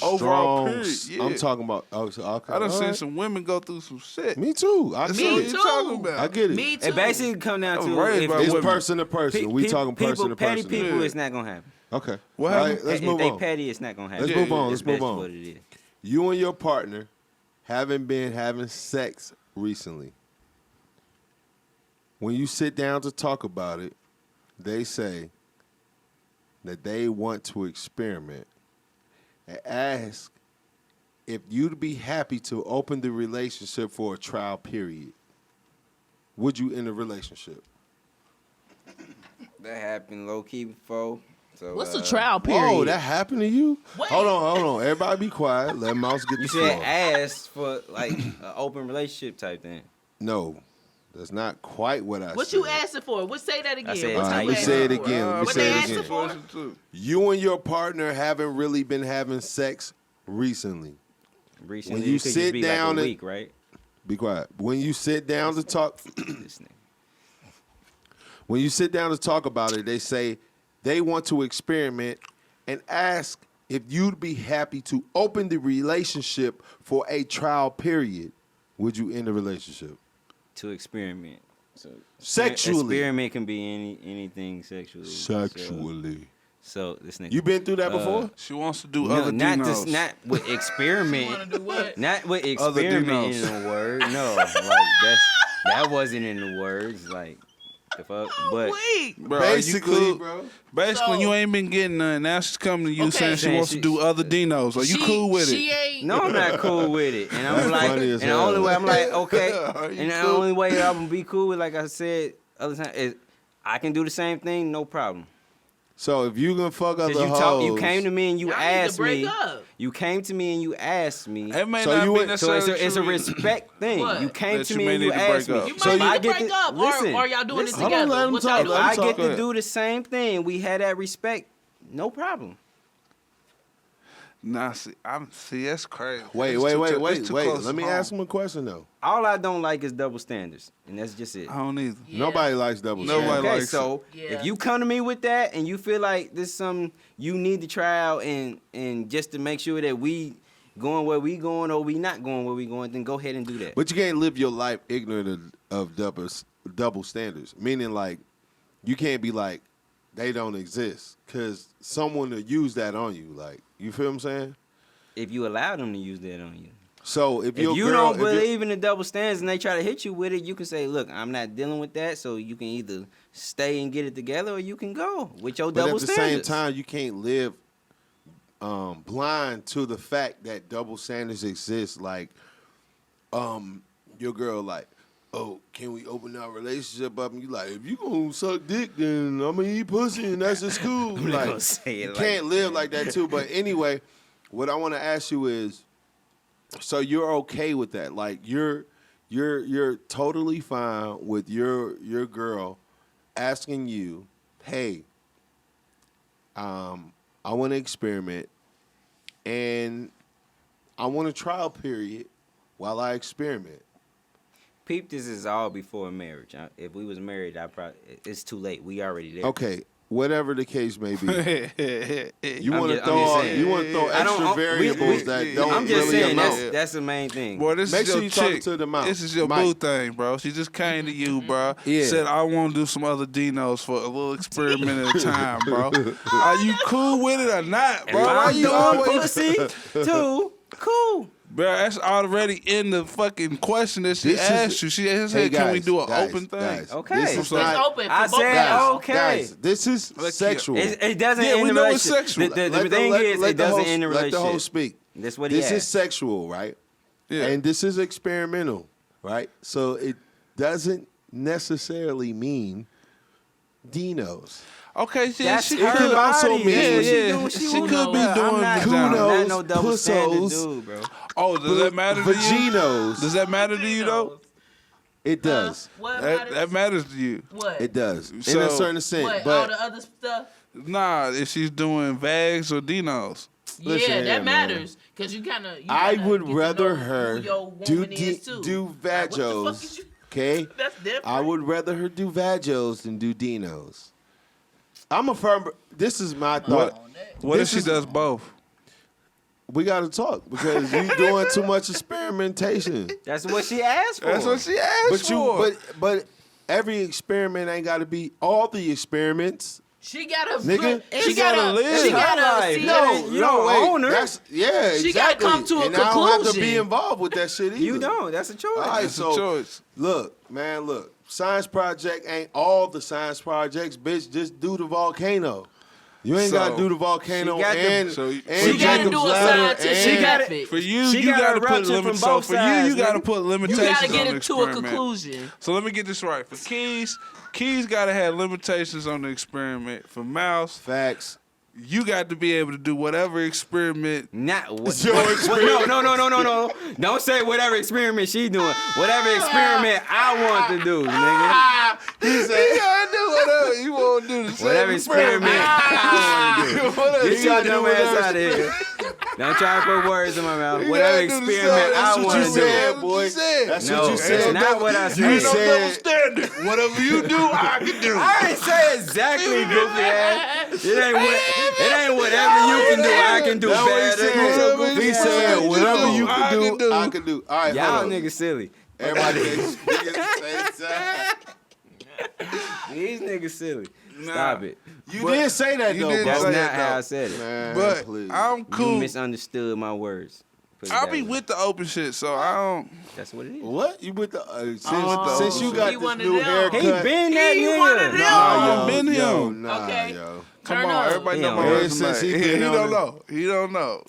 Overall, strong. period, yeah. I'm talking about. Oh, so, okay, I done all seen right. some women go through some shit. Me too. I That's get what it. you too. talking about. I get it. Me too. It basically come down I was to raised if by It's women. person to person. We talking person to petty person. people, Yeah. it's not gonna happen. Okay. What All happened? let's if move they on. petty, it's not gonna happen. Let's move on. It's Let's move best on. what it is. You and your partner haven't been having sex recently. When you sit down to talk about it, they say that they want to experiment and ask if you'd be happy to open the relationship for a trial period. Would you end a relationship? That happened low key before. So What's the trial period? Whoa, that happened to you? Wait. Hold on. Everybody be quiet. Let Mouse get the You floor. said ask for like an open relationship type thing. No, that's not quite what I said. What you asking for? What say that again? said What All how right, you let me you asking say it for? again. Let me What say they it asking again. for? Too. You and your partner haven't really been having sex recently. Recently, you it could sit just be down like a and- week, right? Be quiet. When you sit down to talk, This nigga. when you sit down to talk about it, they say they want to experiment and ask if you'd be happy to open the relationship for a trial period. Would you end the relationship? To experiment. So Sexually. experiment can be anything sexually. Sexually. So this nigga. You been through that before? She wants to do No, other not dinos. just not with experiment. Wanna do what? Not with Other experiment dinos. in the word. No, like that wasn't in the words. Like the fuck. But Wait. Bro, are you Basically, cool? bro. Basically, So- you ain't been getting none. Now she's coming to you Okay. saying she Saying wants to she- do other dinos. Are you She- cool with She it? ain't. no, I'm not cool with it. And I'm That's like, funny and as the hell. only way I'm like, okay. Are you And the cool? only way I'm gonna be cool with, like I said other time, is I can do the same thing, no problem. So if you gonna fuck other Because you hoes, came to me and you Y'all need to asked break me. up. You came to me and you asked me. It may So not you be went- So necessarily it's a true. respect thing. What? You came That to you me may and you need to break asked me. up. You So might you- need I to get break to- up, listen, or y'all doing listen. it Hold on, together. let him What talk, y'all If let him I doing? get Go to ahead. do the same thing, we had that respect, no problem. Nah, see, that's crazy. wait. It's too close Let me to ask home. him a question though. All I don't like is double standards, and that's just it. I don't either. Yeah. Nobody likes double Yeah. standards. Nobody Okay, likes so Yeah. if you come to me with that and you feel like this is something you need to try out and just to make sure that we going where we going or we not going where we going, then go ahead and do that. But you can't live your life ignorant of double standards. Meaning, like, you can't be like, they don't exist. Because someone will use that on you. Like, you feel what I'm saying? If you allow them to use that on you. So if If your you girl, don't believe in the double standards and they try to hit you with it, you can say, look, I'm not dealing with that, so you can either stay and get it together, or you can go with your But double at the standards. same time, you can't live blind to the fact that double standards exist. Like, your girl like, oh, can we open our relationship up? And you like, if you gonna suck dick, then I'm gonna eat pussy, and that's just cool. I'm not Like, gonna say it you like can't live like that too. But anyway, what I want to ask you is, so you're okay with that? Like, you're totally fine with your girl asking you, hey, I want to experiment, and I want a trial period while I experiment. Peep, this is all before marriage. If we was married, it's too late. We already there. Okay, whatever the case may be. You want to I'm throw just extra variables that don't I'm just really saying amount. that's the main thing. Boy, this Make is sure your you talking chick. to the mouth. This is your Mike. boo thing, bro. She just came to you, bro. Yeah. Said, I want to do some other Dinos for a little experiment at a time, bro. Are you cool with it or not, bro? Why I'm you doing always... pussy too. Cool. Bro, that's already in the fucking question that she asked you. She said, can we do an open thing? Guys, Okay. This is It's not, open for I both said guys. okay. guys, this is sexual. It doesn't Yeah, end we the know it's relationship. sexual. The thing is, it doesn't end the Let relationship. the host speak. That's what he This is asked. sexual, right? Yeah. And this is experimental, right? So it doesn't necessarily mean Dinos. Okay, yeah, That's she her could also body. mean- That's what Yeah, she yeah. do what she She want. could be I'm doing not, vagina. I'm not Kudos, no double standard pussos. dude, bro. Oh, does that matter to you? Vaginos. Does that matter to you, though? It does. What That matters to you. What? It does. In So- a certain extent. What? All But the other stuff? Nah, if she's doing vags or Dinos. Listen Yeah, here, that man. matters. Because you kind of. I would rather her do vagos. vagos. Okay? That's different. I would rather her do vagos than do Dinos. I'm a firm. This is my thought. What if This she is- does both? We got to talk because you doing too much experimentation. That's what she asked for. That's what she asked for. But every experiment ain't got to be all the experiments. She gotta Nigga, she gotta live. She gotta Life. see You don't wait. own her. That's, yeah, She exactly. gotta come to a and I don't have to conclusion. be involved with that shit either. You don't. That's a choice. All right, It's a so choice. look, man, look. Science project ain't all the science projects, bitch. Just do the volcano. You ain't So, got to do the volcano she got to- and, so- and She gotta Jacob's do a ladder scientific and method. For you, She you got got to a put rupture limits. from So both for you, sides, you got to nigga. put You limitations gotta on get the it to a experiment. conclusion. So let me get this right. For Keys got to have limitations on the experiment. For Mouse, facts. you got to be able to do whatever experiment. Not what, Your experiment. No. Don't say whatever experiment she doing. Whatever experiment I want to do, nigga. He You said, gotta do whatever you want to do. The same Whatever experiment I want to do. Whatever Get you your do, dumb whatever ass out of here. Don't try to put words in my mouth. You Whatever gotta do the experiment same. That's I what want you to you do. said, do. boy. You said. That's No, what you it's said. not what I You said. Ain't no said- double standard. Whatever you do, I can do. I didn't say exactly, goofy ass. It ain't whatever you can do, I can do That's what better. he said. He said, whatever you I can can do, do. I can do. All right, Y'all hold on. niggas silly. Everybody can speak at the same time. These niggas silly. Stop it. You did say that, You though, did bro. That's say not that, how I though. said it. Man, But please. I'm You cool. misunderstood my words. Put it I'll that be way. with the open shit, so I don't. That's what it is. What? You with the since the you old got shit. He this one of new them. haircut? He been that He nigga. one of them. Nah, been him. Nah, Okay. yo. Come Turn on, up. everybody He know don't my know. Yeah, resume. since he He been on don't it. know. He don't know.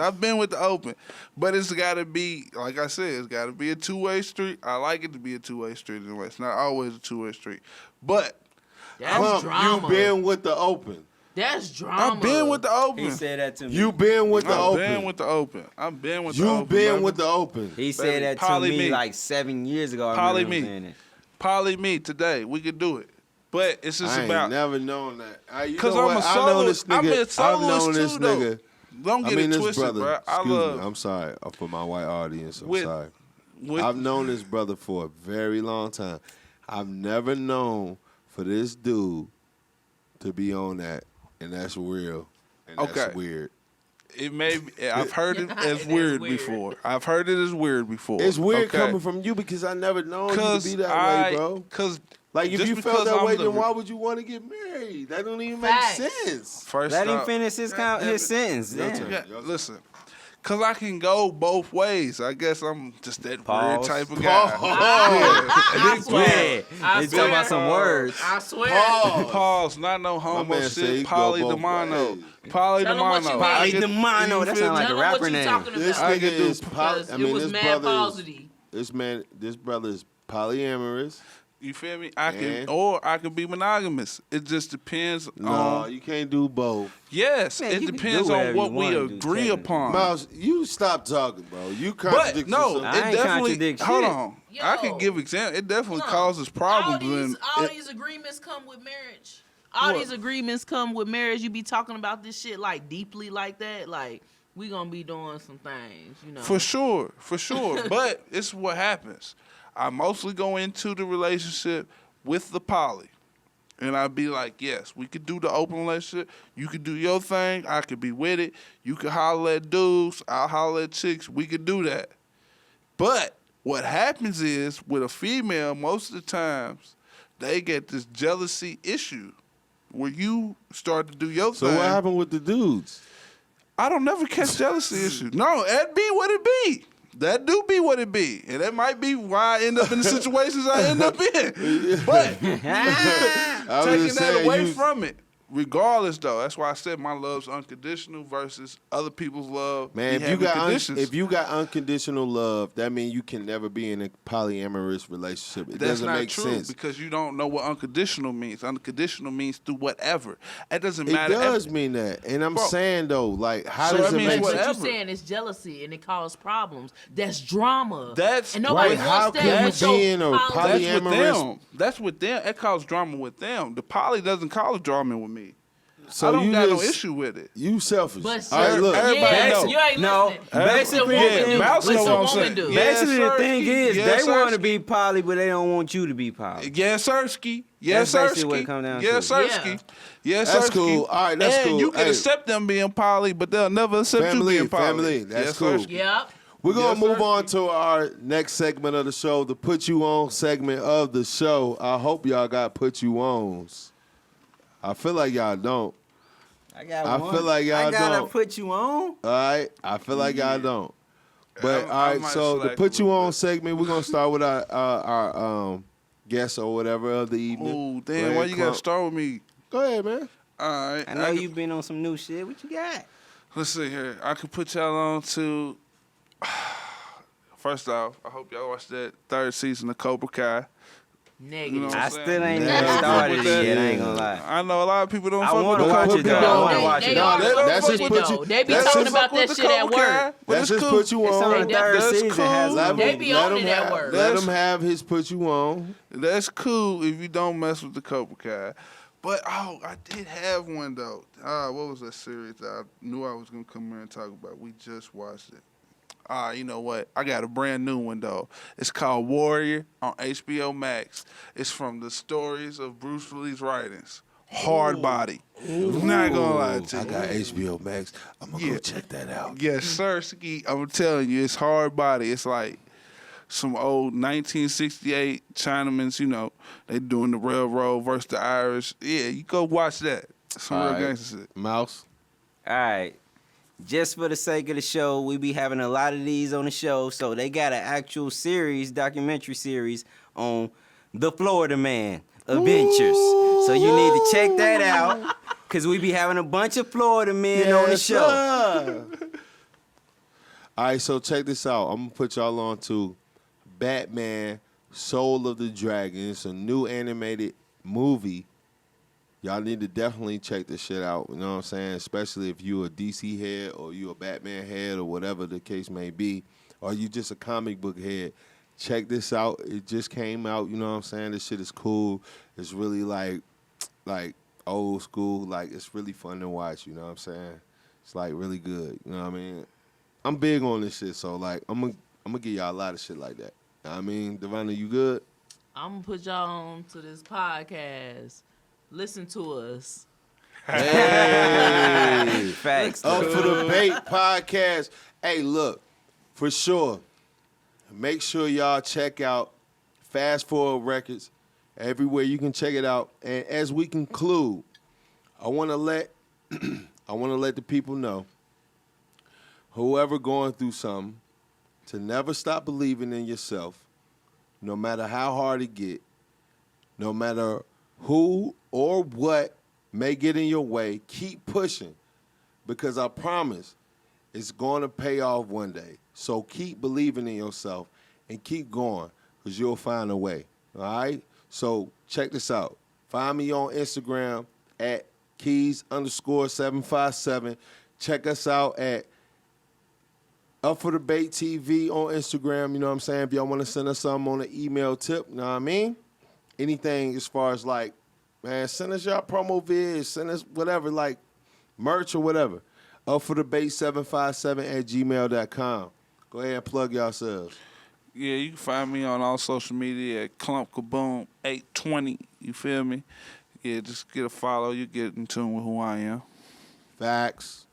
I've been with the open, but it's got to be, like I said, it's got to be a two-way street. I like it to be a two-way street anyway. It's not always a two-way street, but That's Plump, drama. you been with the open. That's drama. I've been with the open. He said that to me. You been with the I've open. been with the open. I've been with the You open. been baby. with the open. He said Baby, that to poly me me. like 7 years ago. I Poly remember him me. saying that. Poly me today. We could do it, but it's just I ain't about never known that. because Because I'm a I know soloist. this nigga. I'm a I've soloist known this too, though. nigga. Don't get I mean, it this twisted, brother. bro. I Excuse love me. I'm sorry for my white audience. I'm With- sorry. with- I've known this brother for a very long time. I've never known for this dude to be on that, and that's real, and that's Okay. weird. It may be, I've heard it as That's weird weird. before. I've heard it as weird before. It's weird Okay. coming from you because I never known you to Cause be that way, bro. Cause Like if just you because felt that I'm way, the- then why would you want to get married? That don't even make Facts. sense. first Let him off- finish his sentence. Your Damn. turn. Yeah, listen, Cause I can go both ways. I guess I'm just that weird type of guy. I swear. They talking about some words. I swear. Pause. Not no homo shit. Polydemano. Polydemano. Polydemano. That sounds like a rapper name. This nigga is it was mad paucity. This brother is polyamorous. You feel me? I can be monogamous. It just depends on. No, you can't do both. Yes, Man, it depends on what we agree upon. Miles, you stop talking, bro. You contradict no, yourself. it definitely. Hold on, Yo, I can give examples. It definitely causes problems. All these agreements come with marriage. All these agreements come with marriage. You be talking about this shit like deeply like that, like we gonna be doing some things, you know. For sure. But it's what happens. I mostly go into the relationship with the poly. And I'd be like, yes, we could do the open relationship. You could do your thing. I could be with it. You could holler at dudes. I'll holler at chicks. We could do that. But what happens is with a female, most of the times, they get this jealousy issue where you start to do your thing. So what happened with the dudes? I don't never catch jealousy issues. No, that be what it be. That do be what it be. And that might be why I end up in the situations I end up in. But taking that away from it. Regardless, though, that's why I said my love's unconditional versus other people's love. Man, if you got unconditional love, that means you can never be in a polyamorous relationship. It doesn't make sense. That's not true because you don't know what unconditional means. Unconditional means through whatever. It doesn't matter. It does mean that. And I'm saying, though, like, how does it make sense? What you're saying is jealousy and it causes problems. That's drama. That's and nobody wants that with your polyamorous. That's with them. It causes drama with them. The poly doesn't cause drama with me. So I don't got no issue with it. You selfish. But all right, look. Everybody knows. You ain't basically, basically the thing is, they want to be poly, but they don't want you to be poly. Yes, Sirski. Yes, That's what it comes down to. Sirski. Yes, that's Sirski. cool. All right, that's cool. You can accept them being poly, but they'll never accept you being poly. Family, that's cool. Sirski. Yep. We're going to move on to our next segment of the show, the Put You On segment of the show. I hope y'all got Put You Ons. I feel like y'all don't. I feel like y'all don't. I gotta put you on. All right. I feel like y'all don't. But all right, so the Put You On segment, we're gonna start with our guest or whatever of the evening. Oh, damn, why you gotta start with me? Go ahead, man. All right. I know you've been on some new shit. What you got? Let's see here. I could put y'all on to first off, I hope y'all watched that third season of Cobra Kai. Negative. You know I still ain't never started it yet. I ain't gonna lie. I know a lot of people don't fuck with wanna the watch Cobra it, though. Kai. I wanna watch it. That's just put you. They be talking about that shit at work. That's just Put You It's On. on the third season. They be on it at work. Let him have his Put You On. That's cool if you don't mess with the Cobra Kai. But, I did have one, though. What was that series that I knew I was going to come here and talk about? We just watched it. You know what? I got a brand new one, though. It's called Warrior on HBO Max. It's from the stories of Bruce Lee's writings. Hard Body. I'm not going to lie to you. I got HBO Max. I'm going to go check that out. Yes, sir. I'm telling you, it's Hard Body. It's like some old 1968 Chinamans, you know, they doing the railroad versus the Irish. Yeah, you go watch that. Some real gangster shit. Mouse. All right. Just for the sake of the show, we be having a lot of these on the show. So they got an actual series, documentary series on the Florida Man Adventures. So you need to check that out because we be having a bunch of Florida men on the show. All right, so check this out. I'm going to put y'all on to Batman Soul of the Dragon. It's a new animated movie. Y'all need to definitely check this shit out, you know what I'm saying? Especially if you a DC head or you a Batman head or whatever the case may be, or you just a comic book head. Check this out. It just came out, you know what I'm saying? This shit is cool. It's really like old school. Like, it's really fun to watch, you know what I'm saying? It's like really good, you know what I mean? I'm big on this shit, so like I'm gonna give y'all a lot of shit like that. You know what I mean, Devonna, you good? I'm gonna put y'all on to this podcast. Listen to us. Hey, facts. Up for the Bait podcast. Hey, look, for sure. Make sure y'all check out Fast Forward Records everywhere you can check it out. And as we conclude, I want to let the people know whoever going through something, to never stop believing in yourself, no matter how hard it get, no matter who or what may get in your way, keep pushing, because I promise it's going to pay off one day. So keep believing in yourself and keep going, because you'll find a way, all right? So check this out. Find me on Instagram at keys_757. Check us out at Up for Debate TV on Instagram. You know what I'm saying? If y'all want to send us something on an email tip, you know what I mean? Anything as far as like, man, send us y'all promo vids, send us whatever, like merch or whatever. Up for Debate 757@gmail.com. Go ahead and plug yourselves. Yeah, you can find me on all social media at Clumpkaboom820. You feel me? Yeah, just get a follow. You get in tune with who I am. Facts.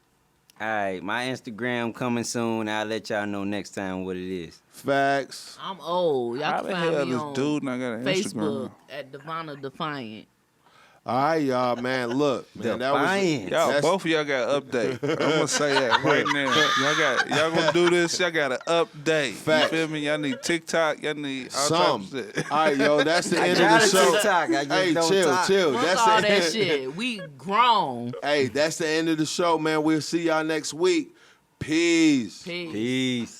All right, my Instagram coming soon. I'll let y'all know next time what it is. Facts. I'm old. Y'all How can the find hell me this on dude not got an Facebook Instagram? at Devonna Defiant. All right, y'all, man. Look, man, that was y'all. Both of y'all got to update. I'm gonna say that right now. Y'all gonna do this. Y'all got to update. Facts. You feel me? Y'all need TikTok. Y'all need all types of shit. All right, yo, that's the end of the show. Hey, chill. Fuck That's all the that shit. We grown. Hey, that's the end of the show, man. We'll see y'all next week. Peace. Peace.